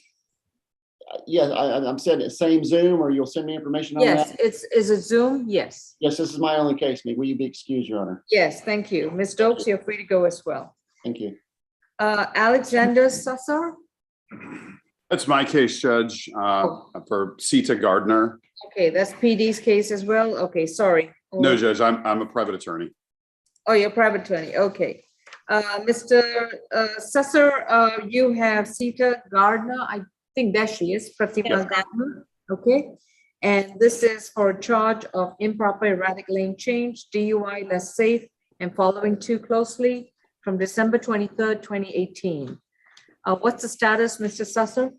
Yes, I'm saying same Zoom, or you'll send me information on that? Yes, it's a Zoom, yes. Yes, this is my only case. Will you be excused, Your Honor? Yes, thank you. Ms. Stokes, you're free to go as well. Thank you. Alexander Sassar? That's my case, Judge, for Sita Gardner. Okay, that's PD's case as well. Okay, sorry. No, Judge, I'm a private attorney. Oh, you're a private attorney. Okay. Mr. Sassar, you have Sita Gardner. I think there she is, Pratima Gardner. Okay. And this is for a charge of improper erratic lane change, DUI less safe, and following too closely from December 23rd, 2018. What's the status, Mr. Sassar?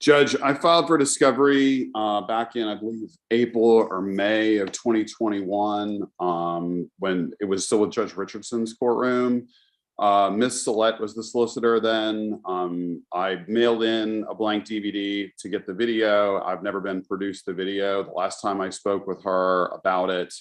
Judge, I filed for discovery back in, I believe, April or May of 2021, when it was still with Judge Richardson's courtroom. Ms. Salette was the solicitor then. I mailed in a blank DVD to get the video. I've never been produced the video. The last time I spoke with her about it,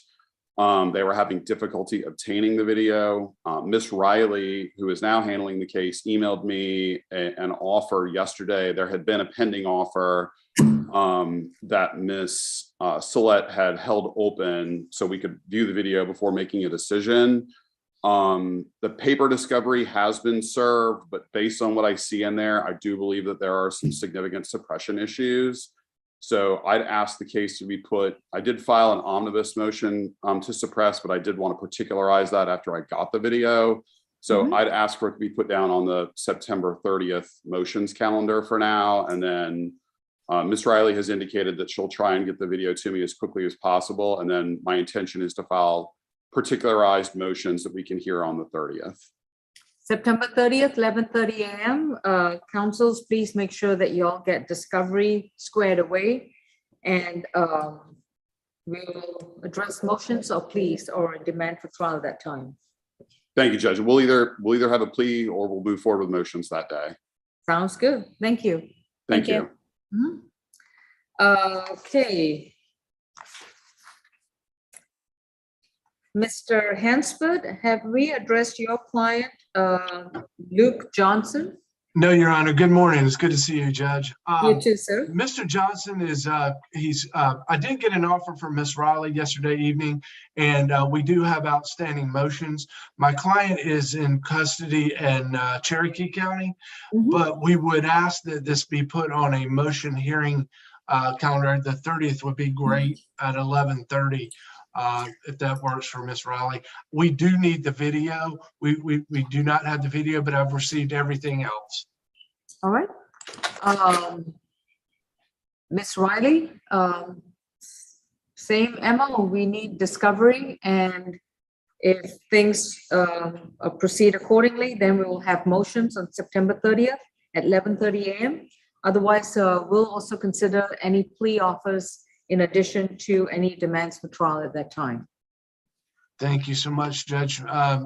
they were having difficulty obtaining the video. Miss Riley, who is now handling the case, emailed me an offer yesterday. There had been a pending offer that Miss Salette had held open so we could view the video before making a decision. The paper discovery has been served, but based on what I see in there, I do believe that there are some significant suppression issues. So I'd ask the case to be put, I did file an omnibus motion to suppress, but I did want to particularize that after I got the video. So I'd ask for it to be put down on the September 30th motions calendar for now. And then Ms. Riley has indicated that she'll try and get the video to me as quickly as possible. And then my intention is to file particularized motions that we can hear on the 30th. September 30th, 11:30 a.m. Councils, please make sure that you all get discovery squared away, and we'll address motions or pleas or a demand for trial at that time. Thank you, Judge. We'll either have a plea or we'll move forward with motions that day. Sounds good. Thank you. Thank you. Okay. Mr. Hansford, have we addressed your client, Luke Johnson? No, Your Honor. Good morning. It's good to see you, Judge. You too, sir. Mr. Johnson is, I did get an offer from Miss Riley yesterday evening, and we do have outstanding motions. My client is in custody in Cherokee County, but we would ask that this be put on a motion hearing calendar. The 30th would be great at 11:30. If that works for Miss Riley. We do need the video. We do not have the video, but I've received everything else. All right. Miss Riley, same Emma, we need discovery, and if things proceed accordingly, then we will have motions on September 30th at 11:30 a.m. Otherwise, we'll also consider any plea offers in addition to any demands for trial at that time. Thank you so much, Judge.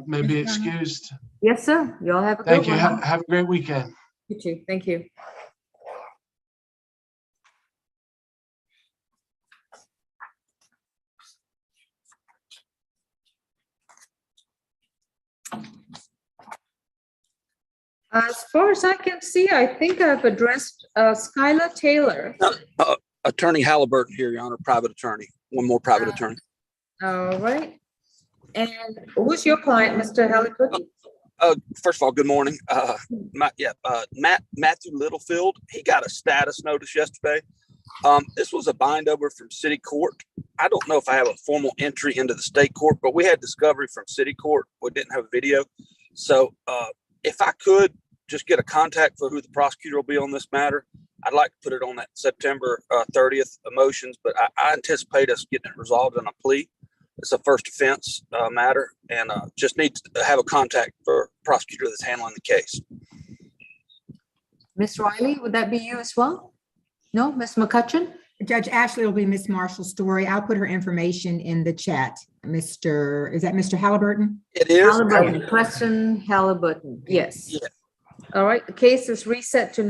May be excused. Yes, sir. You all have a good Thank you. one. Have a great weekend. You too. Thank you. As far as I can see, I think I've addressed Skylar Taylor. Attorney Halliburton here, Your Honor, private attorney, one more private attorney. All right. And who's your client, Mr. Halliburton? First of all, good morning. Matthew Littlefield, he got a status notice yesterday. This was a bind over from city court. I don't know if I have a formal entry into the state court, but we had discovery from city court. We didn't have a video. So if I could just get a contact for who the prosecutor will be on this matter, I'd like to put it on that September 30th motions, but I anticipate us getting it resolved in a plea. It's a first offense matter, and just need to have a contact for prosecutor that's handling the case. Miss Riley, would that be you as well? No, Miss McCutcheon? Judge Ashley will be Miss Marshall's story. I'll put her information in the chat. Is that Mr. Halliburton? It is. Halliburton, Preston Halliburton, yes. Yeah. All right, the case is reset to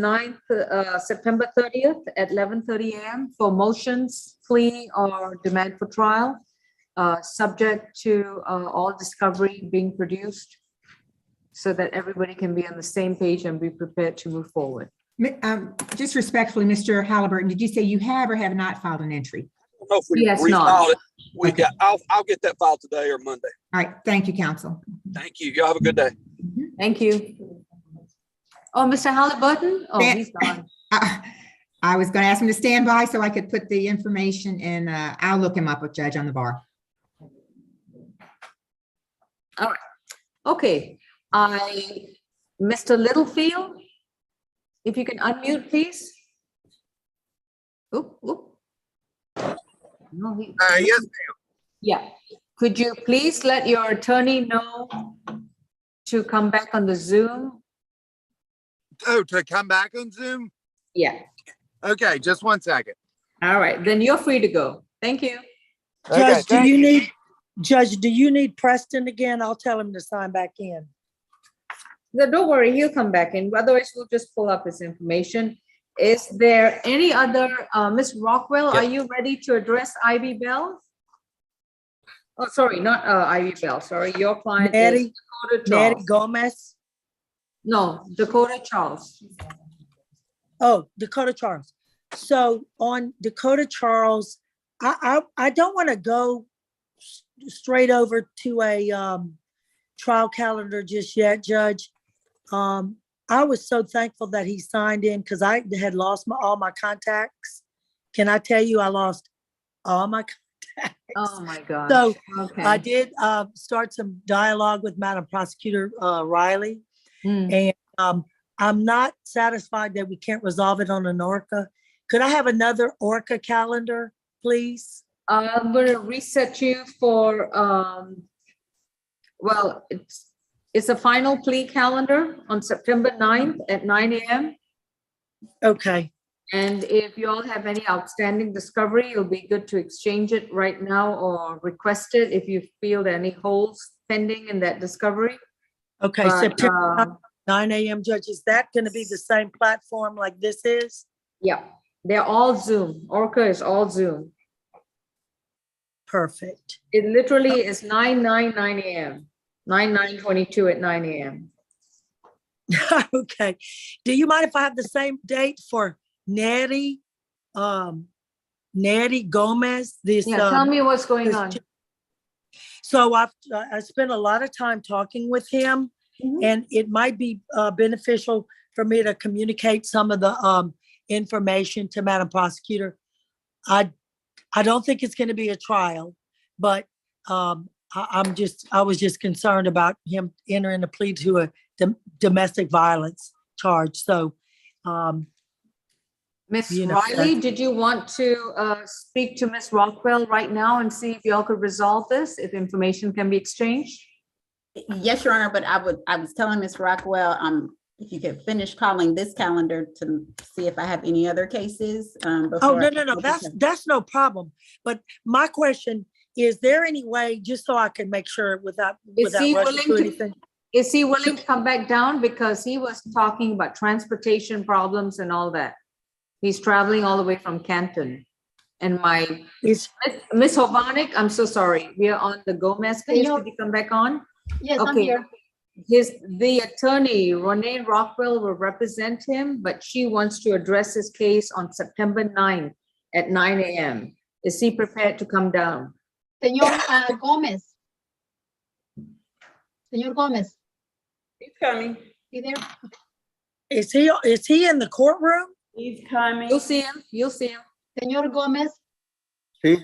September 30th at 11:30 a.m. for motions, plea, or demand for trial, subject to all discovery being produced so that everybody can be on the same page and be prepared to move forward. Just respectfully, Mr. Halliburton, did you say you have or have not filed an entry? I don't know if we refiled it. I'll get that filed today or Monday. All right, thank you, counsel. Thank you. Y'all have a good day. Thank you. Oh, Mr. Halliburton? Oh, he's gone. I was going to ask him to stand by so I could put the information in. I'll look him up with Judge on the bar. All right. Okay. Mr. Littlefield, if you can unmute, please. Oop. No, yes, ma'am. Yeah. Could you please let your attorney know to come back on the Zoom? Oh, to come back on Zoom? Yeah. Okay, just one second. All right, then you're free to go. Thank you. Okay, Judge, do thank you need, Judge, do you need Preston again? I'll tell him to sign back in. No, don't worry, he'll come back in. Otherwise, we'll just pull up his information. Is there any other, Ms. Rockwell, are you ready to address Ivy Bell? Oh, sorry, not Ivy Bell, sorry, your client is Natty, Dakota Natty Charles. Gomez. No, Dakota Charles. Oh, Dakota Charles. So on Dakota Charles, I don't want to go straight over to a trial calendar just yet, Judge. I was so thankful that he signed in because I had lost all my contacts. Can I tell you, I lost all my contacts. Oh my gosh. So Okay. I did start some dialogue with Madam Prosecutor Riley, Hmm. and I'm not satisfied that we can't resolve it on an Orca. Could I have another Orca calendar, please? I'm gonna reset you for, well, it's a final plea calendar on September 9th at 9 a.m. Okay. And if you all have any outstanding discovery, it'll be good to exchange it right now or request it if you feel there are any holes pending in that discovery. Okay, But, September 9 a.m., Judge. Is that going to be the same platform like this is? Yeah, they're all Zoom. Orca is all Zoom. Perfect. It literally is 9 a.m. 9/9/22 at 9 a.m. Okay. Do you mind if I have the same date for Natty Gomez? This Yeah, tell me what's going this- on. So I spent a lot of time talking with him, and it might be beneficial for me to communicate some of the information to Madam Prosecutor. I don't think it's going to be a trial, but I was just concerned about him entering a plea to a domestic violence charge. So, Miss you know, Riley, did you want to speak to Miss Rockwell right now and see if y'all could resolve this, if information can be exchanged? Yes, Your Honor, but I was telling Ms. Rockwell, if you could finish calling this calendar to see if I have any other cases. Oh, before I- no, that's no problem. But my question, is there any way, just so I can make sure without rushing to anything? Is he willing to come back down? Because he was talking about transportation problems and all that. He's traveling all the way from Canton. And Miss Hovanik, I'm so sorry. We are on the Gomez case. Could you come back on? Yes, I'm Okay. here. The attorney, Renee Rockwell, will represent him, but she wants to address his case on September 9th at 9 a.m. Is he prepared to come down? Señor Gómez. Señor Gómez. He's coming. You there? Is he in the courtroom? He's coming. You'll see him. You'll see him. Señor Gómez, Sí.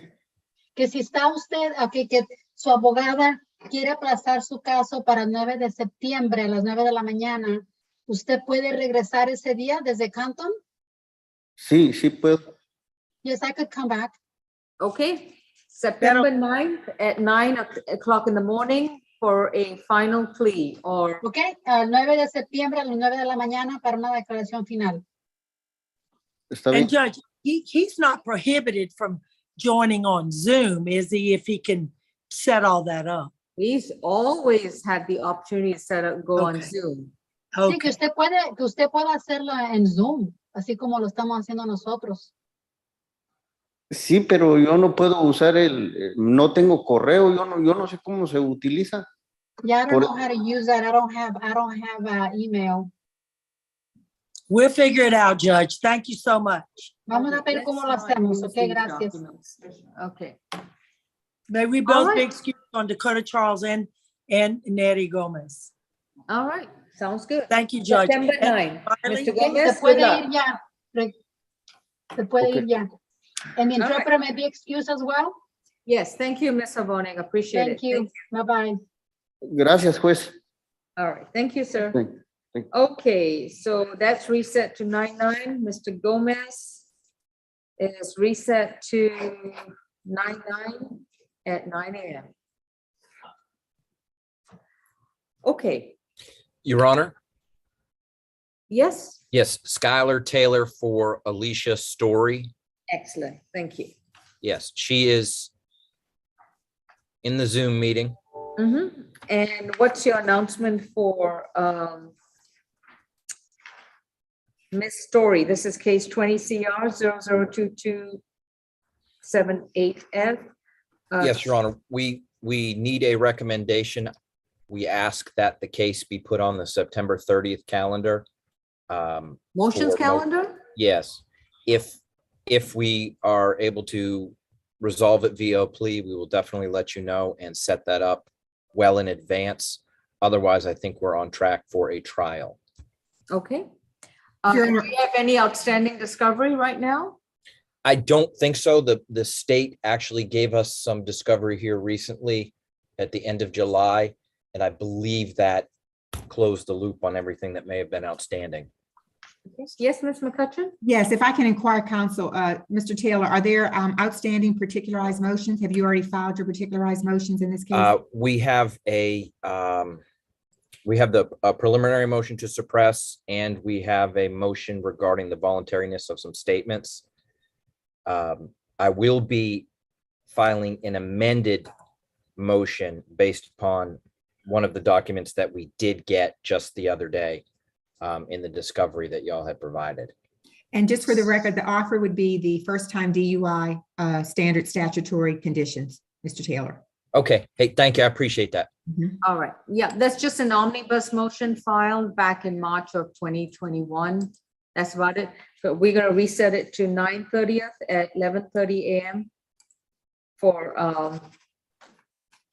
que si está usted, okay, que su abogada quiere aplazar su caso para el 9 de septiembre a las 9 de la mañana, ¿usted puede regresar ese día desde Canton? Sí, sí puedo. Yes, I could come back. Okay, September 9th at 9 o'clock in the morning for a final plea or. Okay, el 9 de septiembre a las 9 de la mañana para una declaración final. And Judge, he's not prohibited from joining on Zoom, is he, if he can set all that up? He's always had the opportunity to set up, go on Zoom. Sí, que usted puede hacerlo en Zoom, así como lo estamos haciendo nosotros. Sí, pero yo no puedo usar no tengo correo, yo no sé cómo se utiliza. Yeah, I don't know how to use that. I don't have email. We'll figure it out, Judge. Thank you so much. Vamos a ver cómo lo hacemos. Okay, gracias. Okay. May we both be excused on Dakota Charles and Natty Gomez. All right, sounds good. Thank you, Judge. September And 9. Riley? Mr. Gomez, Se puede good luck. ir ya. Se puede ir ya. And the All right. interpreter may be excused as well. Yes, thank you, Ms. Havoning. Appreciate it. Thank you. Bye-bye. Gracias, juez. All right, thank you, sir. Thank you. Okay, so that's reset to 9/9. Mr. Gomez is reset to 9/9 at 9 a.m. Okay, Your Honor, Yes, Yes, Skylar Taylor for Alicia Story. excellent. Thank you. Yes, she is in the Zoom meeting. Mm-hmm. And what's your announcement for Miss Story? This is case 20 CR 002278F. Yes, Your Honor, we need a recommendation. We ask that the case be put on the September 30th calendar. Motions for calendar? Yes, if we are able to resolve it via a plea, we will definitely let you know and set that up well in advance. Otherwise, I think we're on track for a trial. Okay. Do you have any outstanding discovery right now? I don't think so. The state actually gave us some discovery here recently at the end of July, and I believe that closed the loop on everything that may have been outstanding. Yes, Ms. McCutcheon? Yes, if I can inquire, counsel, Mr. Taylor, are there outstanding particularized motions? Have you already filed your particularized motions in this case? We have a preliminary motion to suppress, and we have a motion regarding the voluntariness of some statements. I will be filing an amended motion based upon one of the documents that we did get just the other day in the discovery that y'all had provided. And just for the record, the offer would be the first time DUI standard statutory conditions, Mr. Taylor. Okay. Hey, thank you. I appreciate that. All right. Yeah, that's just an omnibus motion filed back in March of 2021. That's about it. So we're going to reset it to 9/30 at 11:30 a.m. for on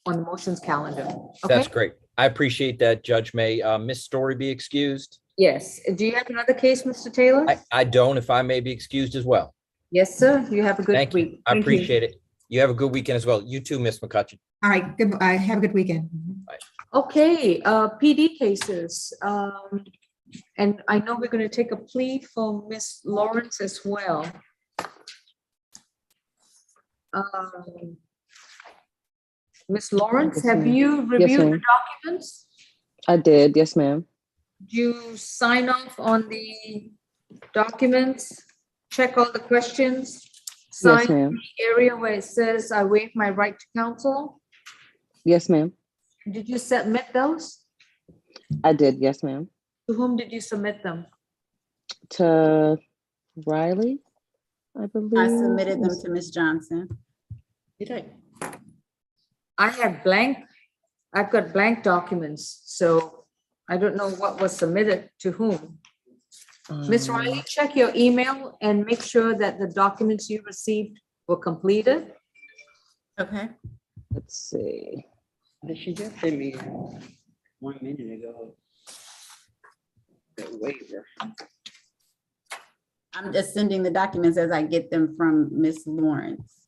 the motions calendar. Okay. That's great. I appreciate that, Judge May. Miss Story be excused? Yes. Do you have another case, Mr. Taylor? I don't, if I may be excused as well. Yes, sir. You have a good Thank you. week. I Thank you. appreciate it. You have a good weekend as well. You too, Miss McCutcheon. All right, good. Have a good weekend. Okay, PD cases. And I know we're going to take a plea for Miss Lawrence as well. Miss Lawrence, Yes, have ma'am. you Yes, reviewed the ma'am. documents? I did. Yes, ma'am. Did you sign off on the documents? Check all the questions? Yes, Sign ma'am. the area where it says I waive my right to counsel? Yes, ma'am. Did you submit those? I did. Yes, ma'am. To whom did you submit them? To Riley, I believe. I submitted them to Ms. Johnson. Did I? I have blank, I've got blank documents, so I don't know what was submitted to whom. Ms. Riley, check your email and make sure that the documents you received were completed. Okay. Let's see. She just sent me 1 minute ago. The waiver. I'm just sending the documents as I get them from Ms. Lawrence.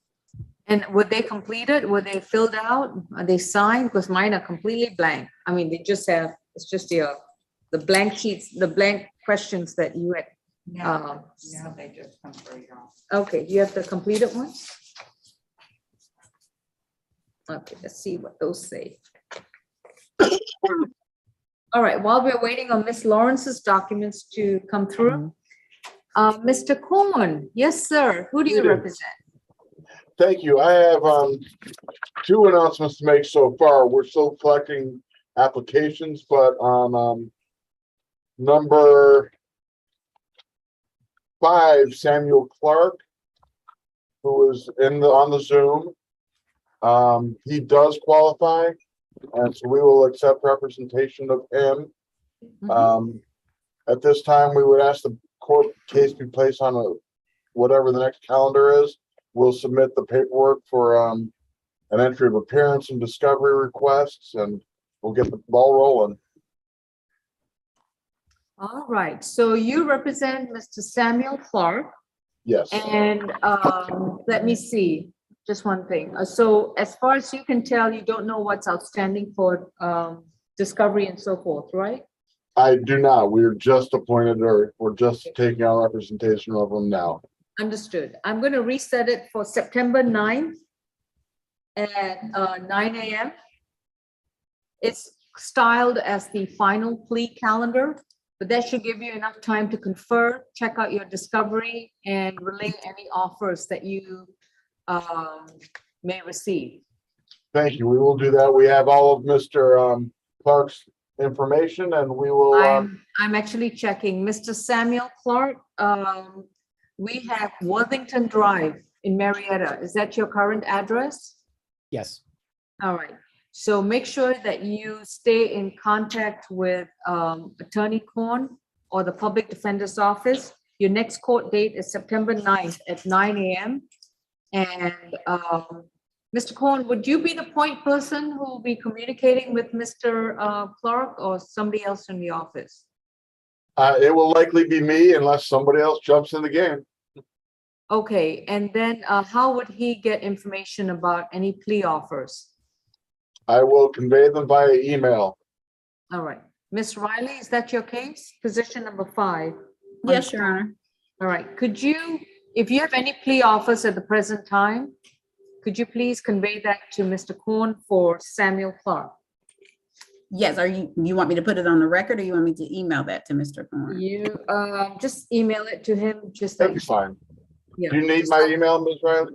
And were they completed? Were they filled out? Are they signed? Because mine are completely blank. I mean, they just have, it's just the blank sheets, the blank questions that you had. No, they just come straight off. Okay, you have the completed ones? Okay, let's see what those say. All right, while we're waiting on Miss Lawrence's documents to come through. Mr. Corn, yes, sir. Who do you represent? Thank you. I have 2 announcements to make so far. We're still collecting applications, but on number 5, Samuel Clark, who is on the Zoom, he does qualify, and so we will accept representation of him. At this time, we would ask the court case be placed on whatever the next calendar is. We'll submit the paperwork for an entry of appearance and discovery requests, and we'll get the ball rolling. All right, so you represent Mr. Samuel Clark. Yes. And let me see, just one thing. So as far as you can tell, you don't know what's outstanding for discovery and so forth, right? I do not. We're just appointed, or we're just taking our representation of them now. Understood. I'm going to reset it for September 9th at 9 a.m. It's styled as the final plea calendar. but that should give you enough time to confer, check out your discovery, and relay any offers that you may receive. Thank you. We will do that. We have all of Mr. Clark's information and we will, I'm actually checking. Mr. Samuel Clark, we have Worthington Drive in Marietta. Is that your current address? Yes. All right. So make sure that you stay in contact with Attorney Korn or the Public Defender's Office. Your next court date is September 9th at 9 a.m. And Mr. Korn, would you be the point person who will be communicating with Mr. Clark or somebody else in the office? it will likely be me unless somebody else jumps in the game. Okay, and then how would he get information about any plea offers? I will convey them via email. All right. Ms. Riley, is that your case? Position number 5. Yes, Your Honor. All right. Could you, if you have any plea offers at the present time, could you please convey that to Mr. Korn for Samuel Clark? Yes, you want me to put it on the record or you want me to email that to Mr. Korn? You just email it to him, just That'd like. be fine. Yeah. Do you need my email, Ms. Riley?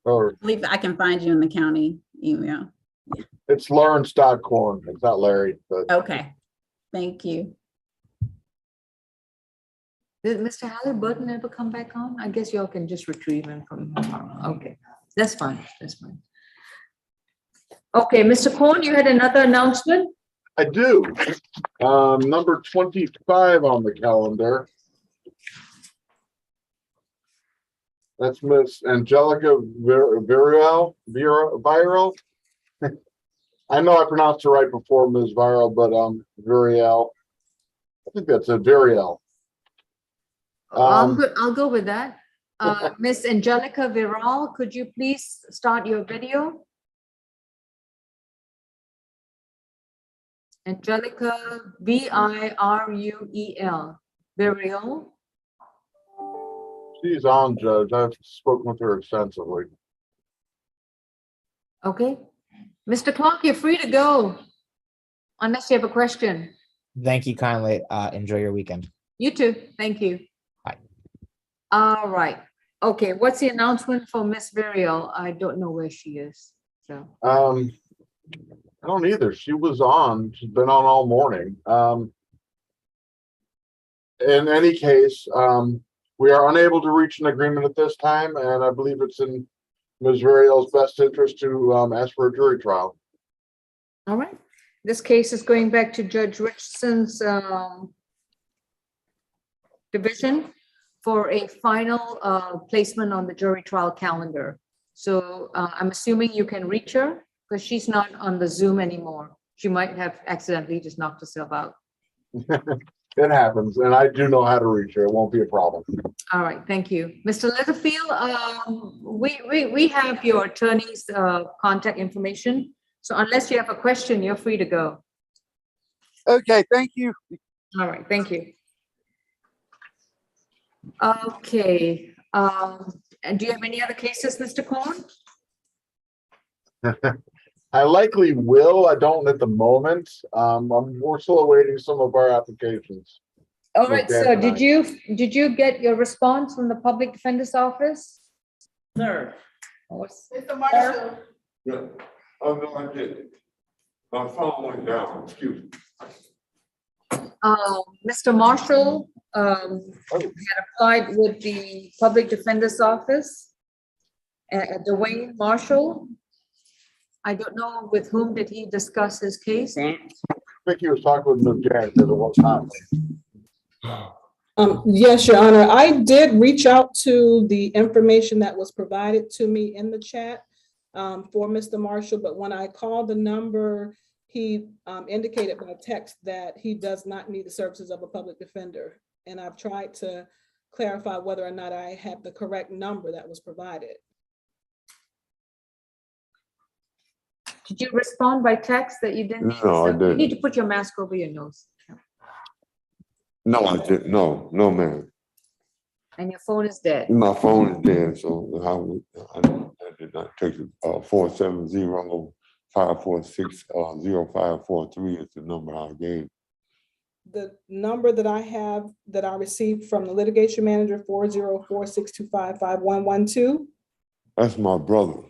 Or I believe I can find you in the county email. it's Lawrence.Korn. It's not Larry, but Okay, thank you. Did Mr. Halliburton ever come back on? I guess y'all can just retrieve him from, okay, that's fine, that's fine. Okay, Mr. Korn, you had another announcement? I do. Number 25 on the calendar. That's Miss Angelica Viral. I know I pronounced it right before Ms. Viral, but Viriel. I think that's a Viriel. I'll go with that. Miss Angelica Viral, could you please start your video? Angelica Virul. Viral. She's on, Judge. I've spoken with her extensively. Okay. Mr. Clark, you're free to go. Unless you have a question. Thank you kindly. Enjoy your weekend. You too. Thank you. Bye. All right. Okay. What's the announcement for Miss Viral? I don't know where she is. So. I don't either. She was on. She's been on all morning. In any case, we are unable to reach an agreement at this time, and I believe it's in Ms. Variel's best interest to ask for a jury trial. All right. This case is going back to Judge Richardson's division for a final placement on the jury trial calendar. So I'm assuming you can reach her because she's not on the Zoom anymore. She might have accidentally just knocked herself out. It happens, and I do know how to reach her. It won't be a problem. All right, thank you. Mr. Leatherfield, we have your attorney's contact information. So unless you have a question, you're free to go. Okay, thank you. All right, thank you. Okay, and do you have any other cases, Mr. Korn? I likely will. I don't at the moment. We're still awaiting some of our applications. All right, so did you get your response from the Public Defender's Office? Sir. Mr. Marshall. Yeah. Oh, no, I didn't. My phone went down, excuse me. Mr. Marshall had applied with the Public Defender's Office. Dwayne Marshall. I don't know with whom did he discuss his case? I think he was talking with Ms. Janet because it was not. Yes, Your Honor. I did reach out to the information that was provided to me in the chat for Mr. Marshall, but when I called the number, he indicated by text that he does not need the services of a public defender. And I've tried to clarify whether or not I have the correct number that was provided. Did you respond by text that you didn't? No, I You didn't. need to put your mask over your nose. No, I didn't. No, ma'am. And your phone is dead. My phone is dead, so I did not take it. 470-546-0543 is the number I gave. the number that I have that I received from the litigation manager, 404-625-5112. That's my brother.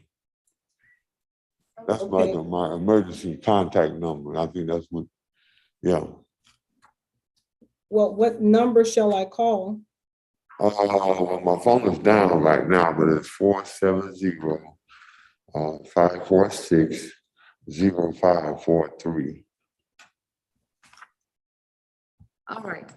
That's Okay. like my emergency contact number. I think that's what, yeah. Well, what number shall I call? Well, my phone is down right now, but it's 470-546-0543. All right.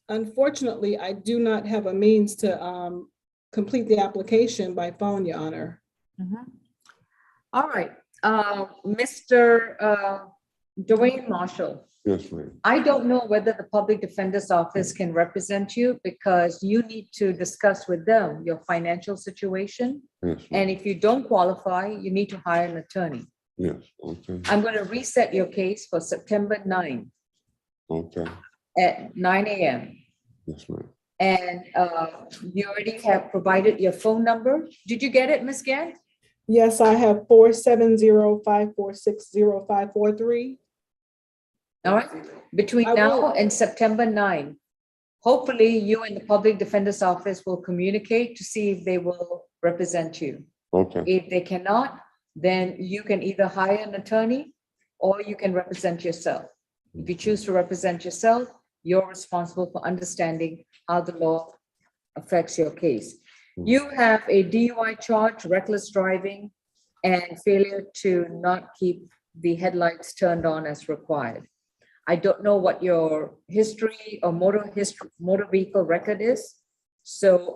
Unfortunately, I do not have a means to complete the application by phone, Your Honor. All right, Mr. Dwayne Marshall. Yes, ma'am. I don't know whether the public defender's office can represent you because you need to discuss with them your financial situation. Yes, And if you don't qualify, you need to hire an attorney. yes, okay, I'm going to reset your case for September 9th okay, at 9 a.m. yes, ma'am. And you already have provided your phone number. Did you get it, Ms. Gant? Yes, I have 470-546-0543. All right, between now and September 9, hopefully you and the public defender's office will communicate to see if they will represent you. Okay, If they cannot, then you can either hire an attorney or you can represent yourself. If you choose to represent yourself, you're responsible for understanding how the law affects your case. You have a DUI charge, reckless driving, and failure to not keep the headlights turned on as required. I don't know what your history or motor vehicle record is. So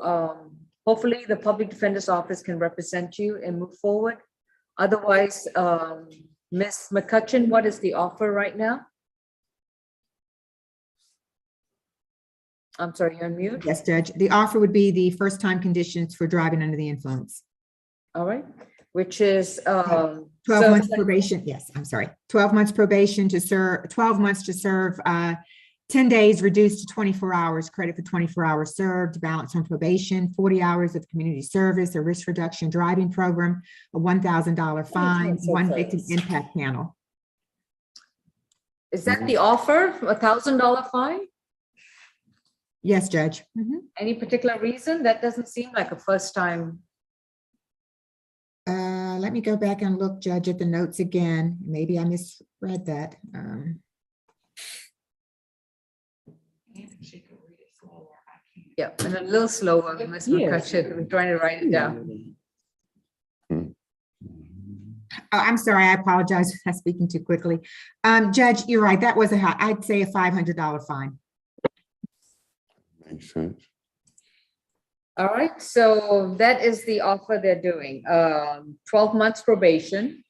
hopefully the public defender's office can represent you and move forward. Otherwise, Ms. McCutcheon, what is the offer right now? I'm sorry, you're on mute. Yes, Judge. The offer would be the first-time conditions for driving under the influence. All right, which is 12 months probation. Yes, I'm sorry. 12 months probation to serve, 12 months to serve, 10 days reduced to 24 hours, credit for 24 hours served, balance on probation, 40 hours of community service, a risk reduction driving program, a $1,000 fine, one victim impact panel. Is that the offer, $1,000 fine? Yes, Judge. Any particular reason? That doesn't seem like a first time. Let me go back and look, Judge, at the notes again. Maybe I misread that. Yeah, and a little slower, Ms. McCutcheon. I'm trying to write it down. Oh, I'm sorry. I apologize for speaking too quickly. Judge, you're right. That was I'd say a $500 fine. Makes sense. All right, so that is the offer they're doing. 12 months probation.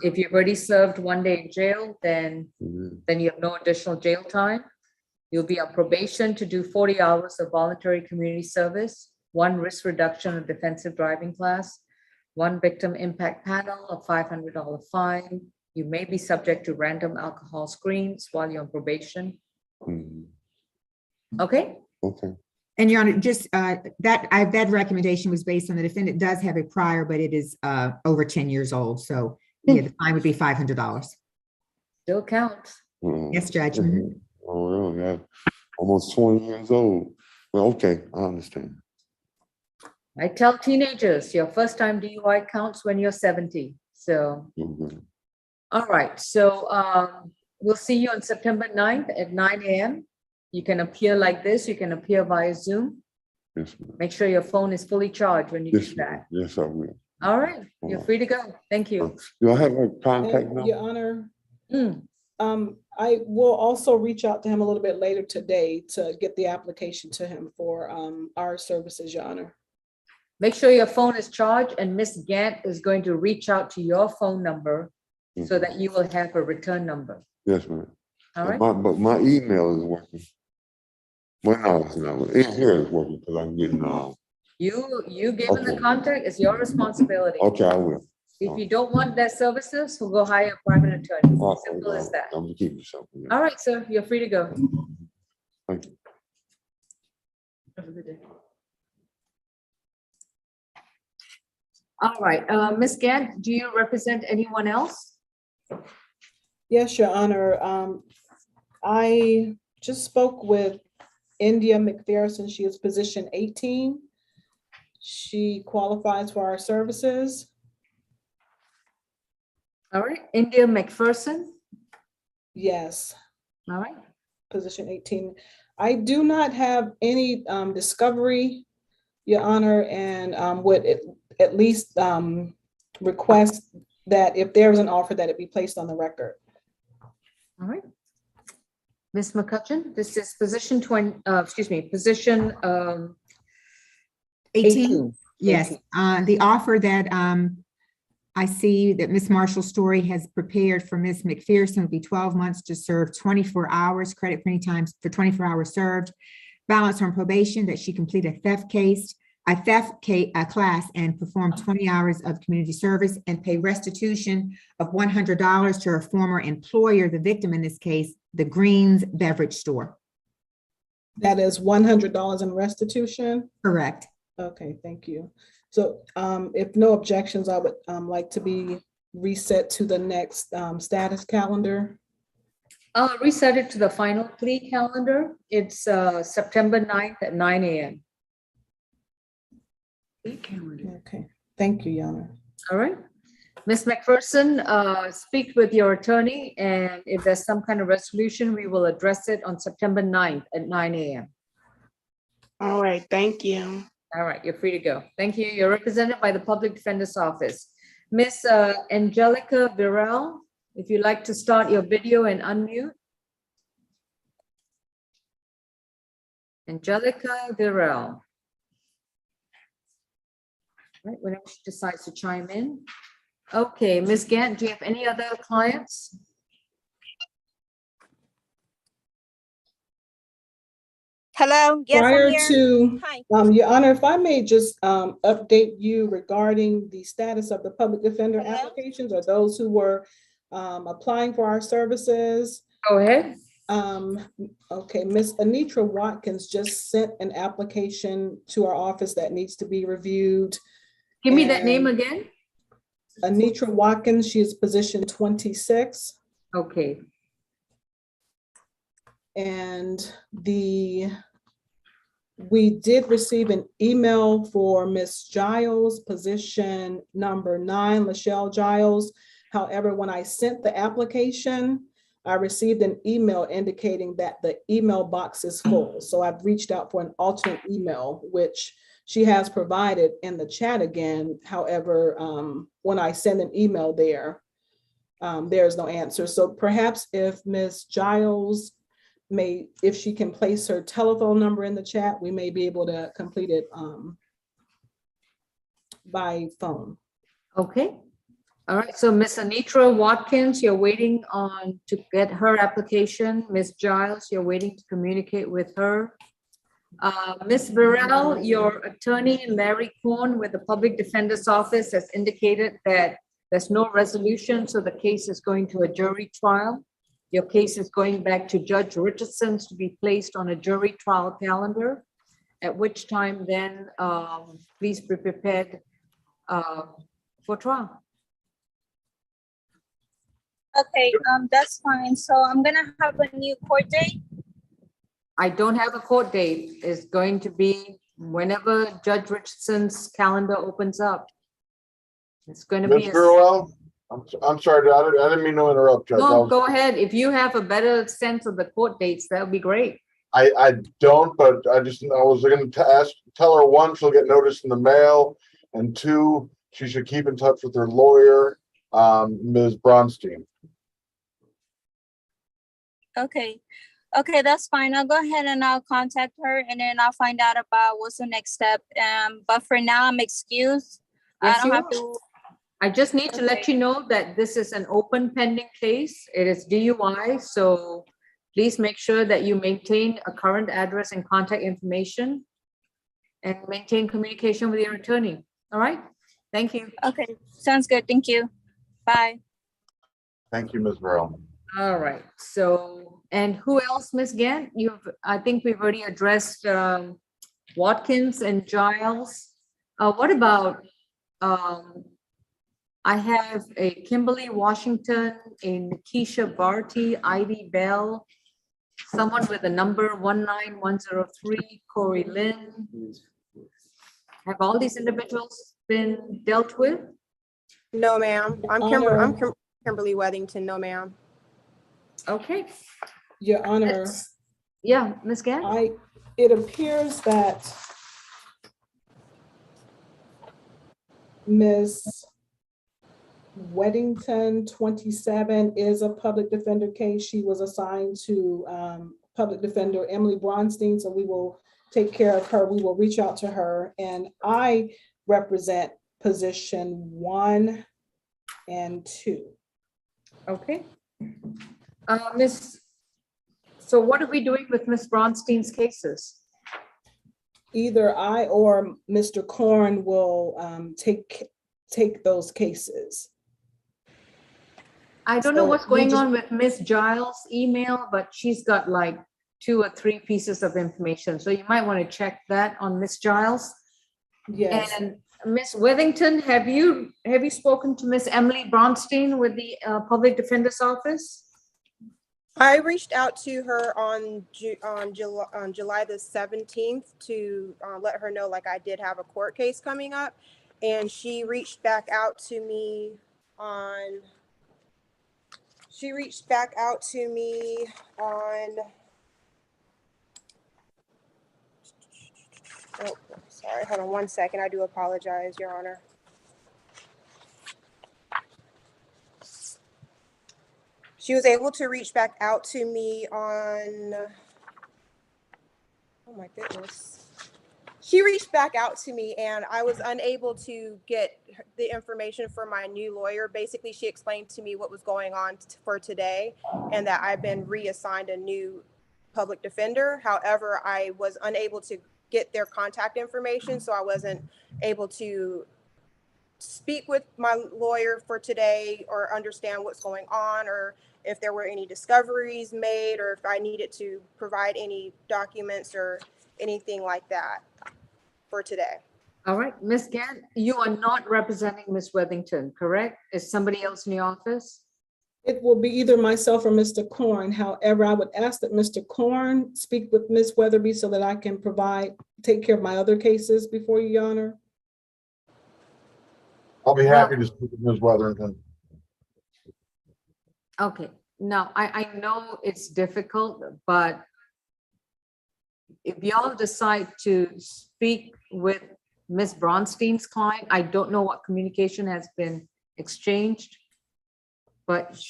If you've already served 1 day in jail, then you have no additional jail time. You'll be on probation to do 40 hours of voluntary community service, 1 risk reduction of defensive driving class, 1 victim impact panel, a $500 fine. You may be subject to random alcohol screens while you're on probation. Okay. Okay. And Your Honor, just that recommendation was based on the defendant does have a prior, but it is over 10 years old. So yeah, the fine would be $500. Still counts. Yes, Judge. Oh, really? Yeah. Almost 20 years old. Well, okay, I understand. I tell teenagers, your first time DUI counts when you're 70. So, all right. So we'll see you on September 9th at 9 a.m. You can appear like this. You can appear via Zoom. Yes, ma'am. Make sure your phone is fully charged when you Yes, do that. yes, I will. All right. You're free to go. Thank you. Do I have a contact number? Your Honor, I will also reach out to him a little bit later today to get the application to him for our services, Your Honor. Make sure your phone is charged, and Ms. Gant is going to reach out to your phone number so that you will have a return number. Yes, ma'am. All right. But my email is working. Well, no, it's not. Here is working because I'm getting You given the contact, it's your responsibility. Okay, I will. If you don't want their services, we'll go hire a private attorney. Simple as that. I'm keeping something. All right, sir, you're free to go. Thank you. Have a good day. All right, Ms. Gant, do you represent anyone else? Yes, Your Honor. I just spoke with India McPherson. She is position 18. She qualifies for our services. All right, India McPherson. Yes. All right. Position 18. I do not have any discovery, Your Honor, and would at least request that if there is an offer, that it be placed on the record. All right. Ms. McCutcheon, this is position position 18. Yes, 18. the offer that I see that Ms. Marshall Story has prepared for Ms. McPherson would be 12 months to serve 24 hours, credit for any time for 24 hours served, balance on probation that she complete a theft class and perform 20 hours of community service and pay restitution of $100 to her former employer, the victim in this case, the Greens Beverage Store. That is $100 in restitution? Correct. Okay, thank you. So if no objections, I would like to be reset to the next status calendar. Reset it to the final plea calendar. It's September 9th at 9 a.m. Okay, thank you, Your Honor. All right. Ms. McPherson, speak with your attorney, and if there's some kind of resolution, we will address it on September 9th at 9 a.m. All right, thank you. All right, you're free to go. Thank you. You're represented by the Public Defender's Office. Miss Angelica Virel, if you'd like to start your video and unmute. Angelica Virel. Right, whenever she decides to chime in. Okay, Ms. Gant, do you have any other clients? Hello, yes, I'm Prior here. to, Hi. Your Honor, if I may just update you regarding the status of the public defender applications or those who were applying for our services. Go ahead. Okay, Ms. Anitra Watkins just sent an application to our office that needs to be reviewed. Give me that name again. Anitra Watkins, she is position 26. Okay. And we did receive an email for Ms. Giles, position number 9, Michelle Giles. However, when I sent the application, I received an email indicating that the email box is full. So I've reached out for an alternate email, which she has provided in the chat again. However, when I send an email there, there's no answer. So perhaps if Ms. Giles if she can place her telephone number in the chat, we may be able to complete it by phone. Okay. All right. So Ms. Anitra Watkins, you're waiting on to get her application. Ms. Giles, you're waiting to communicate with her. Ms. Burrell, your attorney, Larry Korn with the Public Defender's Office has indicated that there's no resolution, so the case is going to a jury trial. Your case is going back to Judge Richardson's to be placed on a jury trial calendar, at which time then please be prepared for trial. Okay, that's fine. So I'm gonna have a new court date. I don't have a court date. It's going to be whenever Judge Richardson's calendar opens up. It's going to be. Ms. Burwell, I'm sorry, I didn't mean to interrupt, Judge. No, go ahead. If you have a better sense of the court dates, that would be great. I don't, but I was going to tell her, one, she'll get notice in the mail, and two, she should keep in touch with her lawyer, Ms. Bronstein. Okay. Okay, that's fine. I'll go ahead and I'll contact her and then I'll find out about what's the next step. But for now, I'm excused. Yes, I don't you have are. to. I just need to let you know that this is an open pending case. It is DUI, so please make sure that you maintain a current address and contact information and maintain communication with your attorney. All right? Thank you. Okay, sounds good. Thank you. Bye. Thank you, Ms. Burrell. All right. So, and who else, Ms. Gant? I think we've already addressed Watkins and Giles. What about I have a Kimberly Washington, a Keisha Barty, Ivy Bell, someone with the number 19103, Corey Lynn. Have all these individuals been dealt with? No, ma'am. Kimberly Weddington. No, ma'am. Okay. Your Honor. Yeah, Ms. Gann? It appears that Ms. Weddington 27 is a public defender case. She was assigned to public defender Emily Bronstein, so we will take care of her. We will reach out to her, and I represent position 1 and 2. Okay. So what are we doing with Ms. Bronstein's cases? Either I or Mr. Korn will take those cases. I don't know what's going on with Ms. Giles' email, but she's got like 2 or 3 pieces of information. So you might want to check that on Ms. Giles. Yes. And Ms. Withington, have you spoken to Ms. Emily Bronstein with the Public Defender's Office? I reached out to her on July the 17th to let her know like I did have a court case coming up, and she reached back out to me on. Oh, sorry, hold on one second. I do apologize, Your Honor. She was able to reach back out to me on, oh my goodness. She reached back out to me and I was unable to get the information from my new lawyer. Basically, she explained to me what was going on for today and that I've been reassigned a new public defender. However, I was unable to get their contact information, so I wasn't able to speak with my lawyer for today or understand what's going on, or if there were any discoveries made, or if I needed to provide any documents or anything like that for today. All right, Ms. Gann, you are not representing Ms. Withington, correct? Is somebody else in the office? It will be either myself or Mr. Korn. However, I would ask that Mr. Korn speak with Ms. Weatherby so that I can take care of my other cases before you, Your Honor. I'll be happy to speak with Ms. Weatherington. Okay, now I know it's difficult, but if y'all decide to speak with Ms. Bronstein's client, I don't know what communication has been exchanged, but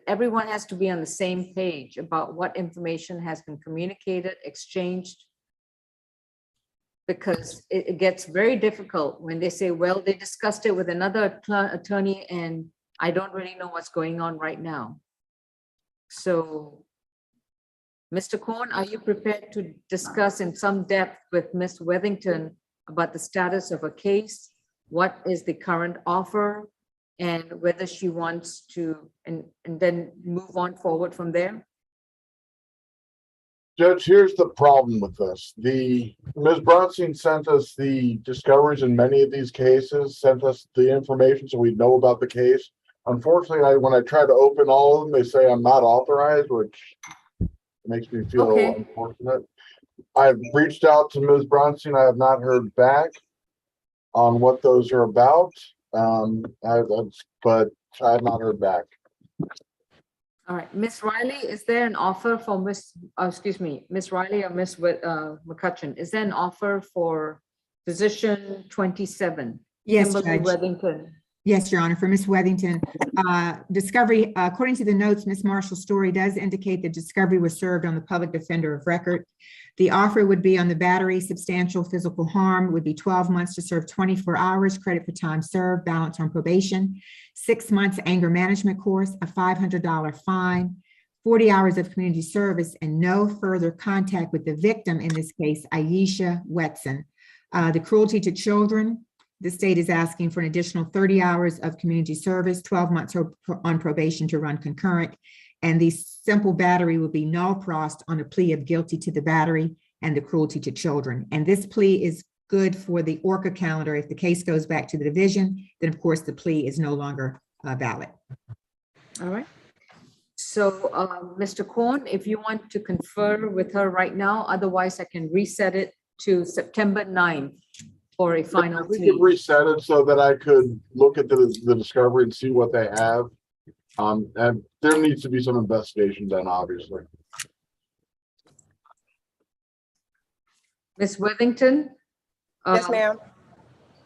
everyone has to be on the same page about what information has been communicated, exchanged, because it gets very difficult when they say, well, they discussed it with another attorney and I don't really know what's going on right now. So, Mr. Korn, are you prepared to discuss in some depth with Ms. Withington about the status of a case? What is the current offer and whether she wants to, and then move on forward from there? Judge, here's the problem with this. Ms. Bronstein sent us the discoveries in many of these cases, sent us the information so we know about the case. Unfortunately, when I try to open all of them, they say I'm not authorized, which makes me feel unfortunate. I've reached out to Ms. Bronstein. I have not heard back on what those are about, but I have not heard back. All right, Ms. Riley, is there an offer for Ms. Riley or Ms. McCutcheon? Is there an offer for position 27? Yes, Kimberly Judge. Withington. Yes, Your Honor, for Ms. Wethington. Discovery, according to the notes, Ms. Marshall's story does indicate that discovery was served on the public defender of record. The offer would be on the battery, substantial physical harm, would be 12 months to serve 24 hours, credit for time served, balance on probation, 6 months anger management course, a $500 fine, 40 hours of community service, and no further contact with the victim, in this case, Aisha Wetson. The cruelty to children, the state is asking for an additional 30 hours of community service, 12 months on probation to run concurrent. And the simple battery will be null prost on a plea of guilty to the battery and the cruelty to children. And this plea is good for the Orca calendar. If the case goes back to the division, then of course the plea is no longer valid. All right. So, Mr. Korn, if you want to confer with her right now, otherwise I can reset it to September 9th for a final We could plea. reset it so that I could look at the discovery and see what they have. And there needs to be some investigation done, obviously. Ms. Worthington? Yes, ma'am.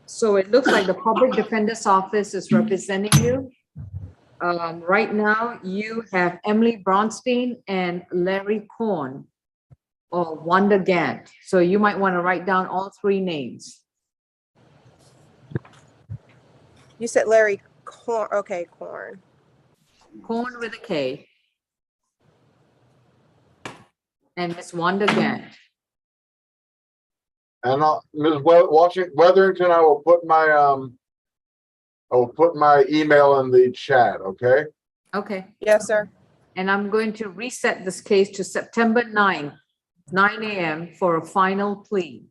So it looks like the Public Defender's Office is representing you. Right now, you have Emily Bronstein and Larry Korn or Wanda Gant. So you might want to write down all three names. You said Larry Korn. Okay, Korn. Korn with a K. And Miss Wanda Gant. And Ms. Weatherington, I will put my email in the chat, okay? Okay. Yes, sir. And I'm going to reset this case to September 9th, 9 a.m. for a final plea.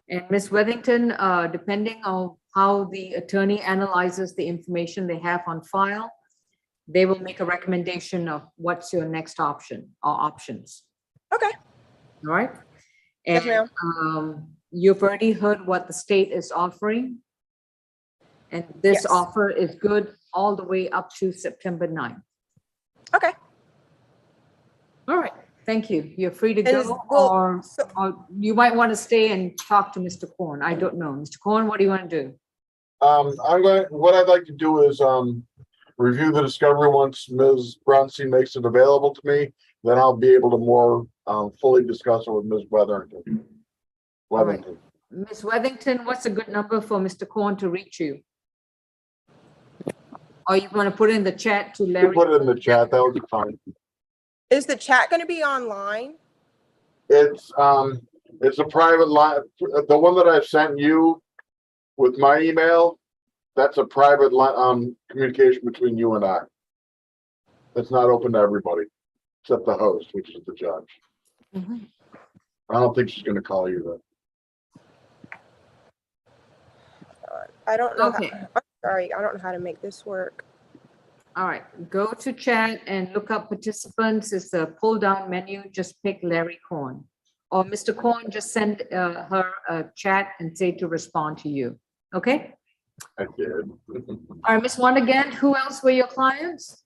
And Ms. Worthington, depending on how the attorney analyzes the information they have on file, they will make a recommendation of what's your next option or options. Okay. All right. Yes, And ma'am. you've already heard what the state is offering. And this Yes. offer is good all the way up to September 9th. Okay. All right. Thank you. You're free to And go, or you might want to stay and talk to Mr. Korn. I don't know. Mr. Korn, what do you want to do? What I'd like to do is review the discovery once Ms. Bronstein makes it available to me. Then I'll be able to more fully discuss it with Ms. Weatherington. Right. Ms. Worthington, what's a good number for Mr. Korn to reach you? Or you want to put it in the chat to You Larry? put it in the chat, that would be fine. Is the chat going to be online? It's a private line. The one that I sent you with my email, that's a private line, communication between you and I. It's not open to everybody, except the host, which is the judge. Mhm. I don't think she's gonna call you though. I don't know. Okay. I'm sorry. I don't know how to make this work. All right, go to chat and look up participants. It's a pull down menu. Just pick Larry Korn. Or Mr. Korn, just send her a chat and say to respond to you. Okay? I did. All right, Ms. Wondergant, who else were your clients?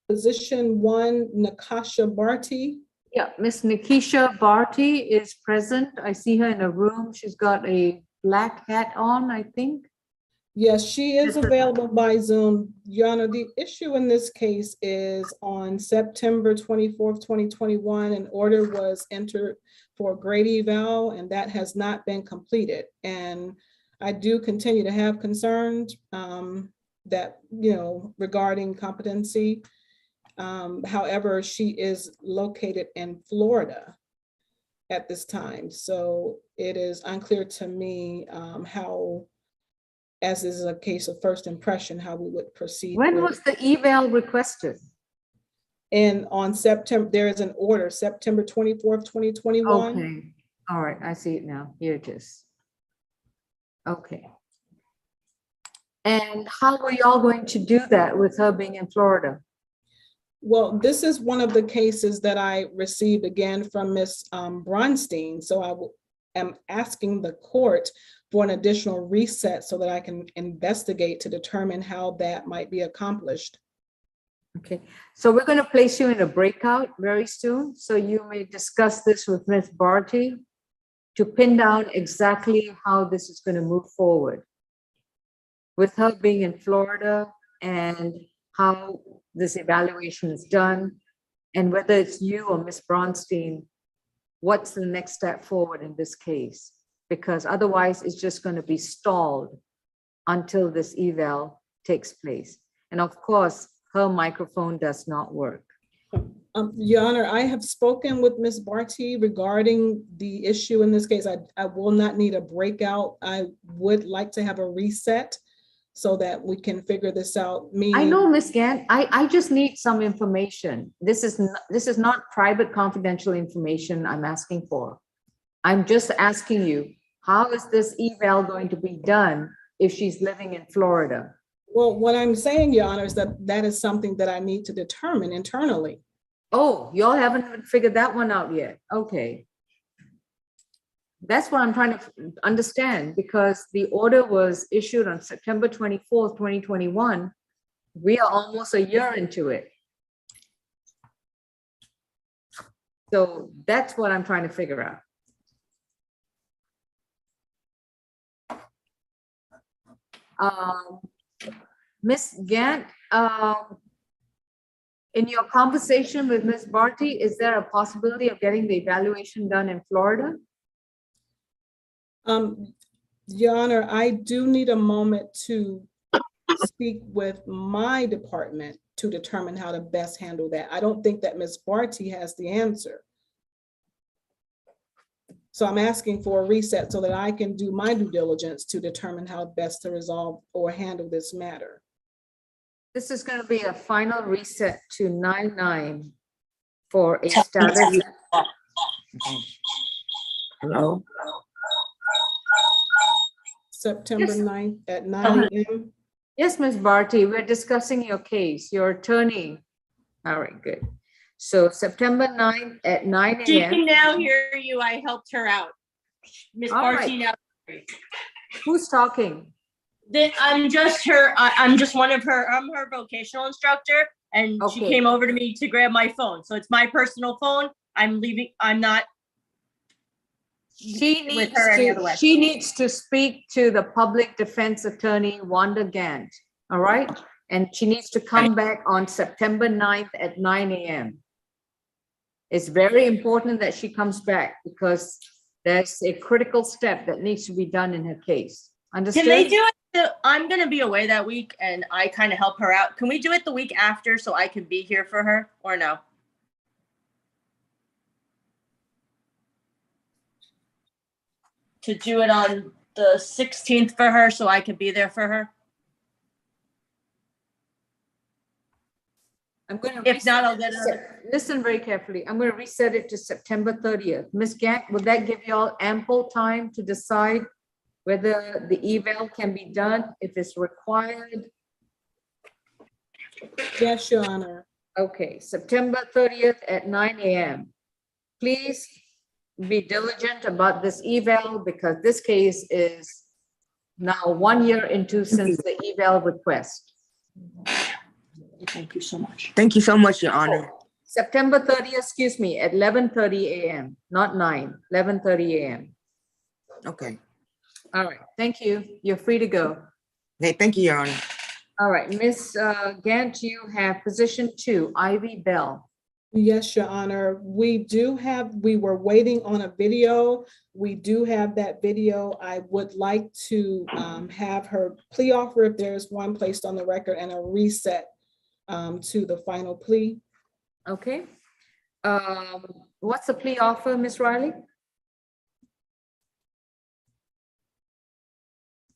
Position 1, Nakasha Barty. Yeah, Miss Nikisha Barty is present. I see her in a room. She's got a black hat on, I think. Yes, she is available by Zoom. Your Honor, the issue in this case is on September 24th, 2021, an order was entered for grade eval, and that has not been completed. And I do continue to have concerns that, regarding competency. However, she is located in Florida at this time. So it is unclear to me how, as is a case of first impression, how we would proceed. When was the eval requested? And on September, there is an order, September 24th, 2021. Okay, all right, I see it now. Here it is. Okay. And how were y'all going to do that with her being in Florida? Well, this is one of the cases that I received again from Ms. Bronstein. So I am asking the court for an additional reset so that I can investigate to determine how that might be accomplished. Okay, so we're going to place you in a breakout very soon. So you may discuss this with Ms. Barty to pin down exactly how this is going to move forward. With her being in Florida and how this evaluation is done, and whether it's you or Ms. Bronstein, what's the next step forward in this case? Because otherwise it's just going to be stalled until this eval takes place. And of course, her microphone does not work. Your Honor, I have spoken with Ms. Barty regarding the issue in this case. I will not need a breakout. I would like to have a reset so that we can figure this out. I Meaning, know, Ms. Gant, I just need some information. This is not private confidential information I'm asking for. I'm just asking you, how is this eval going to be done if she's living in Florida? well, what I'm saying, Your Honor, is that that is something that I need to determine internally. Oh, y'all haven't even figured that one out yet. Okay. That's what I'm trying to understand, because the order was issued on September 24th, 2021. We are almost a year into it. So that's what I'm trying to figure out. Ms. Gant, in your conversation with Ms. Barty, is there a possibility of getting the evaluation done in Florida? Your Honor, I do need a moment to speak with my department to determine how to best handle that. I don't think that Ms. Barty has the answer. So I'm asking for a reset so that I can do my due diligence to determine how best to resolve or handle this matter. This is going to be a final reset to 9/9 for a status. Hello? September 9th at 9 a.m. Yes, Ms. Barty, we're discussing your case, your attorney. All right, good. So September 9th at 9 She a.m. can now hear you. I helped her out. Miss All Barty right. now. Who's talking? I'm just her, I'm just one of her, I'm her vocational instructor, and she Okay. came over to me to grab my phone. So it's my personal phone. I'm leaving, I'm not She with needs her any other to, way. she needs to speak to the public defense attorney, Wanda Gant, all right? And she needs to come back on September 9th at 9 a.m. It's very important that she comes back because there's a critical step that needs to be done in her case. Understood? Can they do it? I'm gonna be away that week and I kind of help her out. Can we do it the week after so I can be here for her, or no? To do it on the 16th for her so I can be there for her? I'm going to. If not, I'll get Listen very carefully. I'm going to reset it to September 30th. Ms. Gant, would that give you all ample time to decide whether the eval can be done if it's required? Yes, Your Honor. Okay, September 30th at 9 a.m. Please be diligent about this eval because this case is now 1 year into since the eval request. Thank you so much. Thank you so much, Your Honor. September 30th, excuse me, at 11:30 a.m., not 9, 11:30 a.m. Okay. All right, thank you. You're free to go. Okay, thank you, Your Honor. All right, Ms. Gant, you have position 2, Ivy Bell. Yes, Your Honor. We were waiting on a video. We do have that video. I would like to have her plea offer, if there's one, placed on the record and a reset to the final plea. Okay. What's the plea offer, Ms. Riley?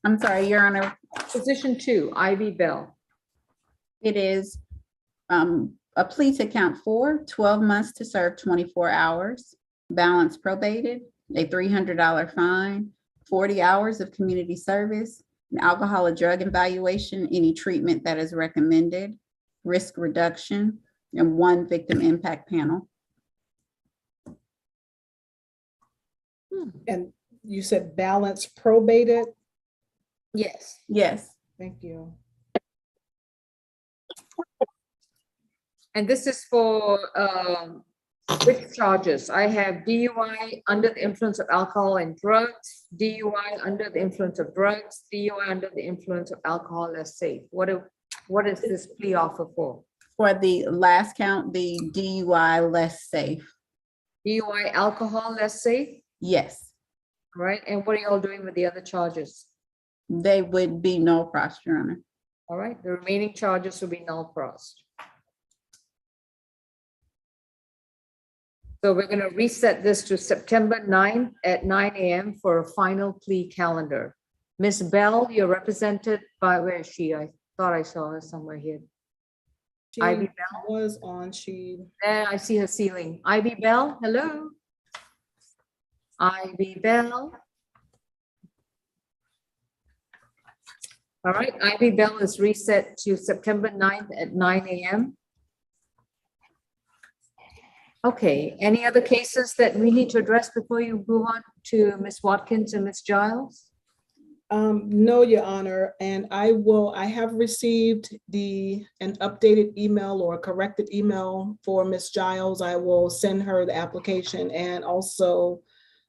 I'm sorry, Your Honor. Position 2, Ivy Bell. It is a plea to count 4, 12 months to serve 24 hours, balance probated, a $300 fine, 40 hours of community service, an alcohol or drug evaluation, any treatment that is recommended, risk reduction, and 1 victim impact panel. And you said balance probated? Yes. Yes. Thank you. And this is for which charges? I have DUI under the influence of alcohol and drugs, DUI under the influence of drugs, DUI under the influence of alcohol as safe. What is this plea offer for? For the last count, the DUI less safe. DUI alcohol less safe? Yes. Right, and what are y'all doing with the other charges? They would be null pros, Your Honor. All right, the remaining charges will be null pros. So we're going to reset this to September 9th at 9 a.m. for a final plea calendar. Miss Bell, you're represented by, where is she? I thought I saw her somewhere here. She Ivy Bell. was on, she, There, I see her ceiling. Ivy Bell, hello. Ivy Bell. All right, Ivy Bell is reset to September 9th at 9 a.m. Okay, any other cases that we need to address before you move on to Ms. Watkins and Ms. Giles? no, Your Honor, and I have received an updated email or a corrected email for Ms. Giles. I will send her the application, and also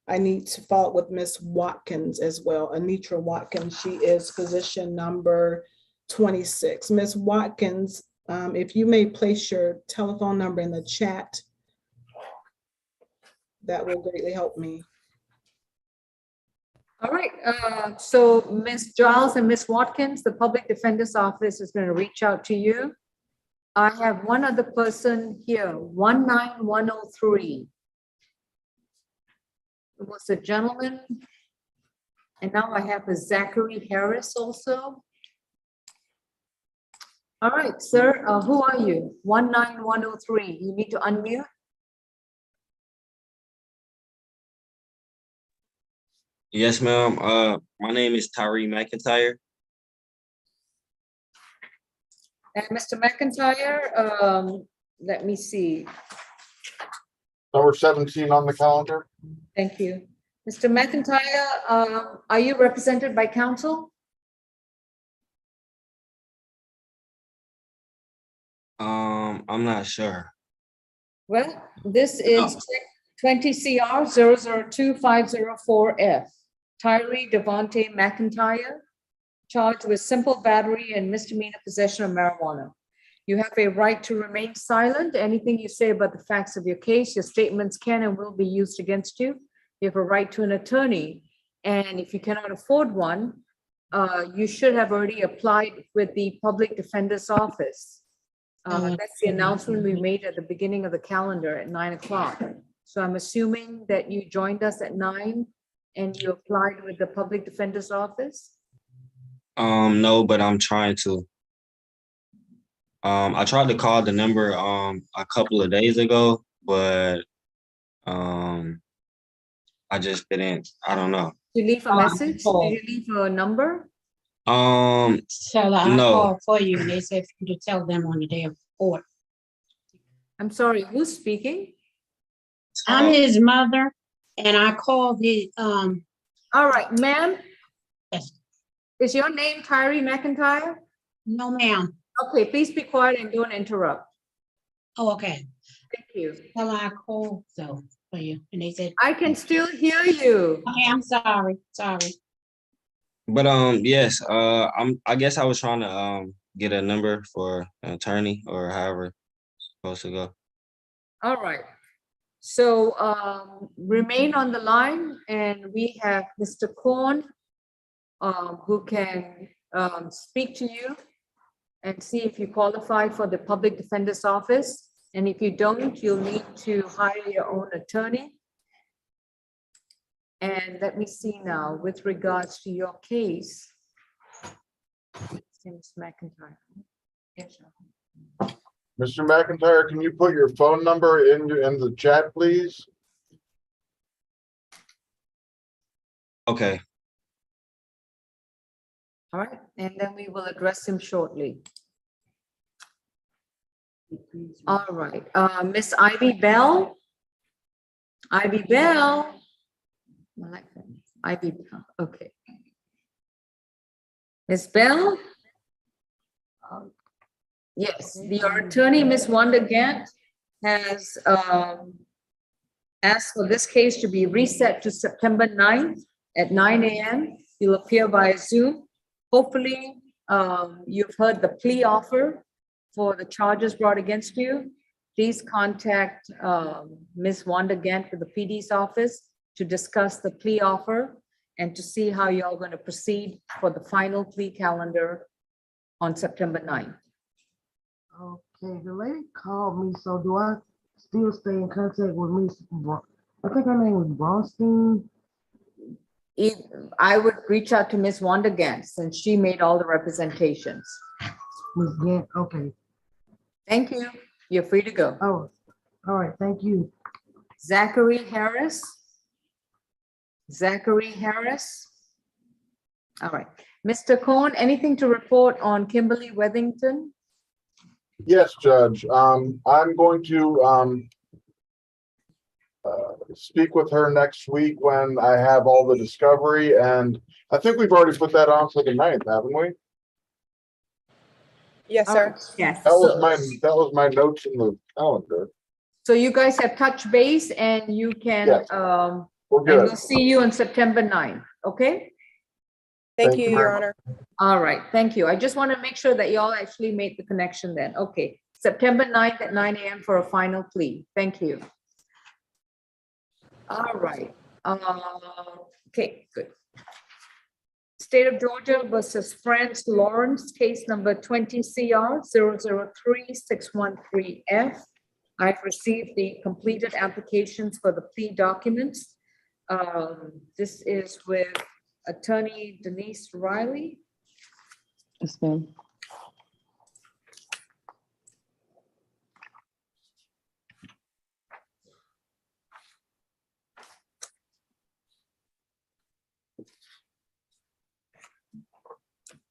I need to follow up with Ms. Watkins as well, Anitra Watkins. She is position number 26. Ms. Watkins, if you may place your telephone number in the chat, that will greatly help me. All right, so Ms. Giles and Ms. Watkins, the Public Defender's Office is going to reach out to you. I have one other person here, 19103. It was a gentleman. And now I have a Zachary Harris also. All right, sir, who are you? 19103, you need to unmute. Yes, ma'am. My name is Tyree McIntyre. And Mr. McIntyre, let me see. Number 17 on the calendar. Thank you. Mr. McIntyre, are you represented by counsel? I'm not sure. Well, this is 20 CR 002-504F. Tyree Devontae McIntyre, charged with simple battery and misdemeanor possession of marijuana. You have a right to remain silent. Anything you say about the facts of your case, your statements can and will be used against you. You have a right to an attorney. And if you cannot afford one, you should have already applied with the Public Defender's Office. That's the announcement we made at the beginning of the calendar at 9 o'clock. So I'm assuming that you joined us at 9 and you applied with the Public Defender's Office? No, but I'm trying to. I tried to call the number a couple of days ago, but I just didn't. I don't know. Did you leave a message? Did you leave a number? So I No. called for you and they said for you to tell them on the day of court. I'm sorry, who's speaking? I'm his mother and I called the, All right, ma'am. Yes. Is your name Tyree McIntyre? No, ma'am. Okay, please be quiet and don't interrupt. Oh, okay. Thank you. Well, I called so for you and they said. I can still hear you. Okay, I'm sorry, sorry. But yes, I guess I was trying to get a number for an attorney or however it's supposed to go. All right. So remain on the line and we have Mr. Korn who can speak to you and see if you qualify for the Public Defender's Office. And if you don't, you'll need to hire your own attorney. And let me see now, with regards to your case. Ms. McIntyre. Yes, sir. Mr. McIntyre, can you put your phone number in the chat, please? Okay. All right, and then we will address him shortly. All right, Miss Ivy Bell. Ivy Bell. I like that. Ivy Bell, okay. Miss Bell? Yes, your attorney, Miss Wanda Gant, has asked for this case to be reset to September 9th at 9 a.m. You'll appear via Zoom. Hopefully, you've heard the plea offer for the charges brought against you. Please contact Ms. Wanda Gant with the PD's office to discuss the plea offer and to see how you're going to proceed for the final plea calendar on September 9th. Okay, the lady called me, so do I still stay in contact with Miss I think her name was Bronstein. I would reach out to Ms. Wanda Gant since she made all the representations. Yeah, okay. Thank you. You're free to go. Oh, all right, thank you. Zachary Harris. Zachary Harris. All right. Mr. Cohn, anything to report on Kimberly Wethington? Yes, Judge. I'm going to speak with her next week when I have all the discovery, and I think we've already put that on for the 9th, haven't we? Yes, sir. Yes. That was my notes in the calendar. So you guys have touched base and you can, Yes. We're and good. we'll see you on September 9th, okay? Thank you, Your Honor. All right, thank you. I just want to make sure that y'all actually made the connection then. Okay, September 9th at 9 a.m. for a final plea. Thank you. All right. Okay, good. State of Georgia versus France Lawrence, case number 20 CR 003-613F. I've received the completed applications for the plea documents. This is with Attorney Denise Riley. Yes, ma'am.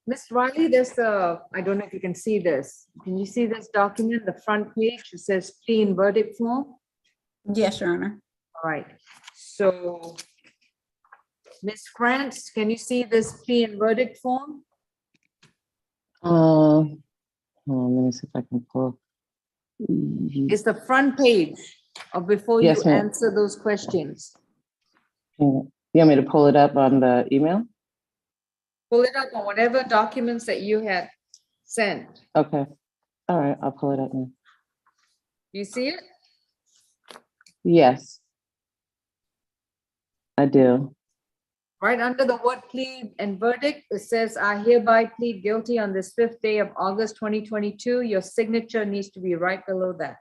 Ms. Riley, there's I don't know if you can see this. Can you see this document, the front page? It says plea and verdict form. Yes, Your Honor. All right, so Ms. Krantz, can you see this plea and verdict form? Hold on, let me see if I can pull. It's the front page of before you Yes, ma'am. answer those questions. You want me to pull it up on the email? Pull it up on whatever documents that you had sent. Okay. All right, I'll pull it up now. You see it? Yes. I do. Right under the word plea and verdict, it says, I hereby plead guilty on this 5th day of August 2022. Your signature needs to be right below that.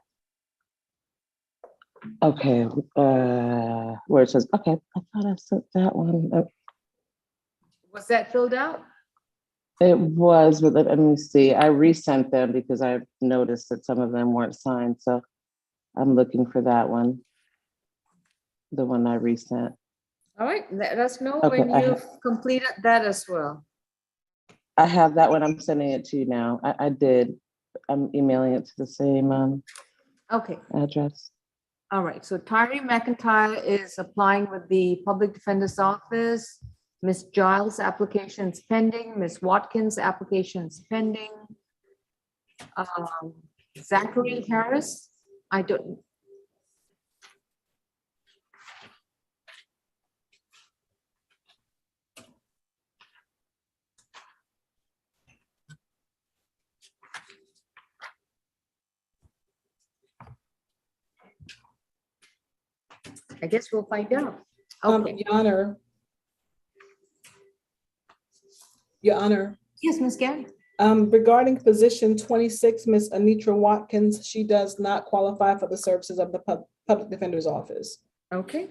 Okay, where it says, okay, I thought I sent that one. Was that filled out? It was, but let me see. I resent them because I noticed that some of them weren't signed. So I'm looking for that one. The one I resent. All right, let us know Okay, when you've completed that as well. I have that one. I'm sending it to you now. I did. I'm emailing it to the same Okay, address. all right. So Tyree McIntyre is applying with the Public Defender's Office. Ms. Giles' application is pending. Ms. Watkins' application is pending. Zachary Harris, I don't. I guess we'll find out. Okay. Your Honor. Yes, Ms. Gann. Regarding position 26, Ms. Anitra Watkins, she does not qualify for the services of the Public Defender's Office. Okay.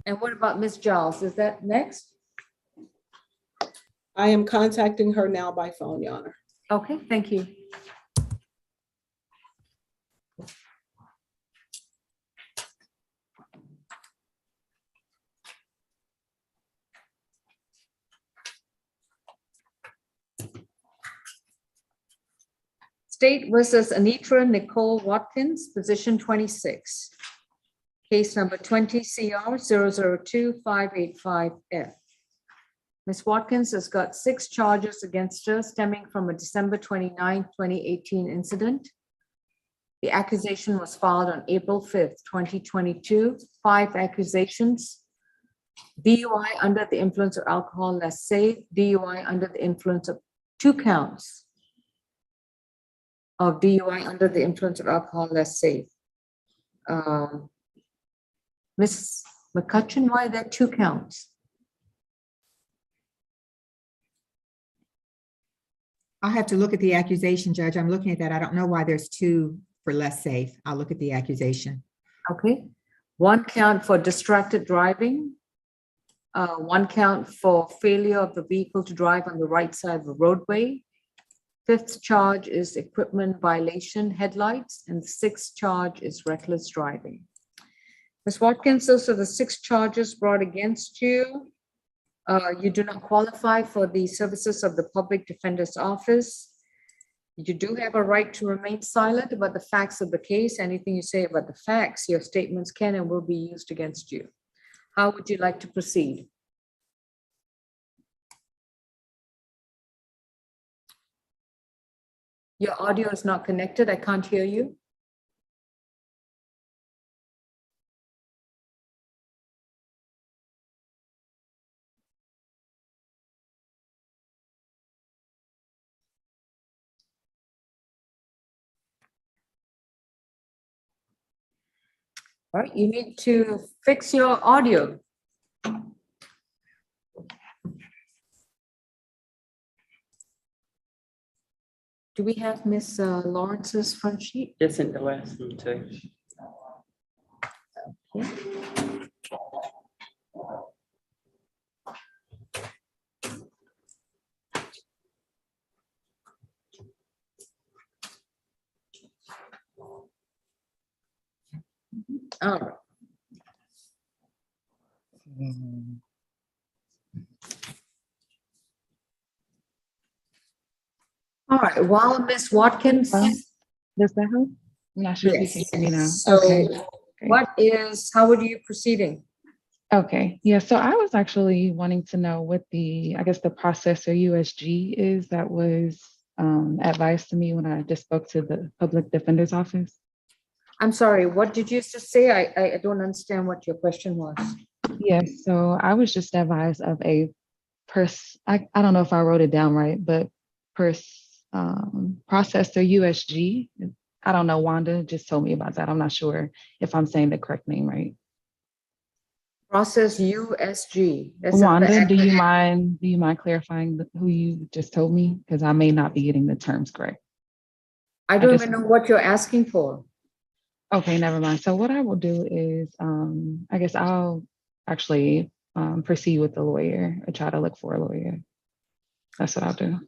And what about Ms. Giles? Is that next? I am contacting her now by phone, Your Honor. Okay, thank you. State versus Anitra Nicole Watkins, position 26. Case number 20 CR 002-585F. Ms. Watkins has got 6 charges against her stemming from a December 29, 2018 incident. The accusation was filed on April 5th, 2022. 5 accusations. DUI under the influence of alcohol, less safe. DUI under the influence of 2 counts of DUI under the influence of alcohol, less safe. Ms. McCutcheon, why are there 2 counts? I'll have to look at the accusation, Judge. I'm looking at that. I don't know why there's 2 for less safe. I'll look at the accusation. Okay. 1 count for distracted driving, 1 count for failure of the vehicle to drive on the right side of the roadway. 5th charge is equipment violation, headlights, and the 6th charge is reckless driving. Ms. Watkins, those are the 6 charges brought against you. You do not qualify for the services of the Public Defender's Office. You do have a right to remain silent about the facts of the case. Anything you say about the facts, your statements can and will be used against you. How would you like to proceed? Your audio is not connected. I can't hear you. All right, you need to fix your audio. Do we have Miss Lawrence's front sheet? Just in the last one too. All right. All right, while Miss Watkins. Does that help? I'm not sure if you Yes. can hear me now. So Okay. how are you proceeding? Okay, yeah, so I was actually wanting to know what the, I guess the processor USG is that was advised to me when I just spoke to the Public Defender's Office. I'm sorry, what did you just say? I don't understand what your question was. Yes, so I was just advised of a I don't know if I wrote it down right, but processor USG. I don't know, Wanda just told me about that. I'm not sure if I'm saying the correct name right. Process USG. That's Wanda, do you mind clarifying who you just told me? Because I may not be getting the terms correct. I don't even know what you're asking for. Okay, never mind. So what I will do is, I guess I'll actually proceed with the lawyer or try to look for a lawyer. That's what I'll do.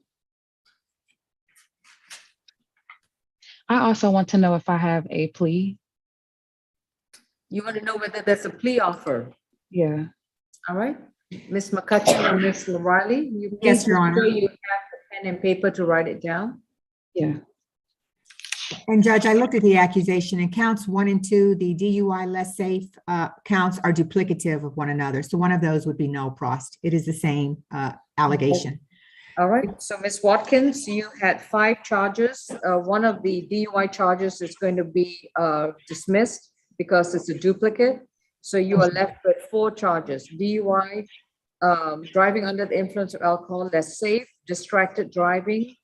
I also want to know if I have a plea. You want to know whether there's a plea offer? Yeah. All right. Ms. McCutcheon or Ms. Riley, you Yes, please Your make Honor. sure you have the pen and paper to write it down. Yeah. And Judge, I looked at the accusation and counts 1 and 2, the DUI less safe counts are duplicative of one another. So one of those would be null prost. It is the same allegation. All right, so Ms. Watkins, you had 5 charges. One of the DUI charges is going to be dismissed because it's a duplicate. So you are left with 4 charges: DUI, driving under the influence of alcohol, less safe, distracted driving,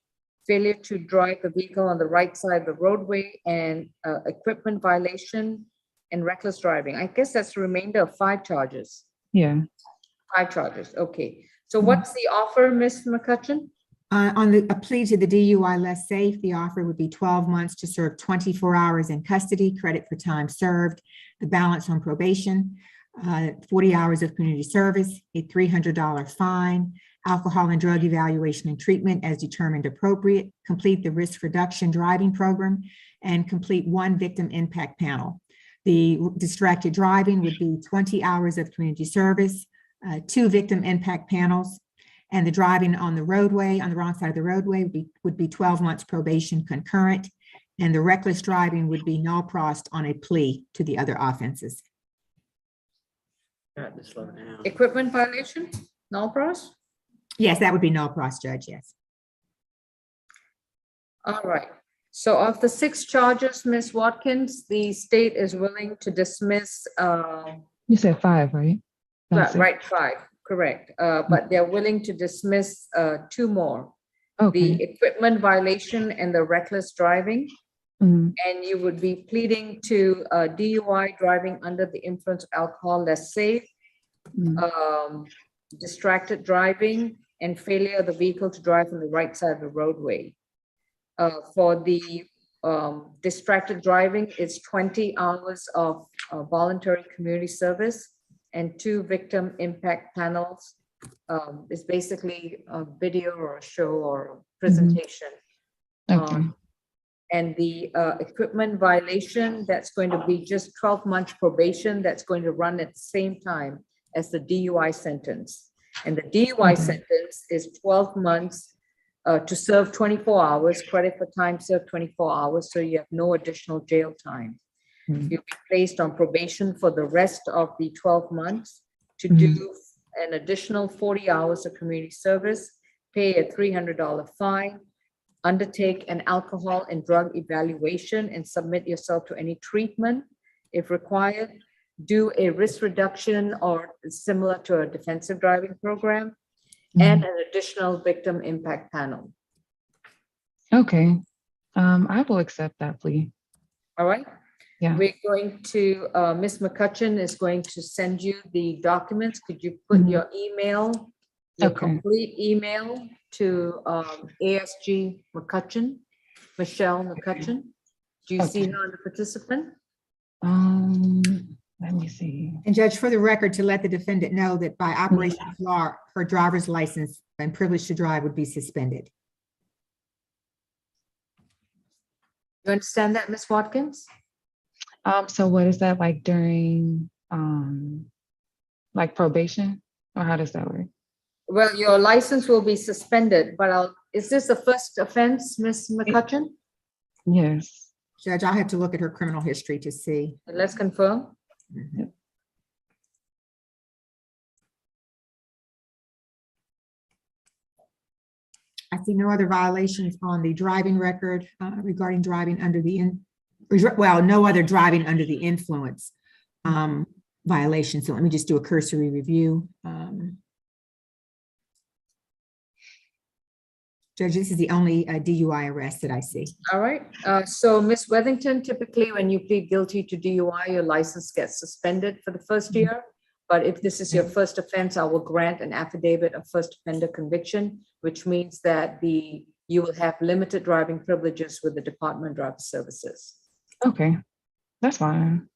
failure to drive the vehicle on the right side of the roadway, and equipment violation and reckless driving. I guess that's the remainder of 5 charges. Yeah. 5 charges, okay. So what's the offer, Ms. McCutcheon? On a plea to the DUI less safe, the offer would be 12 months to serve 24 hours in custody, credit for time served, the balance on probation, 40 hours of community service, a $300 fine, alcohol and drug evaluation and treatment as determined appropriate, complete the risk reduction driving program, and complete 1 victim impact panel. The distracted driving would be 20 hours of community service, 2 victim impact panels, and the driving on the roadway, on the wrong side of the roadway would be 12 months probation concurrent, and the reckless driving would be null prost on a plea to the other offenses. Got to slow down. Equipment violation, null pros? Yes, that would be null prost, Judge, yes. All right. So of the 6 charges, Ms. Watkins, the state is willing to dismiss. You said 5, right? Right, 5, correct. But they're willing to dismiss 2 more. Okay. The equipment violation and the reckless driving. Mhm. And you would be pleading to DUI, driving under the influence of alcohol, less safe, distracted driving, and failure of the vehicle to drive on the right side of the roadway. For the distracted driving, it's 20 hours of voluntary community service, and 2 victim impact panels. It's basically a video or a show or a presentation. Okay. And the equipment violation, that's going to be just 12 months probation. That's going to run at the same time as the DUI sentence. And the DUI sentence is 12 months to serve 24 hours, credit for time served 24 hours, so you have no additional jail time. You'll be placed on probation for the rest of the 12 months to do an additional 40 hours of community service, pay a $300 fine, undertake an alcohol and drug evaluation and submit yourself to any treatment if required, do a risk reduction or similar to a defensive driving program, and an additional victim impact panel. Okay. I will accept that plea. All right. Yeah. We're going to, Ms. McCutcheon is going to send you the documents. Could you put your email, your complete email to ASG McCutcheon, Michelle McCutcheon? Do you see her on the participant? Let me see. And Judge, for the record, to let the defendant know that by operation of law, her driver's license and privilege to drive would be suspended. You understand that, Ms. Watkins? So what is that like during like probation, or how does that work? Well, your license will be suspended, but is this the first offense, Ms. McCutcheon? Yes. Judge, I'll have to look at her criminal history to see. Let's confirm. I see no other violations on the driving record regarding driving under the no other driving under the influence violation. So let me just do a cursory review. Judge, this is the only DUI arrest that I see. All right. So Ms. Wethington, typically when you plead guilty to DUI, your license gets suspended for the first year. But if this is your first offense, I will grant an affidavit of first offender conviction, which means that you will have limited driving privileges with the Department of Driver Services. Okay, that's fine.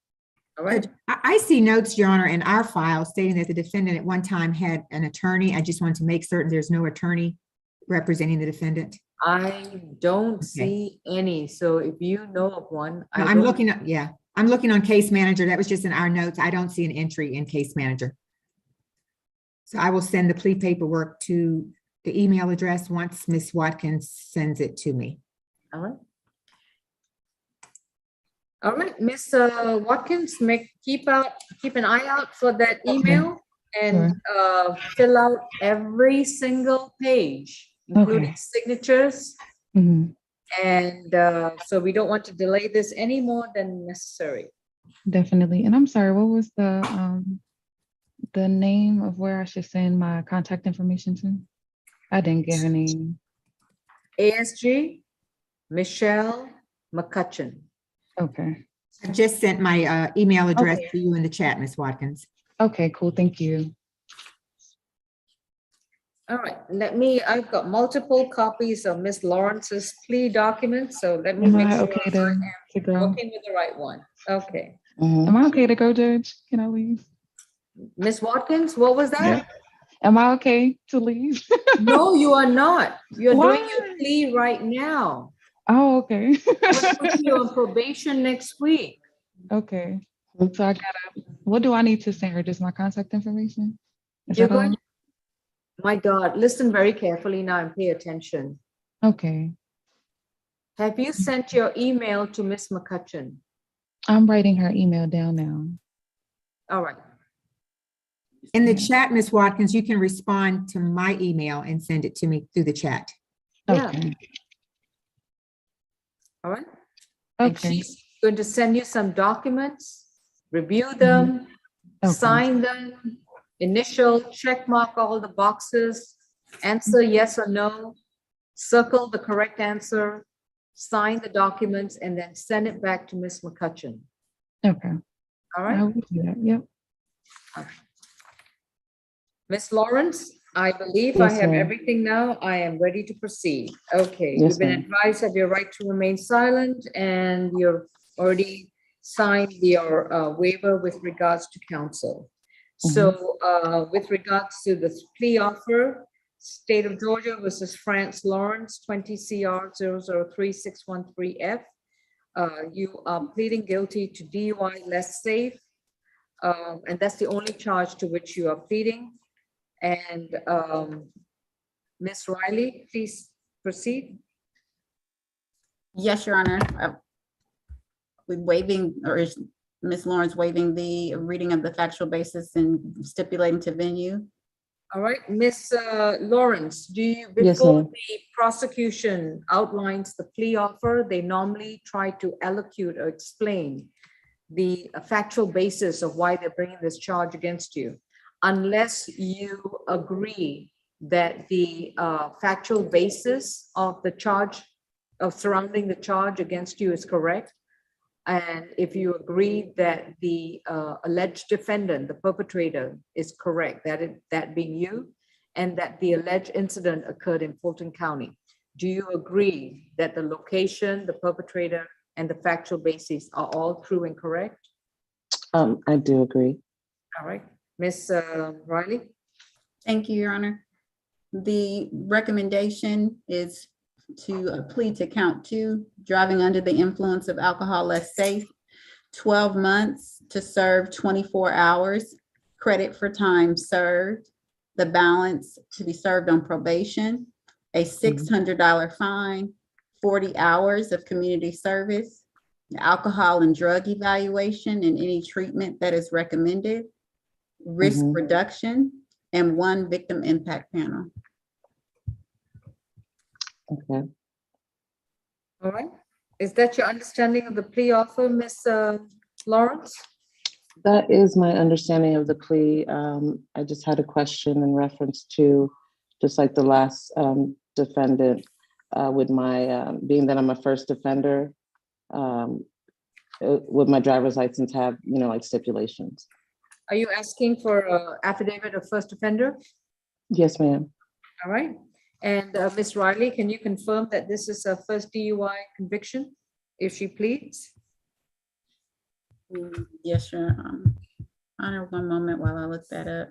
All right. I see notes, Your Honor, in our file stating that the defendant at one time had an attorney. I just want to make certain there's no attorney representing the defendant. I don't see any. So if you know of one, I'm looking at, I'm looking on case manager. That was just in our notes. I don't see an entry in case manager. So I will send the plea paperwork to the email address once Ms. Watkins sends it to me. All right. All right, Ms. Watkins, keep an eye out for that email and fill out every single page, including signatures. And so we don't want to delay this any more than necessary. Definitely. And I'm sorry, what was the name of where I should send my contact information to? I didn't get her name. ASG Michelle McCutcheon. Okay. I just sent my email address to you in the chat, Ms. Watkins. Okay, cool. Thank you. All right, I've got multiple copies of Ms. Lawrence's plea documents, so let me make sure okay I am to go? working with the right one. Okay. Am I okay to go, Judge? Can I leave? Ms. Watkins, what was that? Yeah. Am I okay to leave? No, you are not. You're Why? doing your plea right now. Oh, okay. We'll put you on probation next week. Okay. So I gotta, what do I need to send her? Just my contact information? Is You're that all? going, my God, listen very carefully now and pay attention. Okay. Have you sent your email to Ms. McCutcheon? I'm writing her email down now. All right. In the chat, Ms. Watkins, you can respond to my email and send it to me through the chat. Yeah. Okay. All right. And Okay. she's going to send you some documents, review them, sign them, initial, check mark all the boxes, answer yes or no, circle the correct answer, sign the documents, and then send it back to Ms. McCutcheon. Okay. All I right. will do that. Yep. Ms. Lawrence, I believe Yes, I have ma'am. everything now. I am ready to proceed. Okay, Yes, you've been ma'am. advised of your right to remain silent, and you've already sign your waiver with regards to counsel. So with regards to the plea offer, State of Georgia versus France Lawrence, 20 CR 003613F. You are pleading guilty to DUI less safe. And that's the only charge to which you are pleading. And Ms. Riley, please proceed. Yes, Your Honor. With waiving, or is Ms. Lawrence waiving the reading of the factual basis and stipulating to venue? All right, Ms. Lawrence, do you, Yes, before ma'am. the prosecution outlines the plea offer, they normally try to allocate or explain the factual basis of why they're bringing this charge against you. Unless you agree that the factual basis of the charge, of surrounding the charge against you is correct, and if you agree that the alleged defendant, the perpetrator, is correct, that being you, and that the alleged incident occurred in Fulton County, do you agree that the location, the perpetrator, and the factual basis are all true and correct? I do agree. All right, Ms. Riley? Thank you, Your Honor. The recommendation is to plead to count 2, driving under the influence of alcohol less safe, 12 months to serve 24 hours, credit for time served, the balance to be served on probation, a $600 fine, 40 hours of community service, alcohol and drug evaluation and any treatment that is recommended, risk reduction, and 1 victim impact panel. Okay. All right, is that your understanding of the plea offer, Ms. Lawrence? That is my understanding of the plea. I just had a question in reference to, just like the last defendant, with my, being that I'm a first offender, would my driver's license have, like stipulations? Are you asking for an affidavit of first offender? Yes, ma'am. All right, and Ms. Riley, can you confirm that this is her first DUI conviction, if she pleads? Yes, sure. Honor, one moment while I look that up.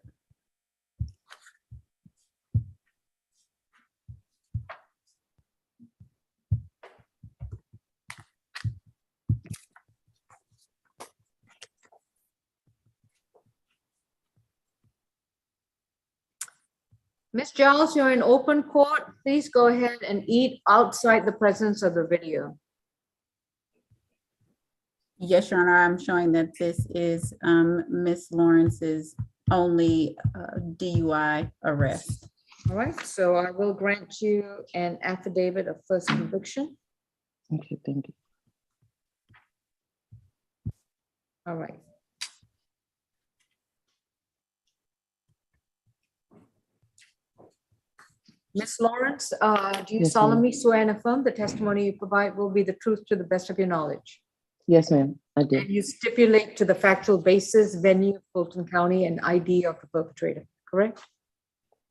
Ms. Giles, you're in open court. Please go ahead and eat outside the presence of the video. Yes, Your Honor, I'm showing that this is Ms. Lawrence's only DUI arrest. All right, so I will grant you an affidavit of first conviction. Okay, thank you. All right. Ms. Lawrence, do you Yes, solemnly swear and affirm the testimony you provide will be the truth to the best of your knowledge? Yes, ma'am, I do. And you stipulate to the factual basis, venue, Fulton County, and ID of the perpetrator, correct?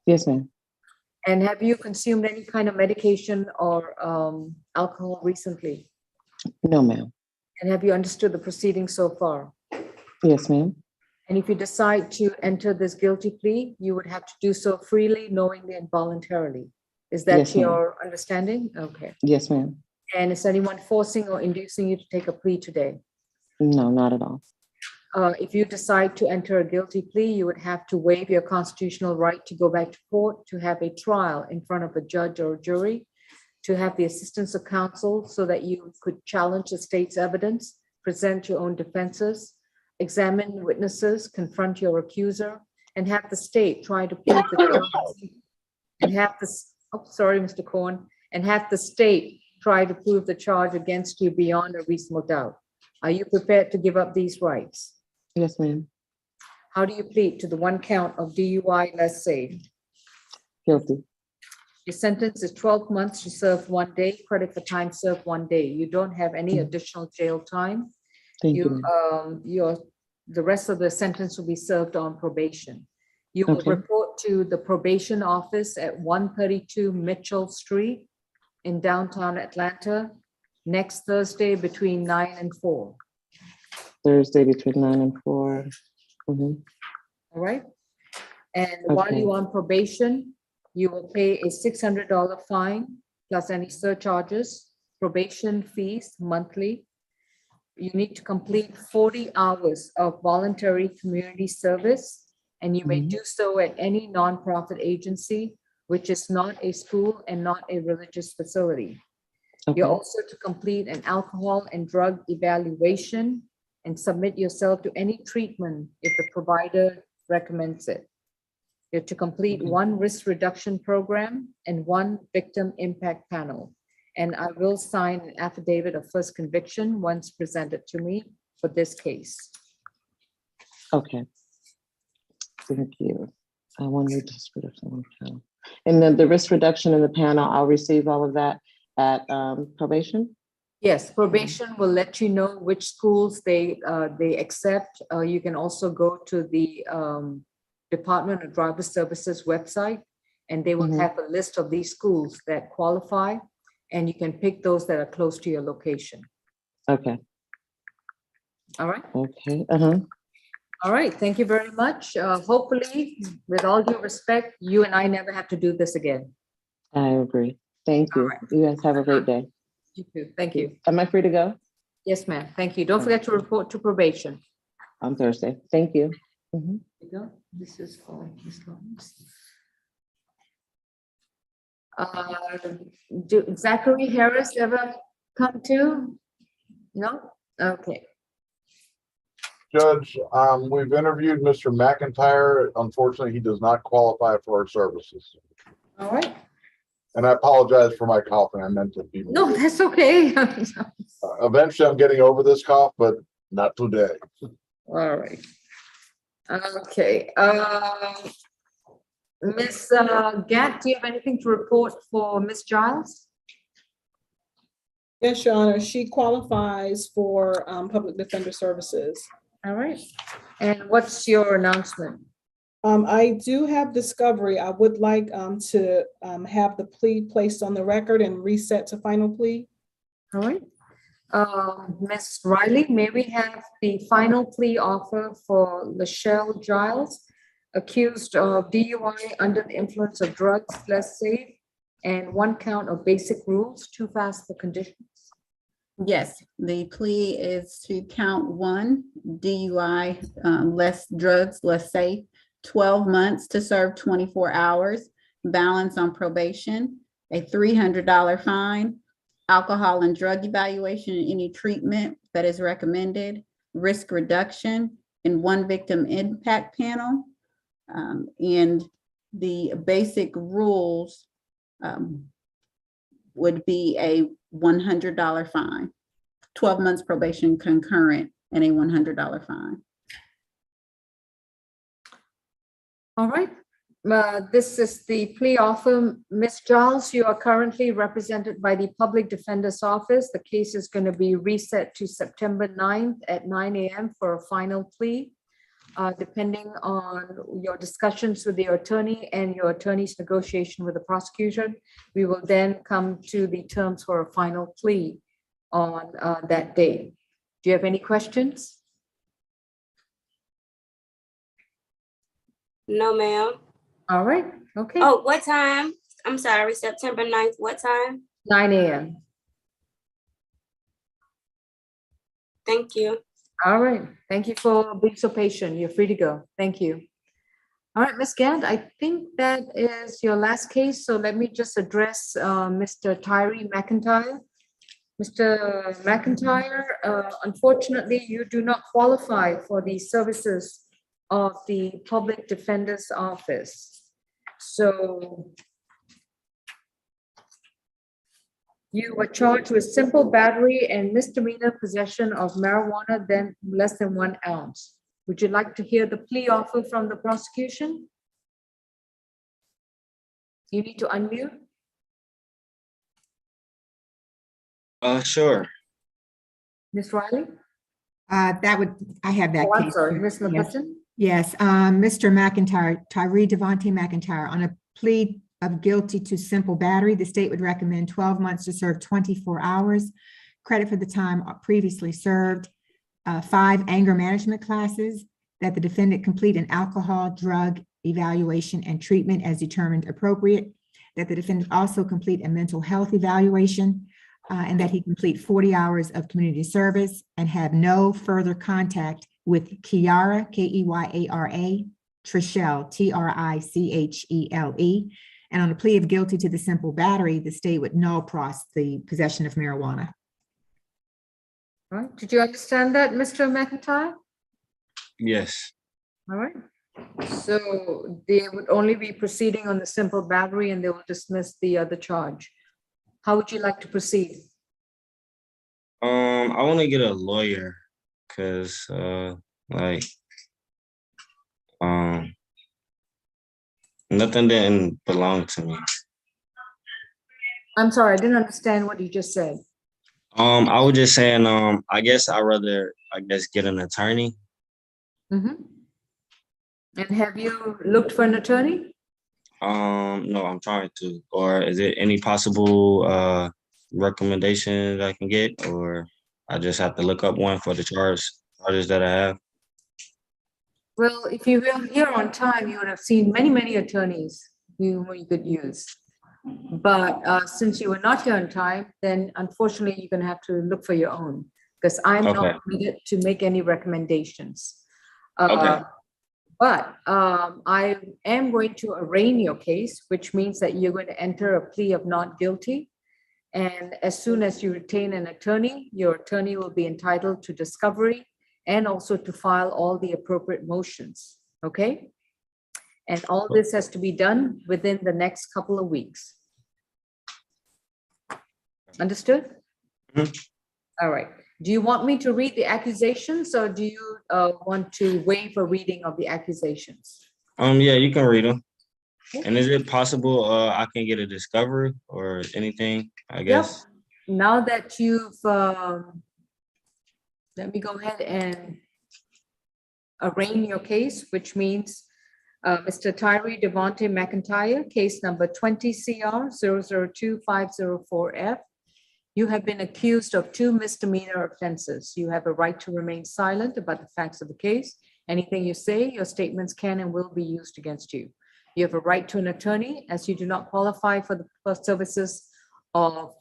Yes, ma'am. And have you consumed any kind of medication or alcohol recently? No, ma'am. And have you understood the proceedings so far? Yes, ma'am. And if you decide to enter this guilty plea, you would have to do so freely, knowingly, and voluntarily. Is that Yes, ma'am. your understanding? Okay. Yes, ma'am. And is anyone forcing or inducing you to take a plea today? No, not at all. If you decide to enter a guilty plea, you would have to waive your constitutional right to go back to court, to have a trial in front of a judge or a jury, to have the assistance of counsel so that you could challenge the state's evidence, present your own defenses, examine witnesses, confront your accuser, and have the state try to prove the charge, and have the, oh, sorry, Mr. Corn, and have the state try to prove the charge against you beyond a reasonable doubt. Are you prepared to give up these rights? Yes, ma'am. How do you plead to the 1 count of DUI less safe? Guilty. Your sentence is 12 months, you serve 1 day, credit for time served 1 day. You don't have any additional jail time. Thank you, ma'am. The rest of the sentence will be served on probation. You will Okay. report to the probation office at 132 Mitchell Street in downtown Atlanta next Thursday between 9 and 4. Thursday between 9 and 4. Mhm. All right? And while Okay. you're on probation, you will pay a $600 fine plus any surcharges, probation fees monthly. You need to complete 40 hours of voluntary community service, and you may Mhm. do so at any nonprofit agency, which is not a school and not a religious facility. You're Okay. also to complete an alcohol and drug evaluation and submit yourself to any treatment if the provider recommends it. You're to complete Okay. one risk reduction program and one victim impact panel. And I will sign an affidavit of first conviction once presented to me for this case. Okay. Thank you. I wondered just for the and then the risk reduction in the panel, I'll receive all of that at probation? Yes, probation will let you know which schools they accept. You can also go to the Department of Driver Services website, and they will Mhm. have a list of these schools that qualify, and you can pick those that are close to your location. Okay. All right. Okay. Uh-huh. All right. Thank you very much. Hopefully, with all due respect, you and I never have to do this again. I agree. Thank you. You guys have a great day. You too. Thank you. Am I free to go? Yes, ma'am. Thank you. Don't forget to report to probation. On Thursday. Thank you. Mhm. You go. This is for Ms. Lawrence. Do Zachary Harris ever come to? No? Okay. Judge, we've interviewed Mr. McIntyre. Unfortunately, he does not qualify for our services. All right. And I apologize for my coughing. I meant to be. No, that's okay. Eventually, I'm getting over this cough, but not today. All right. Okay. Ms. Gatt, do you have anything to report for Ms. Giles? Yes, Your Honor, she qualifies for public defender services. All right. And what's your announcement? I do have discovery. I would like to have the plea placed on the record and reset to final plea. All right. Ms. Riley, may we have the final plea offer for Lachelle Giles, accused of DUI under the influence of drugs, less safe, and one count of basic rules, too fast for conditions? Yes, the plea is to count 1, DUI, less drugs, less safe, 12 months to serve 24 hours, balance on probation, a $300 fine, alcohol and drug evaluation and any treatment that is recommended, risk reduction, and 1 victim impact panel. And the basic rules would be a $100 fine, 12 months probation concurrent, and a $100 fine. All right. This is the plea offer. Ms. Giles, you are currently represented by the Public Defender's Office. The case is going to be reset to September 9th at 9 a.m. for a final plea. Depending on your discussions with your attorney and your attorney's negotiation with the prosecutor, we will then come to the terms for a final plea on that day. Do you have any questions? No, ma'am. All right, okay. Oh, what time? I'm sorry, September 9th, what time? 9 a.m. Thank you. All right, thank you for being so patient. You're free to go. Thank you. All right, Ms. Gant, I think that is your last case. So let me just address Mr. Tyree McIntyre. Mr. McIntyre, unfortunately, you do not qualify for the services of the Public Defender's Office. So you were charged with simple battery and misdemeanor possession of marijuana then less than 1 ounce. Would you like to hear the plea offer from the prosecution? You need to unmute. Sure. Ms. Riley? I have that Oh, I'm case. sorry, Ms. Yes. McCutcheon? Yes, Mr. McIntyre, Tyree Devontae McIntyre, on a plea of guilty to simple battery, the state would recommend 12 months to serve 24 hours, credit for the time previously served. 5 anger management classes, that the defendant complete an alcohol, drug evaluation and treatment as determined appropriate, that the defendant also complete a mental health evaluation, and that he complete 40 hours of community service and have no further contact with Kiara, Keyara, Trichelle, Trichele. And on a plea of guilty to the simple battery, the state would null pros the possession of marijuana. All right, did you understand that, Mr. McIntyre? Yes. All right. So they would only be proceeding on the simple battery and they will dismiss the other charge. How would you like to proceed? I want to get a lawyer because like nothing didn't belong to me. I'm sorry, I didn't understand what you just said. I was just saying, I guess I'd rather, get an attorney. Mm-hmm. And have you looked for an attorney? No, I'm trying to. Or is it any possible recommendations I can get, or I just have to look up one for the charges that I have? Well, if you were here on time, you would have seen many, many attorneys who you could use. But since you were not here on time, then unfortunately, you're going to have to look for your own because I'm not permitted to make any recommendations. But I am going to arraign your case, which means that you're going to enter a plea of not guilty. And as soon as you retain an attorney, your attorney will be entitled to discovery and also to file all the appropriate motions, okay? And all this has to be done within the next couple of weeks. Understood? Mm-hmm. All right. Do you want me to read the accusations or do you want to waive a reading of the accusations? Yeah, you can read them. Okay. And is it possible I can get a discovery or anything, I guess? Yep. Now that you've, let me go ahead and arraign your case, which means Mr. Tyree Devontae McIntyre, case number 20 CR 002504F. You have been accused of 2 misdemeanor offenses. You have a right to remain silent about the facts of the case. Anything you say, your statements can and will be used against you. You have a right to an attorney as you do not qualify for the services for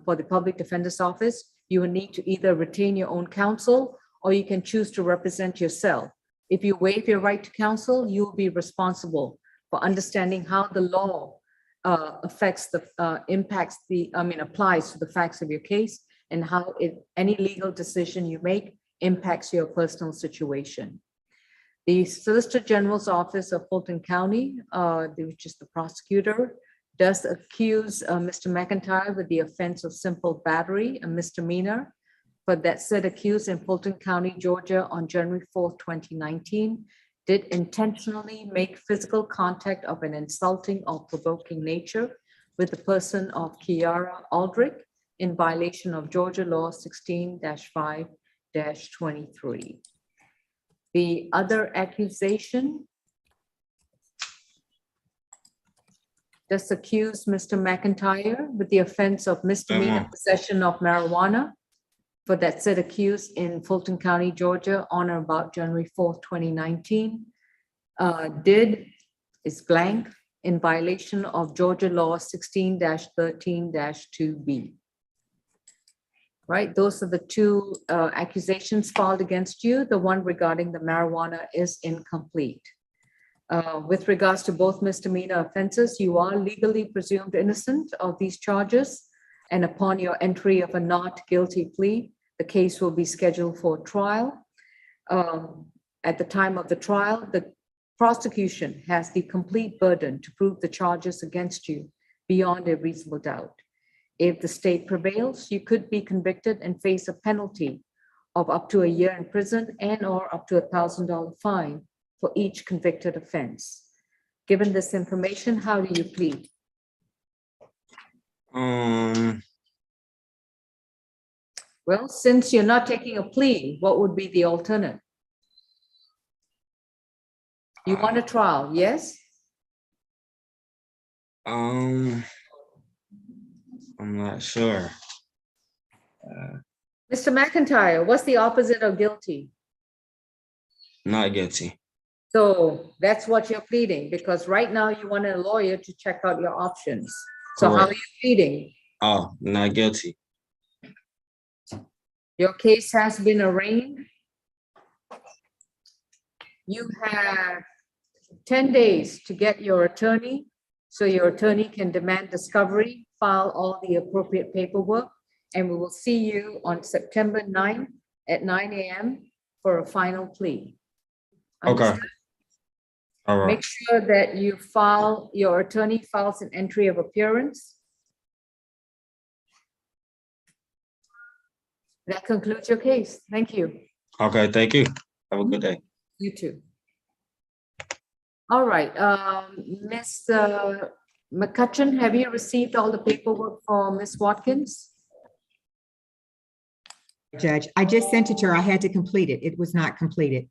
the public defender's office. You will need to either retain your own counsel or you can choose to represent yourself. If you waive your right to counsel, you will be responsible for understanding how the law applies to the facts of your case and how any legal decision you make impacts your personal situation. The Solicitor General's Office of Fulton County, which is the prosecutor, does accuse Mr. McIntyre with the offense of simple battery, a misdemeanor, but that said accused in Fulton County, Georgia on January 4th, 2019, did intentionally make physical contact of an insulting or provoking nature with the person of Kiara Aldrich in violation of Georgia law 16-5-23. The other accusation does accuse Mr. McIntyre with the offense of misdemeanor possession of marijuana for that said accused in Fulton County, Georgia on or about January 4th, 2019, is blank in violation of Georgia law 16-13-2B. Right, those are the 2 accusations filed against you. The one regarding the marijuana is incomplete. With regards to both misdemeanor offenses, you are legally presumed innocent of these charges. And upon your entry of a not guilty plea, the case will be scheduled for trial. At the time of the trial, the prosecution has the complete burden to prove the charges against you beyond a reasonable doubt. If the state prevails, you could be convicted and face a penalty of up to a year in prison and or up to $1,000 fine for each convicted offense. Given this information, how do you plead? Well, since you're not taking a plea, what would be the alternate? You want a trial, yes? I'm not sure. Mr. McIntyre, what's the opposite of guilty? Not guilty. So that's what you're pleading, because right now you want a lawyer to check out your options. So how are Correct. you pleading? Oh, not guilty. Your case has been arraigned. You have 10 days to get your attorney, so your attorney can demand discovery, file all the appropriate paperwork, and we will see you on September 9th at 9 a.m. for a final plea. Okay. Understood? All right. Make sure that your attorney files an entry of appearance. That concludes your case. Thank you. Okay, thank you. Have a good day. You too. All right, Ms. McCutcheon, have you received all the paperwork for Ms. Watkins? Judge, I just sent it to her. I had to complete it. It was not completed.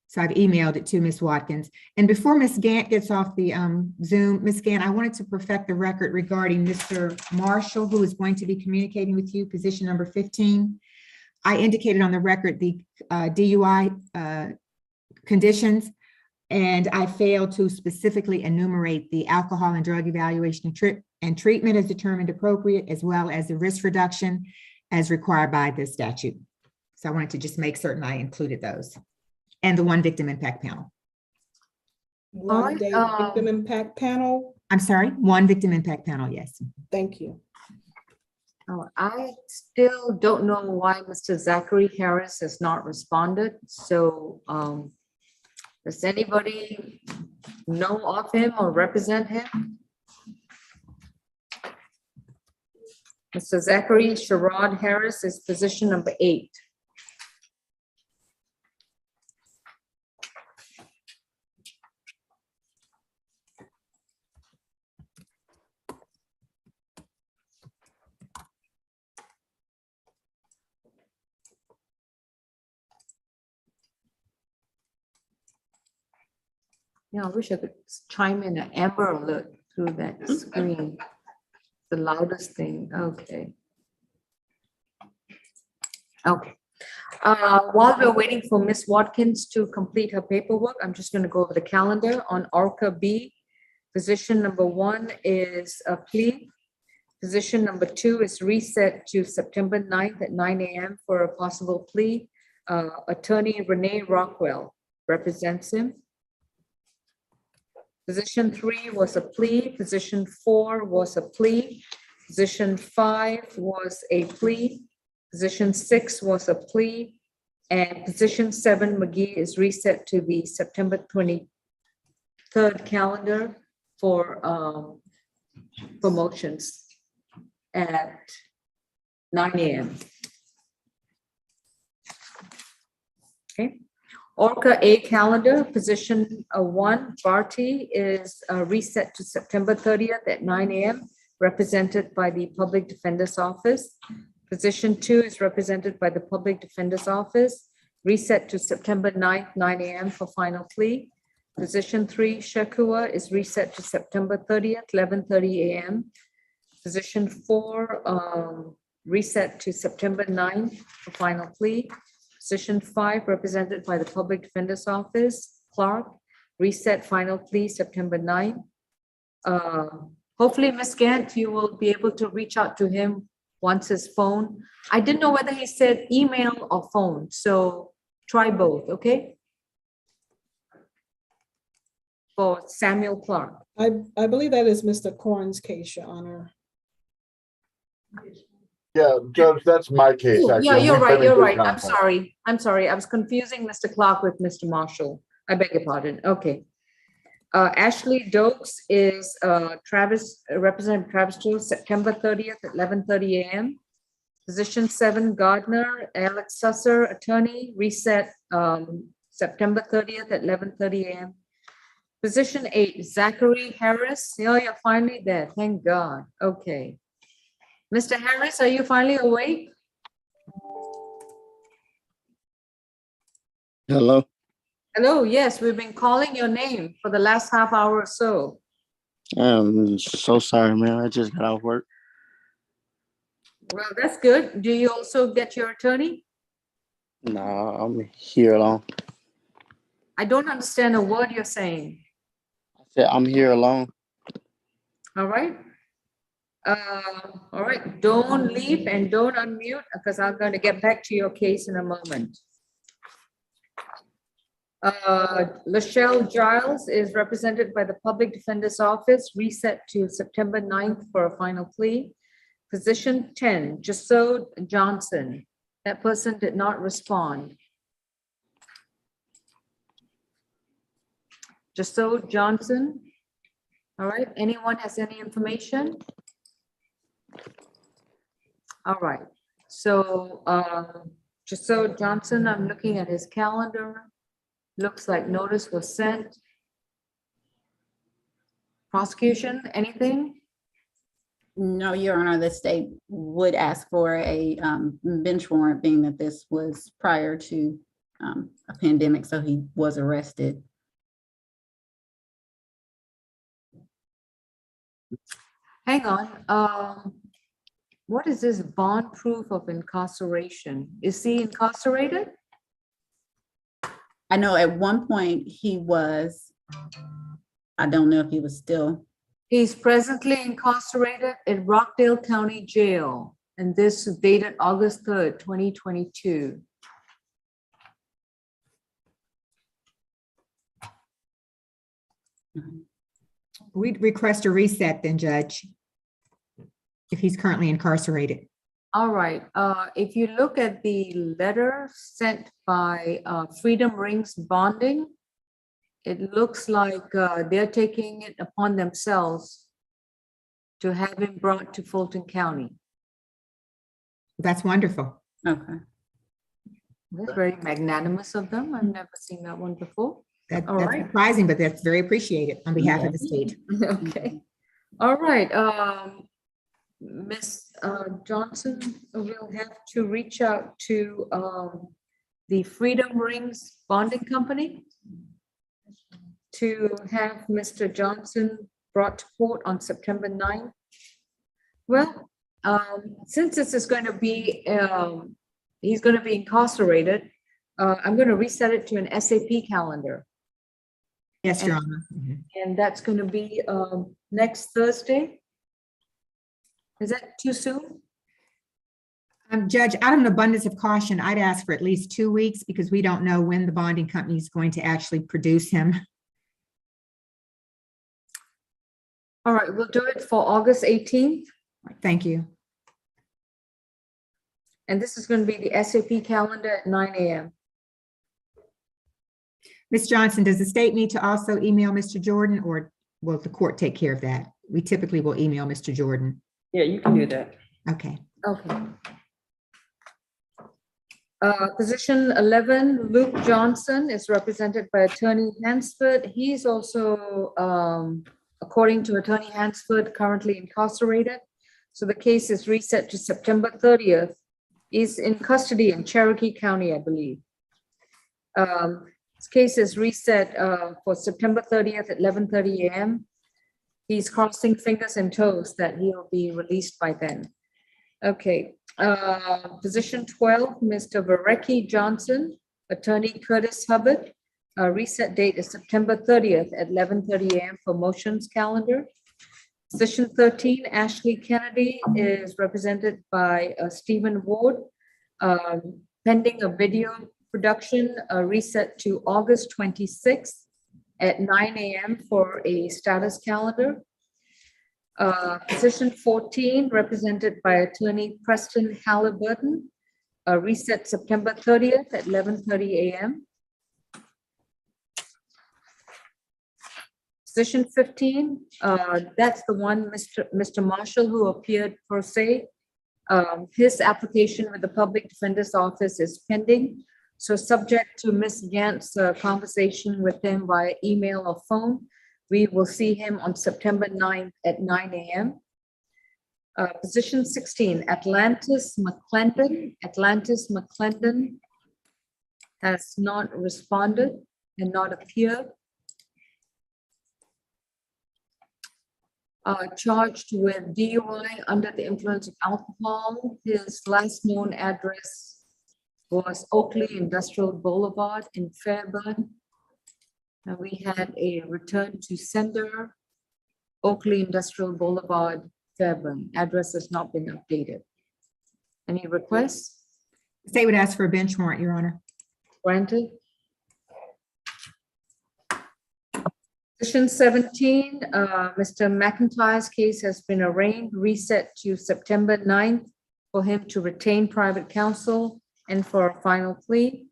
So I've emailed it to Ms. Watkins. And before Ms. Gant gets off the Zoom, Ms. Gant, I wanted to perfect the record regarding Mr. Marshall, who is going to be communicating with you, position number 15. I indicated on the record the DUI conditions, and I failed to specifically enumerate the alcohol and drug evaluation and treatment as determined appropriate, as well as the risk reduction as required by the statute. So I wanted to just make certain I included those. And the one victim impact panel. One day victim impact panel. I'm sorry, one victim impact panel, yes. Thank you. Oh, I still don't know why Mr. Zachary Harris has not responded. So does anybody know of him or represent him? Mr. Zachary Sherrod Harris is position number 8. Yeah, I wish I could chime in an Amber Alert through that screen. The loudest thing, okay. Okay. While we're waiting for Ms. Watkins to complete her paperwork, I'm just going to go over the calendar. On Orca B, position number 1 is a plea. Position number 2 is reset to September 9th at 9 a.m. for a possible plea. Attorney Renee Rockwell represents him. Position 3 was a plea. Position 4 was a plea. Position 5 was a plea. Position 6 was a plea. And position 7, McGee, is reset to the September 23rd calendar for promotions at 9 a.m. Okay. Orca A calendar, position 1, Barty, is reset to September 30th at 9 a.m., represented by the Public Defender's Office. Position 2 is represented by the Public Defender's Office, reset to September 9th, 9 a.m. for final plea. Position 3, Shakua, is reset to September 30th, 11:30 a.m. Position 4, reset to September 9th for final plea. Position 5, represented by the Public Defender's Office, Clark, reset final plea September 9th. Hopefully, Ms. Gant, you will be able to reach out to him once his phone. I didn't know whether he said email or phone, so try both, okay? For Samuel Clark. I believe that is Mr. Corn's case, Your Honor. Yeah, Judge, that's my case. Ooh, actually. yeah, you're We've right, been in you're good right. I'm contact. sorry. I'm sorry. I was confusing Mr. Clark with Mr. Marshall. I beg your pardon. Okay. Ashley Dokes is Representative Travis Joe, September 30th at 11:30 a.m. Position 7, Gardner, Alex Susser, attorney, reset September 30th at 11:30 a.m. Position 8, Zachary Harris. Oh, you're finally there. Thank God. Okay. Mr. Harris, are you finally awake? Hello. Hello, yes, we've been calling your name for the last half hour or so. I'm so sorry, man. I just got off work. Well, that's good. Do you also get your attorney? No, I'm here alone. I don't understand a word you're saying. I said I'm here alone. All right. All right, don't leave and don't unmute because I'm going to get back to your case in a moment. Lachelle Giles is represented by the Public Defender's Office, reset to September 9th for a final plea. Position 10, Jasode Johnson. That person did not respond. Jasode Johnson. All right, anyone has any information? All right, so Jasode Johnson, I'm looking at his calendar. Looks like notice was sent. Prosecution, anything? No, Your Honor, the state would ask for a bench warrant, being that this was prior to a pandemic, so he was arrested. Hang on. What is this bond proof of incarceration? Is he incarcerated? I know at one point he was, I don't know if he was still. He's presently incarcerated at Rockdale County Jail, and this is dated August 3rd, 2022. We'd request a reset then, Judge, if he's currently incarcerated. All right, if you look at the letter sent by Freedom Rings Bonding, it looks like they're taking it upon themselves to have him brought to Fulton County. That's wonderful. Okay. That's very magnanimous of them. I've never seen that one before. That's right. surprising, but that's very appreciated on behalf of the state. Okay. All right. Ms. Johnson will have to reach out to the Freedom Rings Bonding Company to have Mr. Johnson brought to court on September 9th. Well, since this is going to be, he's going to be incarcerated, I'm going to reset it to an SAP calendar. Yes, Your Honor. And that's going to be next Thursday. Is that too soon? Judge, out of an abundance of caution, I'd ask for at least 2 weeks because we don't know when the bonding company is going to actually produce him. All right, we'll do it for August 18th. Thank you. And this is going to be the SAP calendar at 9 a.m. Ms. Johnson, does the state need to also email Mr. Jordan, or will the court take care of that? We typically will email Mr. Jordan. Yeah, you can do that. Okay. Okay. Position 11, Luke Johnson is represented by Attorney Hansford. He's also, according to Attorney Hansford, currently incarcerated. So the case is reset to September 30th. He's in custody in Cherokee County, I believe. This case is reset for September 30th at 11:30 a.m. He's crossing fingers and toes that he'll be released by then. Okay, position 12, Mr. Varecki Johnson, Attorney Curtis Hubbard. Reset date is September 30th at 11:30 a.m. for motions calendar. Position 13, Ashley Kennedy is represented by Stephen Ward. Pending a video production, reset to August 26th at 9 a.m. for a status calendar. Position 14, represented by Attorney Preston Halliburton, reset September 30th at 11:30 a.m. Position 15, that's the one, Mr. Marshall, who appeared per se. His application with the Public Defender's Office is pending. So subject to Ms. Gant's conversation with him via email or phone, we will see him on September 9th at 9 a.m. Position 16, Atlantis McClendon. Atlantis McClendon has not responded and not appeared. charged with DUI under the influence of alcohol. His last known address was Oakley Industrial Boulevard in Fairburn. And we had a return to sender, Oakley Industrial Boulevard, Fairburn. Address has not been updated. Any requests? State would ask for a bench warrant, Your Honor. Granted. Position 17, Mr. McIntyre's case has been arraigned, reset to September 9th for him to retain private counsel and for a final plea.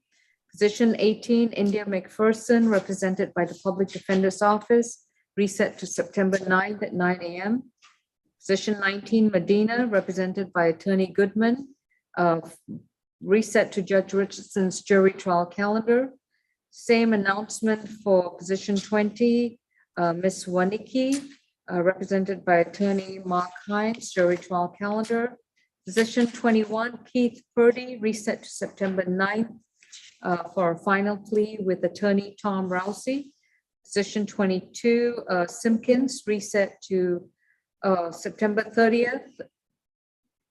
Position 18, India McPherson, represented by the Public Defender's Office, reset to September 9th at 9 a.m. Position 19, Medina, represented by Attorney Goodman, reset to Judge Richardson's jury trial calendar. Same announcement for position 20, Ms. Wanicki, represented by Attorney Mark Hines, jury trial calendar. Position 21, Keith Purdy, reset to September 9th for a final plea with Attorney Tom Rousey. Position 22, Simpkins, reset to September 30th.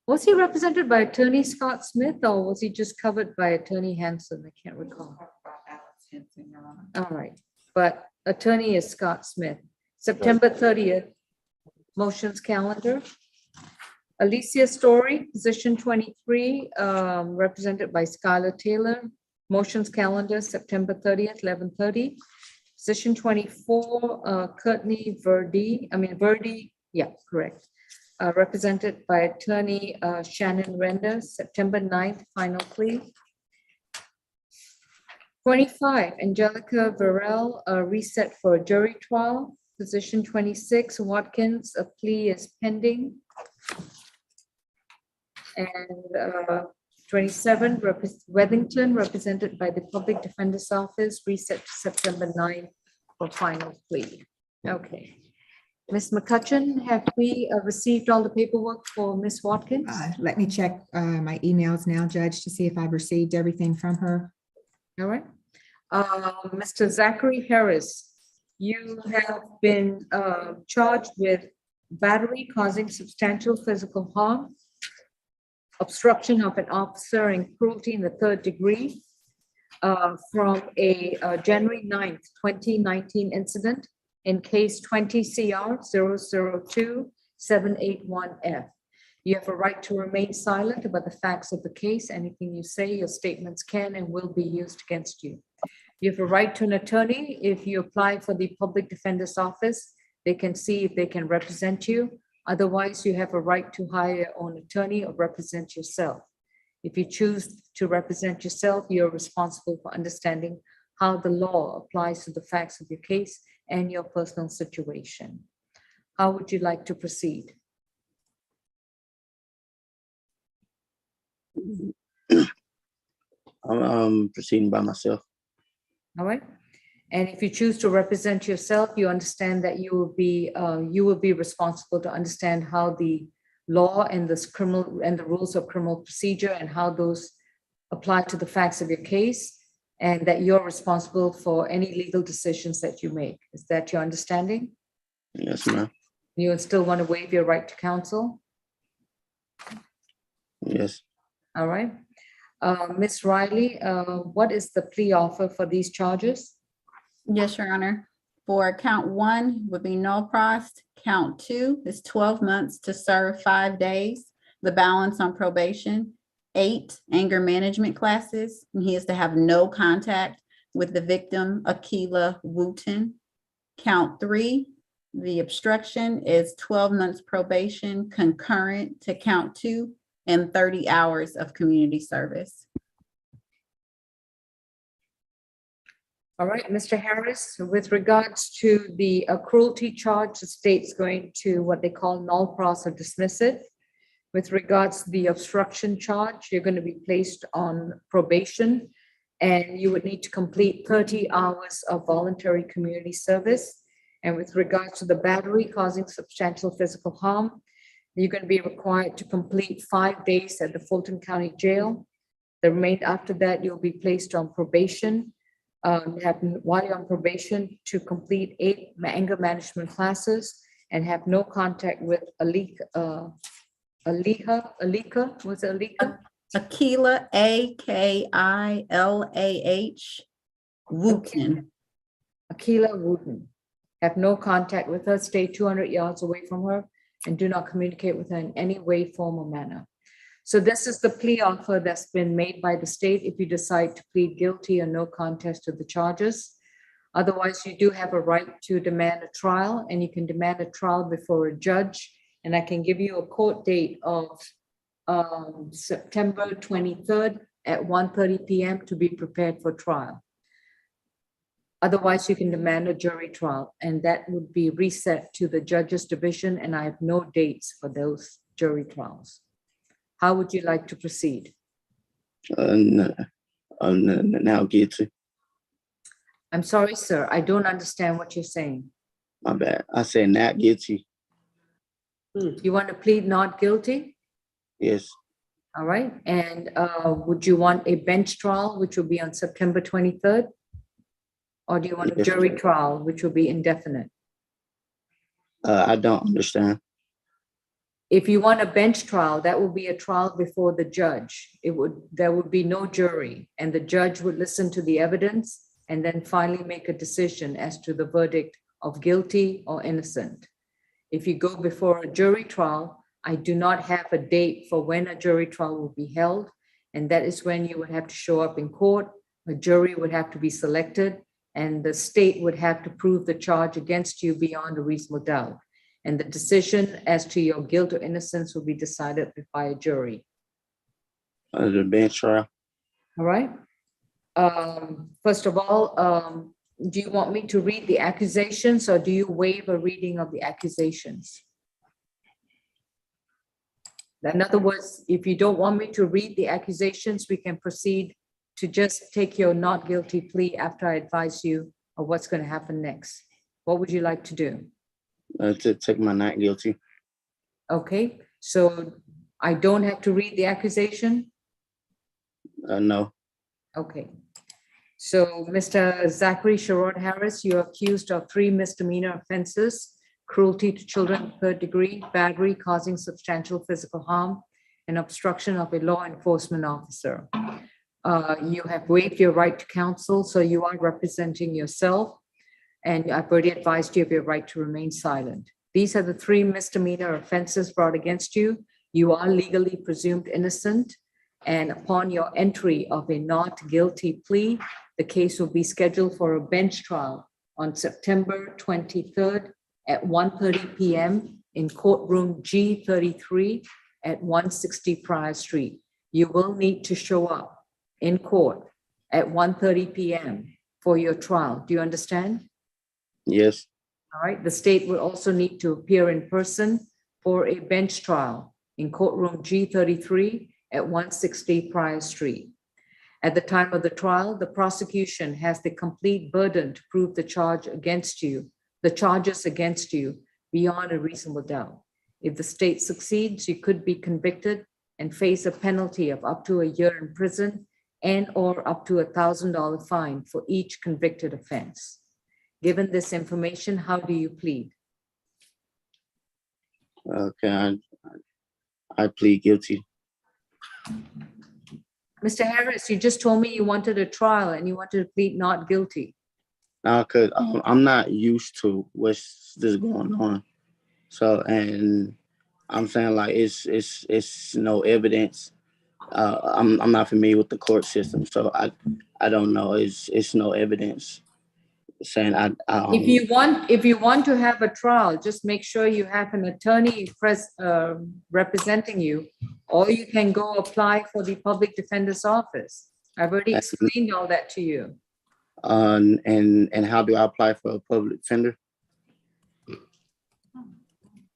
Was he represented by Attorney Scott Smith or was he just covered by Attorney Hanson? I can't recall. All right, but attorney is Scott Smith. September 30th, motions calendar. Alicia Story, position 23, represented by Skylar Taylor. Motions calendar, September 30th, 11:30. Position 24, Courtney Verdi, yeah, correct. Represented by attorney Shannon Render, September 9th, final plea. 25, Angelica Varel, reset for a jury trial. Position 26, Watkins, a plea is pending. And 27, Wethington, represented by the Public Defender's Office, reset to September 9th for final plea. Okay. Ms. McCutcheon, have we received all the paperwork for Ms. Watkins? Let me check my emails now, Judge, to see if I've received everything from her. All right. Mr. Zachary Harris, you have been charged with battery causing substantial physical harm, obstruction of an officer, and cruelty in the third degree from a January 9th, 2019 incident in case 20 CR 002-781F. You have a right to remain silent about the facts of the case. Anything you say, your statements can and will be used against you. You have a right to an attorney. If you apply for the Public Defender's Office, they can see if they can represent you. Otherwise, you have a right to hire your own attorney or represent yourself. If you choose to represent yourself, you're responsible for understanding how the law applies to the facts of your case and your personal situation. How would you like to proceed? I'm proceeding by myself. All right. And if you choose to represent yourself, you understand that you will be responsible to understand how the law and this criminal and the rules of criminal procedure and how those apply to the facts of your case, and that you're responsible for any legal decisions that you make. Is that your understanding? Yes, ma'am. You would still want to waive your right to counsel? Yes. All right. Ms. Riley, what is the plea offer for these charges? Yes, Your Honor. For count 1 would be no prost. Count 2 is 12 months to serve 5 days. The balance on probation, 8 anger management classes, and he is to have no contact with the victim, Akila Wooten. Count 3, the obstruction is 12 months probation concurrent to count 2 and 30 hours of community service. All right, Mr. Harris, with regards to the cruelty charge, the state's going to what they call null pros or dismiss it. With regards to the obstruction charge, you're going to be placed on probation and you would need to complete 30 hours of voluntary community service. And with regards to the battery causing substantial physical harm, you're going to be required to complete 5 days at the Fulton County Jail. The remainder after that, you'll be placed on probation. While you're on probation to complete 8 anger management classes, and have no contact with Alika, was it Alika? Akila, Akilah Wooten. Akila Wooten. Have no contact with her, stay 200 yards away from her, and do not communicate with her in any way, form, or manner. So this is the plea offer that's been made by the state if you decide to plead guilty or no contest to the charges. Otherwise, you do have a right to demand a trial, and you can demand a trial before a judge. And I can give you a court date of September 23rd at 1:30 p.m. to be prepared for trial. Otherwise, you can demand a jury trial, and that would be reset to the judge's division, and I have no dates for those jury trials. How would you like to proceed? Now guilty. I'm sorry, sir. I don't understand what you're saying. My bad. I said not guilty. You want to plead not guilty? Yes. All right. And would you want a bench trial, which will be on September 23rd? Or do you want a Yes. jury trial, which will be indefinite? I don't understand. If you want a bench trial, that will be a trial before the judge. There would be no jury, and the judge would listen to the evidence and then finally make a decision as to the verdict of guilty or innocent. If you go before a jury trial, I do not have a date for when a jury trial will be held, and that is when you would have to show up in court, a jury would have to be selected, and the state would have to prove the charge against you beyond a reasonable doubt. And the decision as to your guilt or innocence will be decided by a jury. The bench trial. All right. First of all, do you want me to read the accusations, or do you waive a reading of the accusations? In other words, if you don't want me to read the accusations, we can proceed to just take your not guilty plea after I advise you of what's going to happen next. What would you like to do? To take my not guilty. Okay, so I don't have to read the accusation? No. Okay. So Mr. Zachary Sherrod Harris, you're accused of 3 misdemeanor offenses: cruelty to children, 3rd degree, battery causing substantial physical harm, and obstruction of a law enforcement officer. You have waived your right to counsel, so you are representing yourself, and I've already advised you of your right to remain silent. These are the 3 misdemeanor offenses brought against you. You are legally presumed innocent, and upon your entry of a not guilty plea, the case will be scheduled for a bench trial on September 23rd at 1:30 p.m. in courtroom G33 at 160 Prior Street. You will need to show up in court at 1:30 p.m. for your trial. Do you understand? Yes. All right. The state will also need to appear in person for a bench trial in courtroom G33 at 160 Prior Street. At the time of the trial, the prosecution has the complete burden to prove the charges against you beyond a reasonable doubt. If the state succeeds, you could be convicted and face a penalty of up to a year in prison and or up to $1,000 fine for each convicted offense. Given this information, how do you plead? Okay, I plead guilty. Mr. Harris, you just told me you wanted a trial and you wanted to plead not guilty. Now, cause I'm not used to what's this going on, so and I'm saying like it's no evidence. I'm not familiar with the court system, so I don't know. It's no evidence saying If you want to have a trial, just make sure you have an attorney representing you, or you can go apply for the public defender's office. I've already explained all that to you. And how do I apply for a public defender?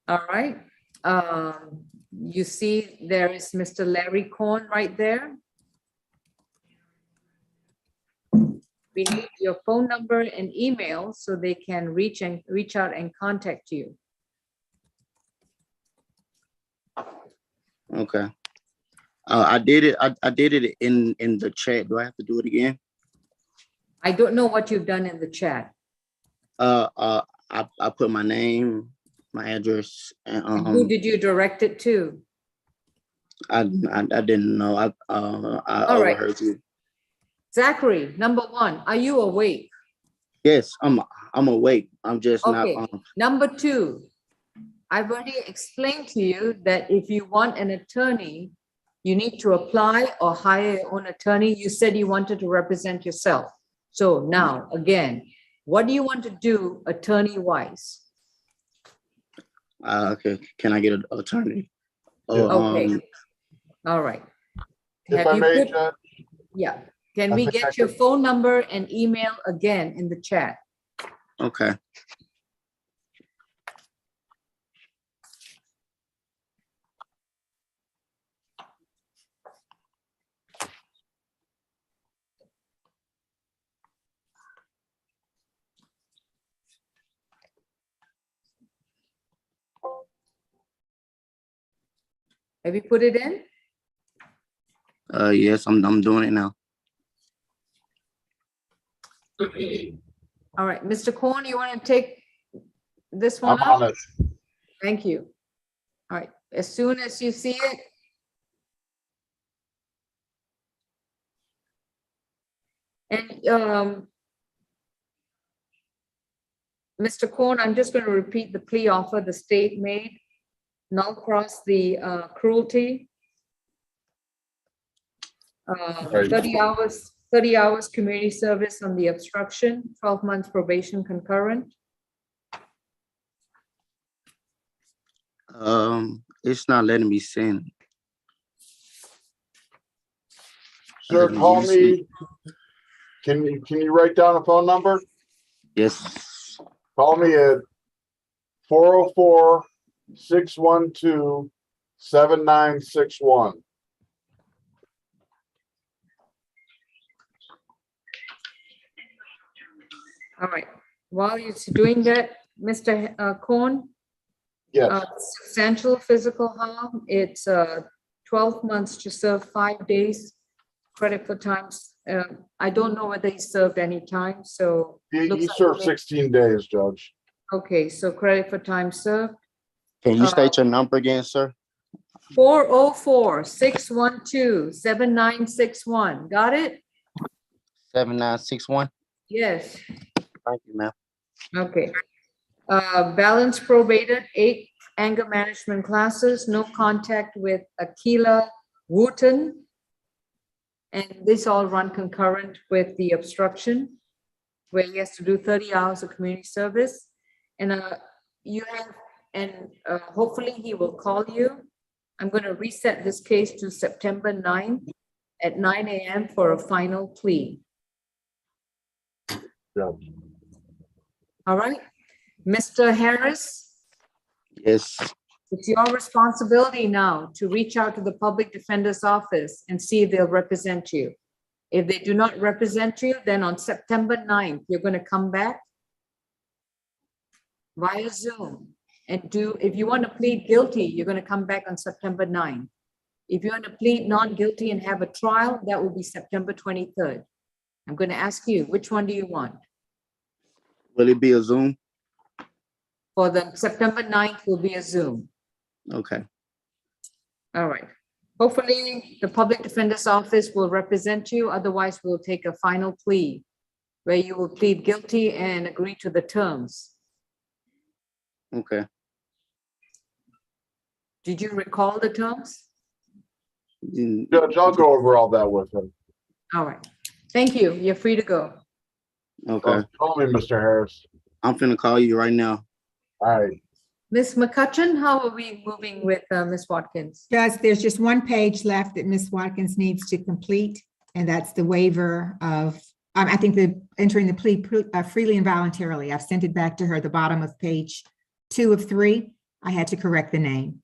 All right. You see, there is Mr. Larry Korn right there. We need your phone number and email so they can reach out and contact you. Okay. I did it. I did it in the chat. Do I have to do it again? I don't know what you've done in the chat. I put my name my address, and And who did you direct it to? I didn't know. I All right. overheard you. Zachary, number one, are you awake? Yes, I'm awake. I'm just not. Okay. Number two, I've already explained to you that if you want an attorney, you need to apply or hire your own attorney. You said you wanted to represent yourself. So now, again, what do you want to do attorney-wise? Okay, can I get an attorney? Okay. All right. If I may, Judge, Yeah. Can I we think I get your could- phone number and email again in the chat? Okay. Have you put it in? Yes, I'm doing it now. All right, Mr. Korn, you want to take this one I'm up? on it. Thank you. All right, as soon as you see it. And Mr. Korn, I'm just going to repeat the plea offer the state made. Null cross the cruelty. Right. 30 hours community service on the obstruction, 12 months probation concurrent. It's not letting me send. Sir, call me. Can you write down a phone number? Yes. Call me at 404-612-7961. All right, while you're doing that, Mr. Korn, Yes. substantial physical harm, it's 12 months to serve 5 days, credit for times. I don't know whether he served any time, so. He looks like served may- 16 days, Judge. Okay, so credit for time served. Can you state your number again, sir? 404-612-7961. Got it? 7961. Yes. Thank you, ma'am. Okay. Balance probated, 8 anger management classes, no contact with Akila Wooten. And this all run concurrent with the obstruction, where he has to do 30 hours of community service. And hopefully he will call you. I'm going to reset this case to September 9th at 9 a.m. for a final plea. Yeah. All right, Mr. Harris, Yes. it's your responsibility now to reach out to the public defender's office and see if they'll represent you. If they do not represent you, then on September 9th, you're going to come back via Zoom and if you want to plead guilty, you're going to come back on September 9th. If you want to plead non-guilty and have a trial, that will be September 23rd. I'm going to ask you, which one do you want? Will it be a Zoom? For the September 9th will be a Zoom. Okay. All right. Hopefully, the public defender's office will represent you. Otherwise, we'll take a final plea where you will plead guilty and agree to the terms. Okay. Did you recall the terms? Judge, I'll go over all that with him. All right. Thank you. You're free to go. Okay. Call me, Mr. Harris. I'm finna call you right now. All right. Ms. McCutcheon, how are we moving with Ms. Watkins? Judge, there's just one page left that Ms. Watkins needs to complete, and that's the waiver of, I think the entering the plea freely and voluntarily. I've sent it back to her at the bottom of page 2 of 3. I had to correct the name.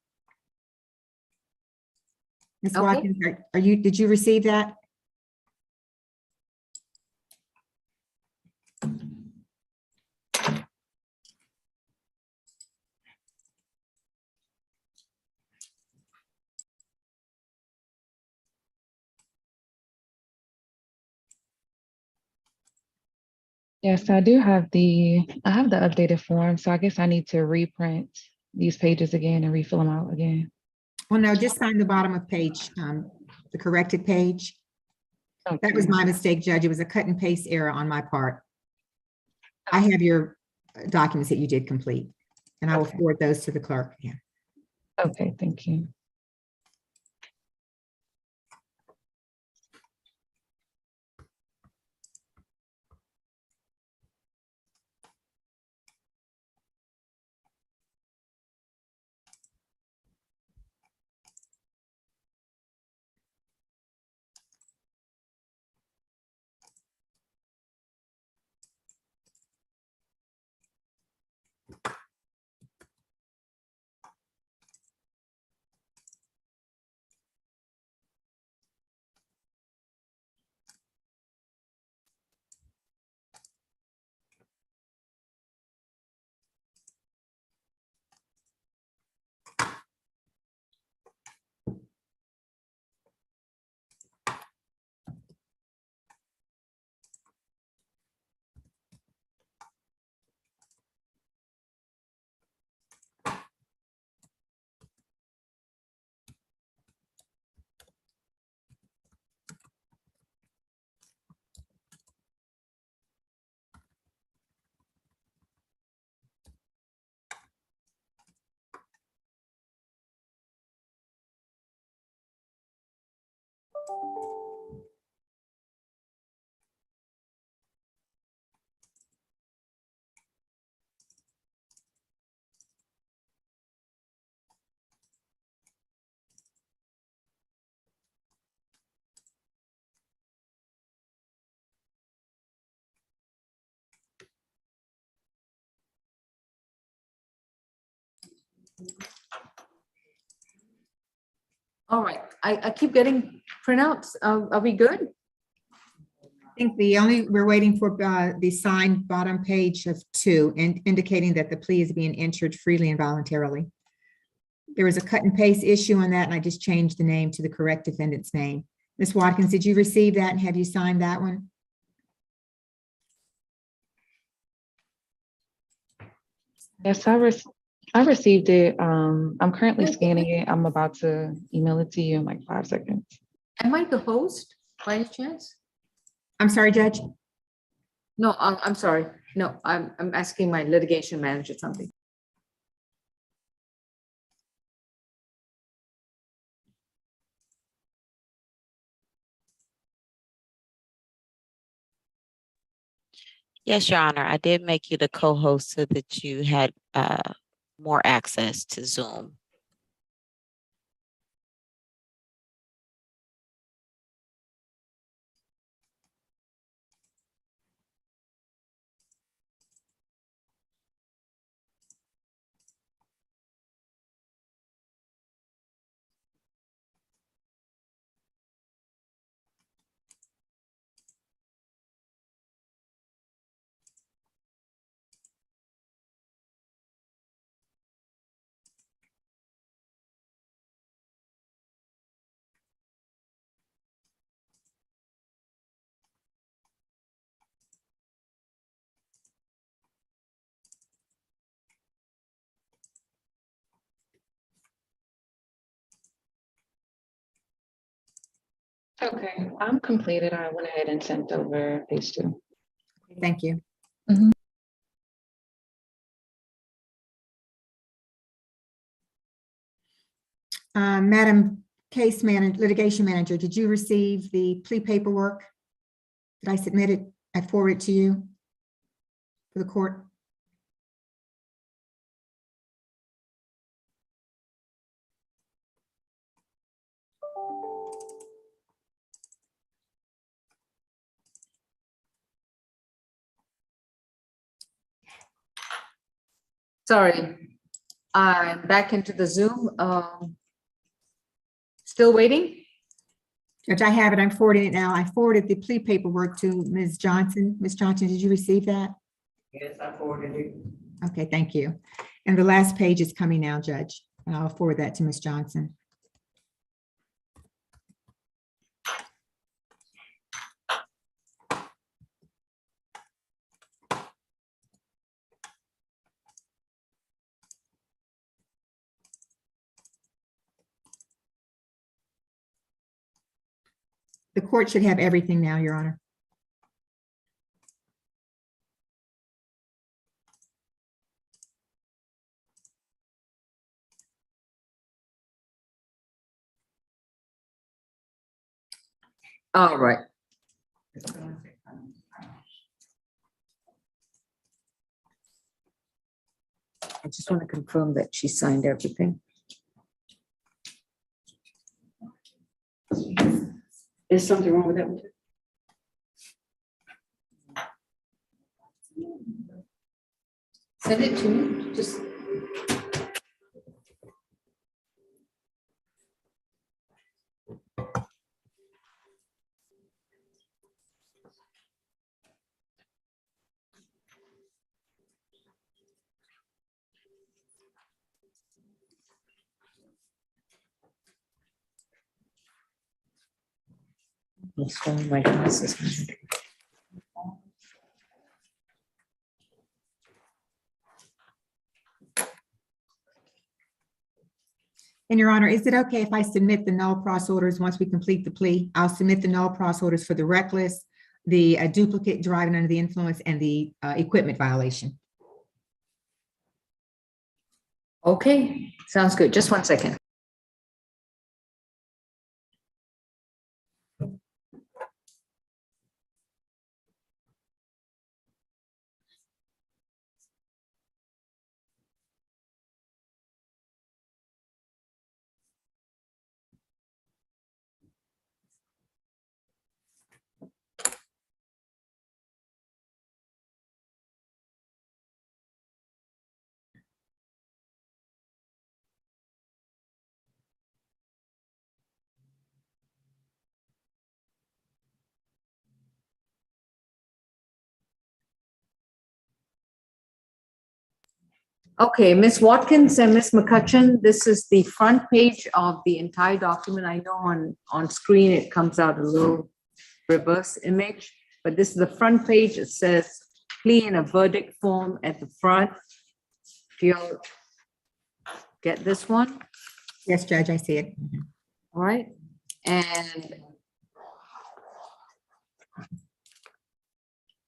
Ms. Okay. Watkins, did you receive that? Yes, I have the updated form, so I guess I need to reprint these pages again and refill them out again? Well, no, just sign the bottom of page, the corrected page. That was my mistake, Judge. It was a cut and paste error on my part. I have your documents that you did complete, and I will forward those to the clerk. Yeah. Okay, thank you. All right, I keep getting printouts. Are we good? I think we're waiting for the signed bottom page of 2 and indicating that the plea is being entered freely and voluntarily. There was a cut and paste issue on that, and I just changed the name to the correct defendant's name. Ms. Watkins, did you receive that and have you signed that one? Yes, I received it. I'm currently scanning it. I'm about to email it to you in like 5 seconds. Am I the host by any chance? I'm sorry, Judge. No, I'm sorry. No, I'm asking my litigation manager something. Yes, Your Honor, I did make you the co-host so that you had more access to Zoom. Okay, I'm completed. I went ahead and sent over page 2. Thank you. Madam Litigation Manager, did you receive the plea paperwork that I submitted? I forwarded to you for the court. Sorry, I'm back into the Zoom. Still waiting? Judge, I have it. I'm forwarding it now. I forwarded the plea paperwork to Ms. Johnson. Ms. Johnson, did you receive that? Yes, I forwarded it. Okay, thank you. And the last page is coming now, Judge, and I'll forward that to Ms. Johnson. The court should have everything now, Your Honor. All right. I just want to confirm that she signed everything. Is something wrong with that one? Send it to me, just. Let's find my glasses. And Your Honor, is it okay if I submit the null pros orders once we complete the plea? I'll submit the null pros orders for the reckless, the duplicate driving under the influence, and the equipment violation. Okay, sounds good. Just 1 second. Okay, Ms. Watkins and Ms. McCutcheon, this is the front page of the entire document. I know on screen it comes out a little reverse image, but this is the front page. It says plea in a verdict form at the front. If you'll get this one. Yes, Judge, I see it. All right, and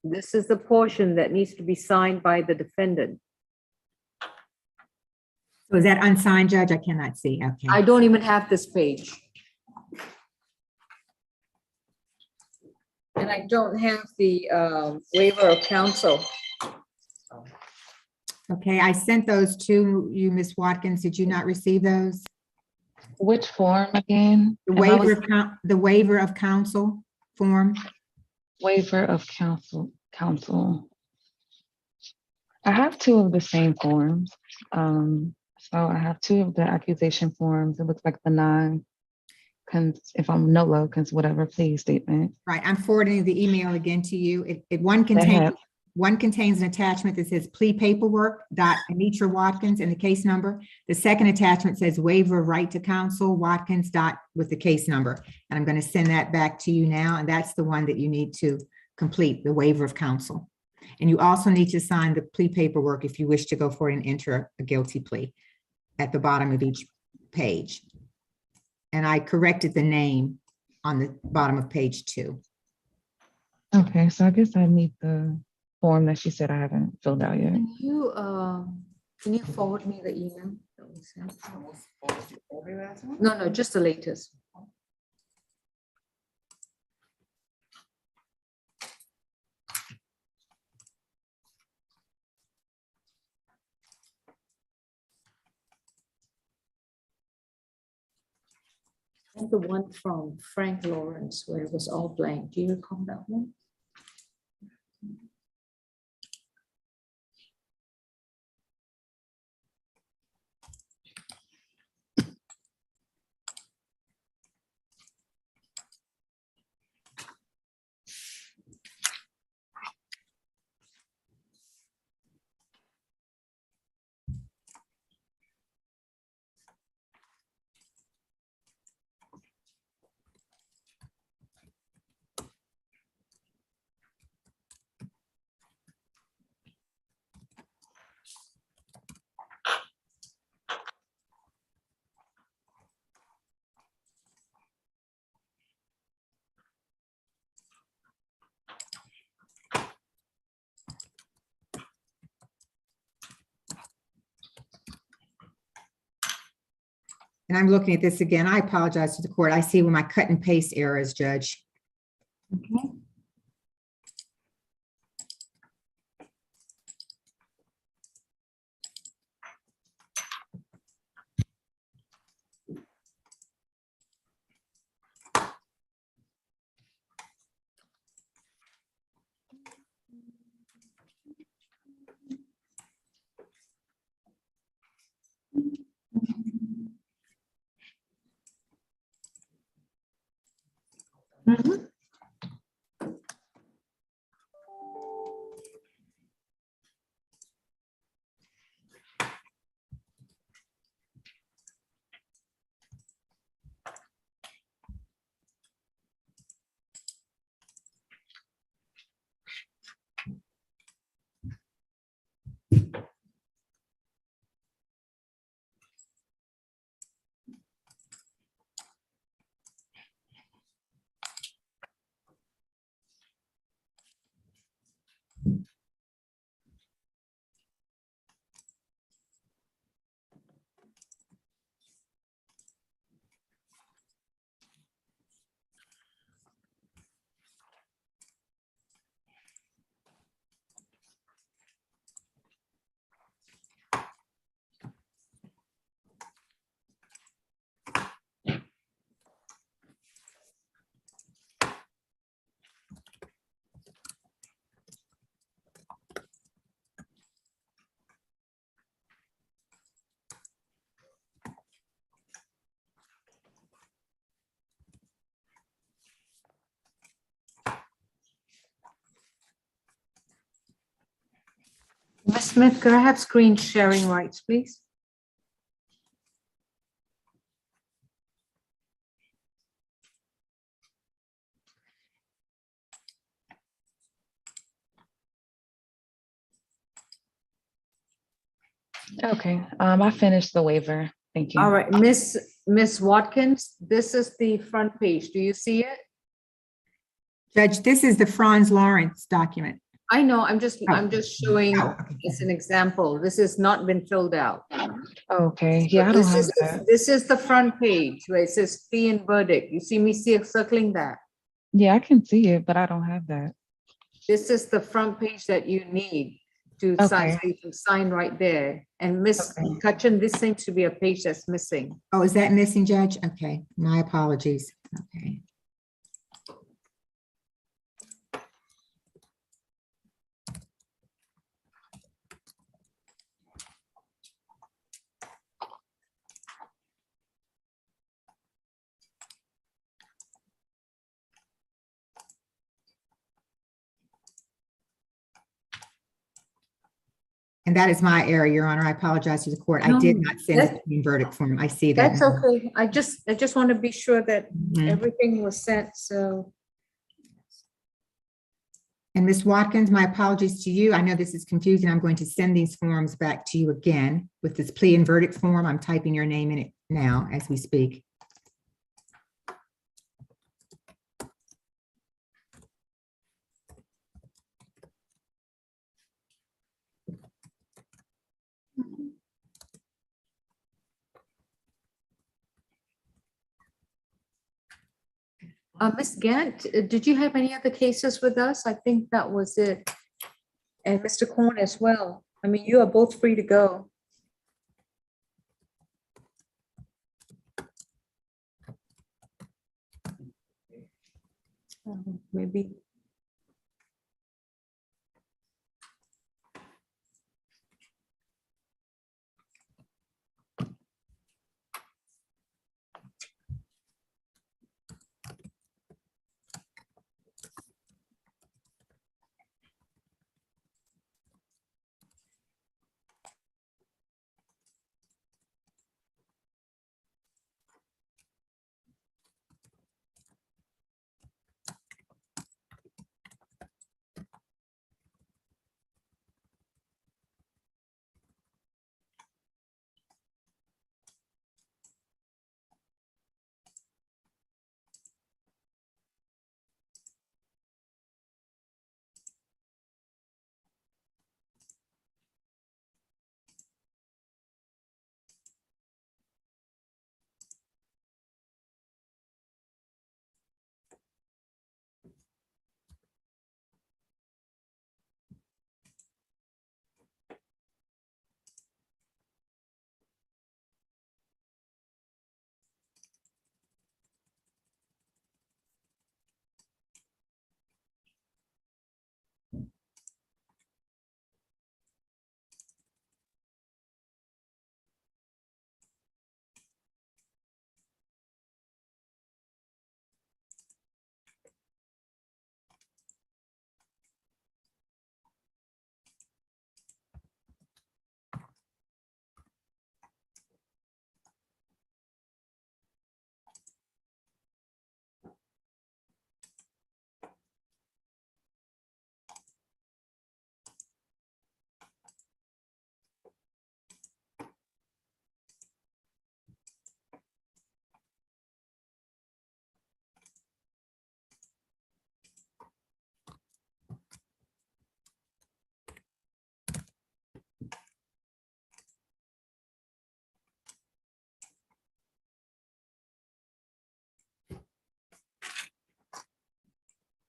this is the portion that needs to be signed by the defendant. So is that unsigned, Judge? I cannot see. Okay. I don't even have this page. And I don't have the waiver of counsel. Okay, I sent those to you, Ms. Watkins. Did you not receive those? Which form again? The If I was- waiver of counsel form. Waiver of counsel. I have two of the same forms. So I have two of the accusation forms. It looks like the if I'm nolo, whatever plea statement. Right, I'm forwarding the email again to you. One contains an attachment that says plea paperwork dot Anitra Watkins and the case number. The second attachment says waiver of right to counsel Watkins dot with the case number. And I'm going to send that back to you now. And that's the one that you need to complete, the waiver of counsel. And you also need to sign the plea paperwork if you wish to go for and enter a guilty plea at the bottom of each page. And I corrected the name on the bottom of page 2. Okay, so I guess I need the form that she said I haven't filled out yet. Can you forward me the email that we sent? No, just the latest. And the one from Frank Lawrence where it was all blank. Do you recall that one? And I'm looking at this again. I apologize to the court. I see where my cut and paste errors, Judge. Okay. Mhm. Ms. Smith, could I have screen sharing rights, please? Okay, I finished the waiver. Thank you. All right, Miss Watkins, this is the front page. Do you see it? Judge, this is the Franz Lawrence document. I know, I'm just showing, Oh, okay. it's an example. This has not been filled out. Okay, yeah, I don't have that. This is the front page where it says fee and verdict. You see me circling that? Yeah, I can see it, but I don't have that. This is the front page that you need to sign, Okay. so you can sign right there. And Miss McCutcheon, this seems to be a page that's missing. Oh, is that missing, Judge? Okay, my apologies. Okay. And that is my error, Your Honor. I apologize to the court. I did not send That- the verdict form. I see that. That's okay. I just want to be sure that Mhm. everything was sent, so. And Ms. Watkins, my apologies to you. I know this is confusing. I'm going to send these forms back to you again with this plea and verdict form. I'm typing your name in it now as we speak. Ms. Gant, did you have any other cases with us? I think that was it. And Mr. Korn as well. I mean, you are both free to go. Maybe.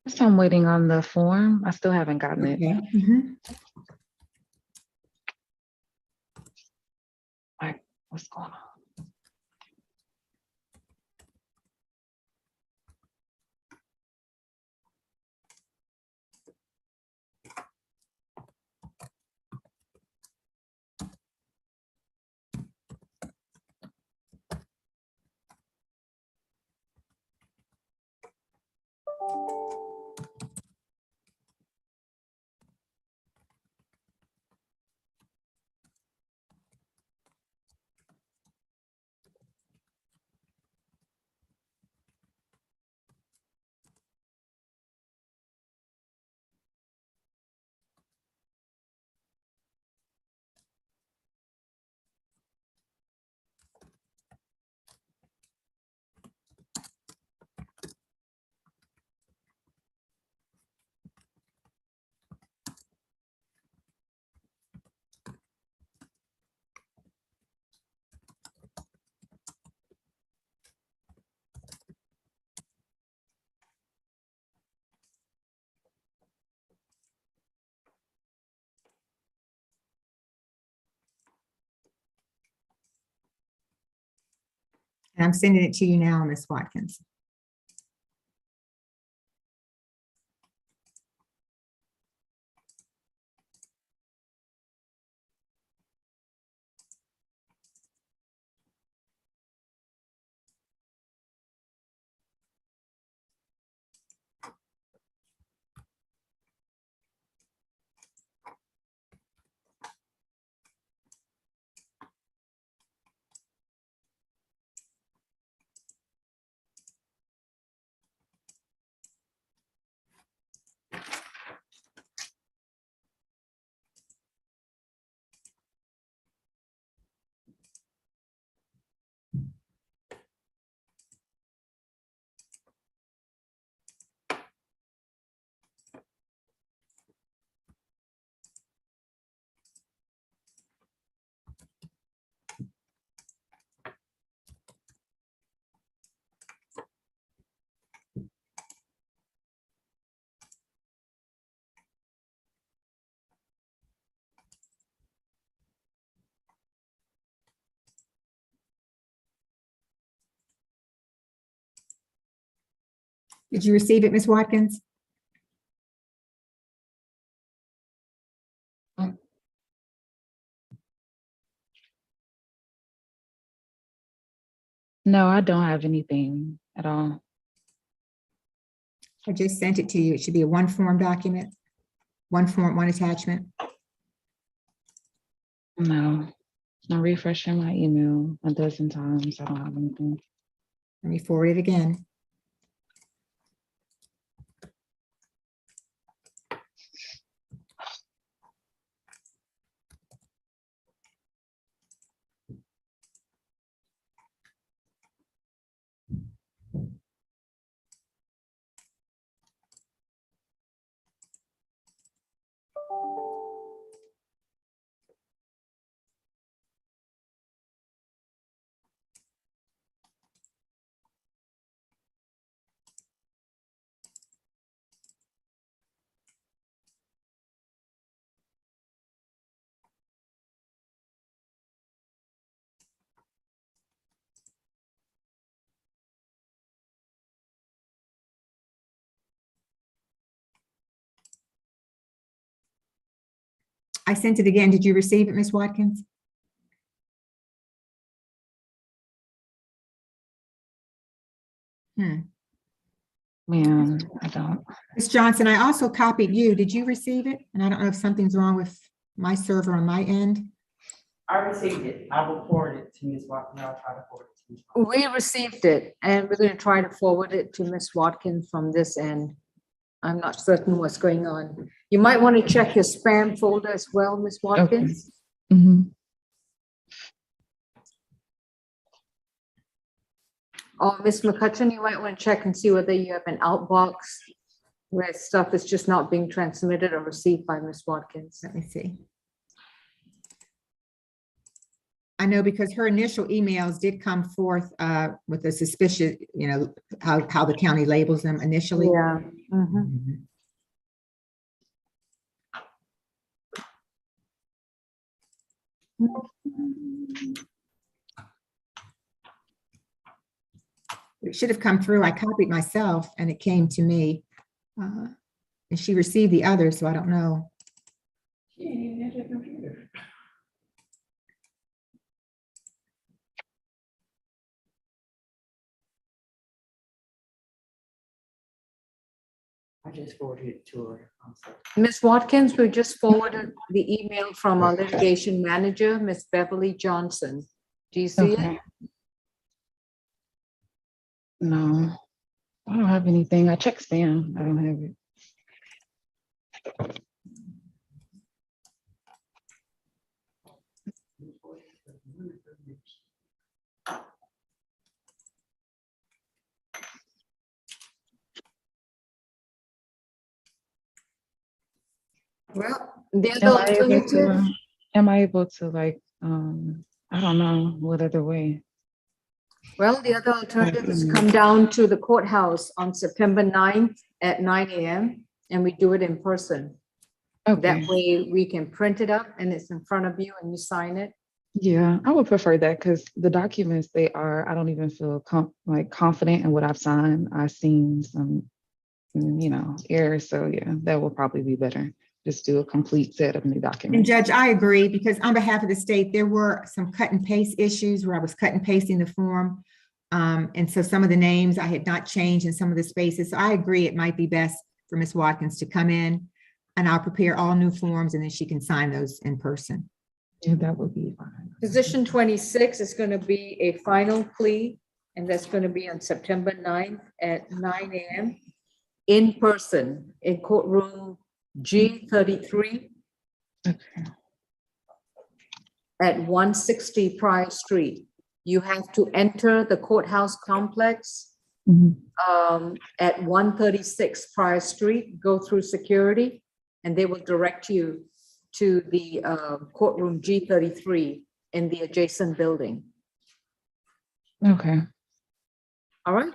So I'm waiting on the form. I still haven't gotten it. Okay. Mhm. Like, what's going on? And I'm sending it to you now, Ms. Watkins. Did you receive it, Ms. Watkins? No, I don't have anything at all. I just sent it to you. It should be a one form document, one form, one attachment. No, I'm refreshing my email a dozen times. I don't have anything. Let me forward it again. I sent it again. Did you receive it, Ms. Watkins? Man, I don't. Ms. Johnson, I also copied you. Did you receive it? And I don't know if something's wrong with my server on my end. I received it. I will forward it to Ms. Watkins. I'll try to forward it to Ms. Watkins. We received it and we're going to try to forward it to Ms. Watkins from this end. I'm not certain what's going on. You might want to check your spam folder as well, Ms. Watkins. Mhm. Or Ms. McCutcheon, you might want to check and see whether you have an outbox where stuff is just not being transmitted or received by Ms. Watkins. Let me see. I'm know because her initial emails did come forth with a suspicious, how the county labels them initially. Yeah. Mhm. It should have come through. I copied myself and it came to me. And she received the others, so I don't know. I just forwarded it to her. Ms. Watkins, we just forwarded the email from our litigation manager, Ms. Beverly Johnson. Do you see it? Okay. No, I don't have anything. I checked spam. I don't have it. Well, the Am other I able alternative, to, am I able to like, I don't know, what other way? well, the other alternative is come down to the courthouse on September 9th at 9 a.m. and we do it in person. Okay. That way we can print it up and it's in front of you and you sign it. Yeah, I would prefer that because the documents I don't even feel confident in what I've signed. I've seen some, errors. So yeah, that will probably be better. Just do a complete set of new And documents. Judge, I agree, because on behalf of the state, there were some cut and paste issues where I was cut and pasting the form. And so some of the names I had not changed in some of the spaces. So I agree it might be best for Ms. Watkins to come in and I'll prepare all new forms and then she can sign those in person. Yeah, that would be fine. Position 26 is going to be a final plea and that's going to be on September 9th at 9 a.m. in person in courtroom G33 at 160 Prior Street. You have to enter the courthouse complex at 136 Prior Street, go through security, and they will direct you to the courtroom G33 in the adjacent building. Okay. All right.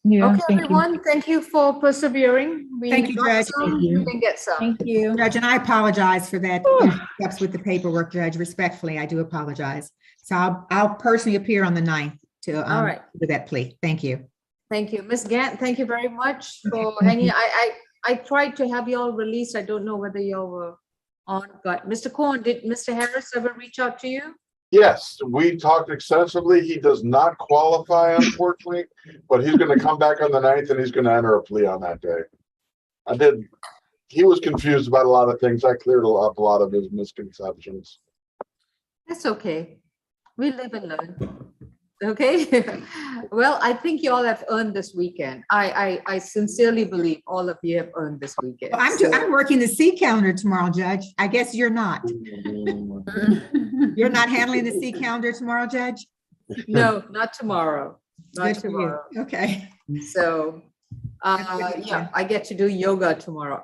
Yeah. Okay, Thank everyone, thank you for persevering. Thank you, got Judge. some, Thank you. we didn't get some. Thank you. Judge, and I apologize for that. Steps with the paperwork, Judge. Respectfully, I do apologize. So I'll personally appear on the 9th to All right. do that plea. Thank you. Thank you. Ms. Gant, thank you very much for hanging. I tried to have you all released. I don't know whether you all were on, but Mr. Korn, did Mr. Harris ever reach out to you? Yes, we talked extensively. He does not qualify, unfortunately, but he's going to come back on the 9th and he's going to enter a plea on that day. He was confused about a lot of things. I cleared up a lot of his misconceptions. That's okay. We live and learn. Okay. Well, I think you all have earned this weekend. I sincerely believe all of you have earned this weekend. Well, I'm working the C calendar tomorrow, Judge. I guess you're not. You're not handling the C calendar tomorrow, Judge? No, not tomorrow. Not Good for you. tomorrow. Okay. So, yeah, I get to do yoga tomorrow.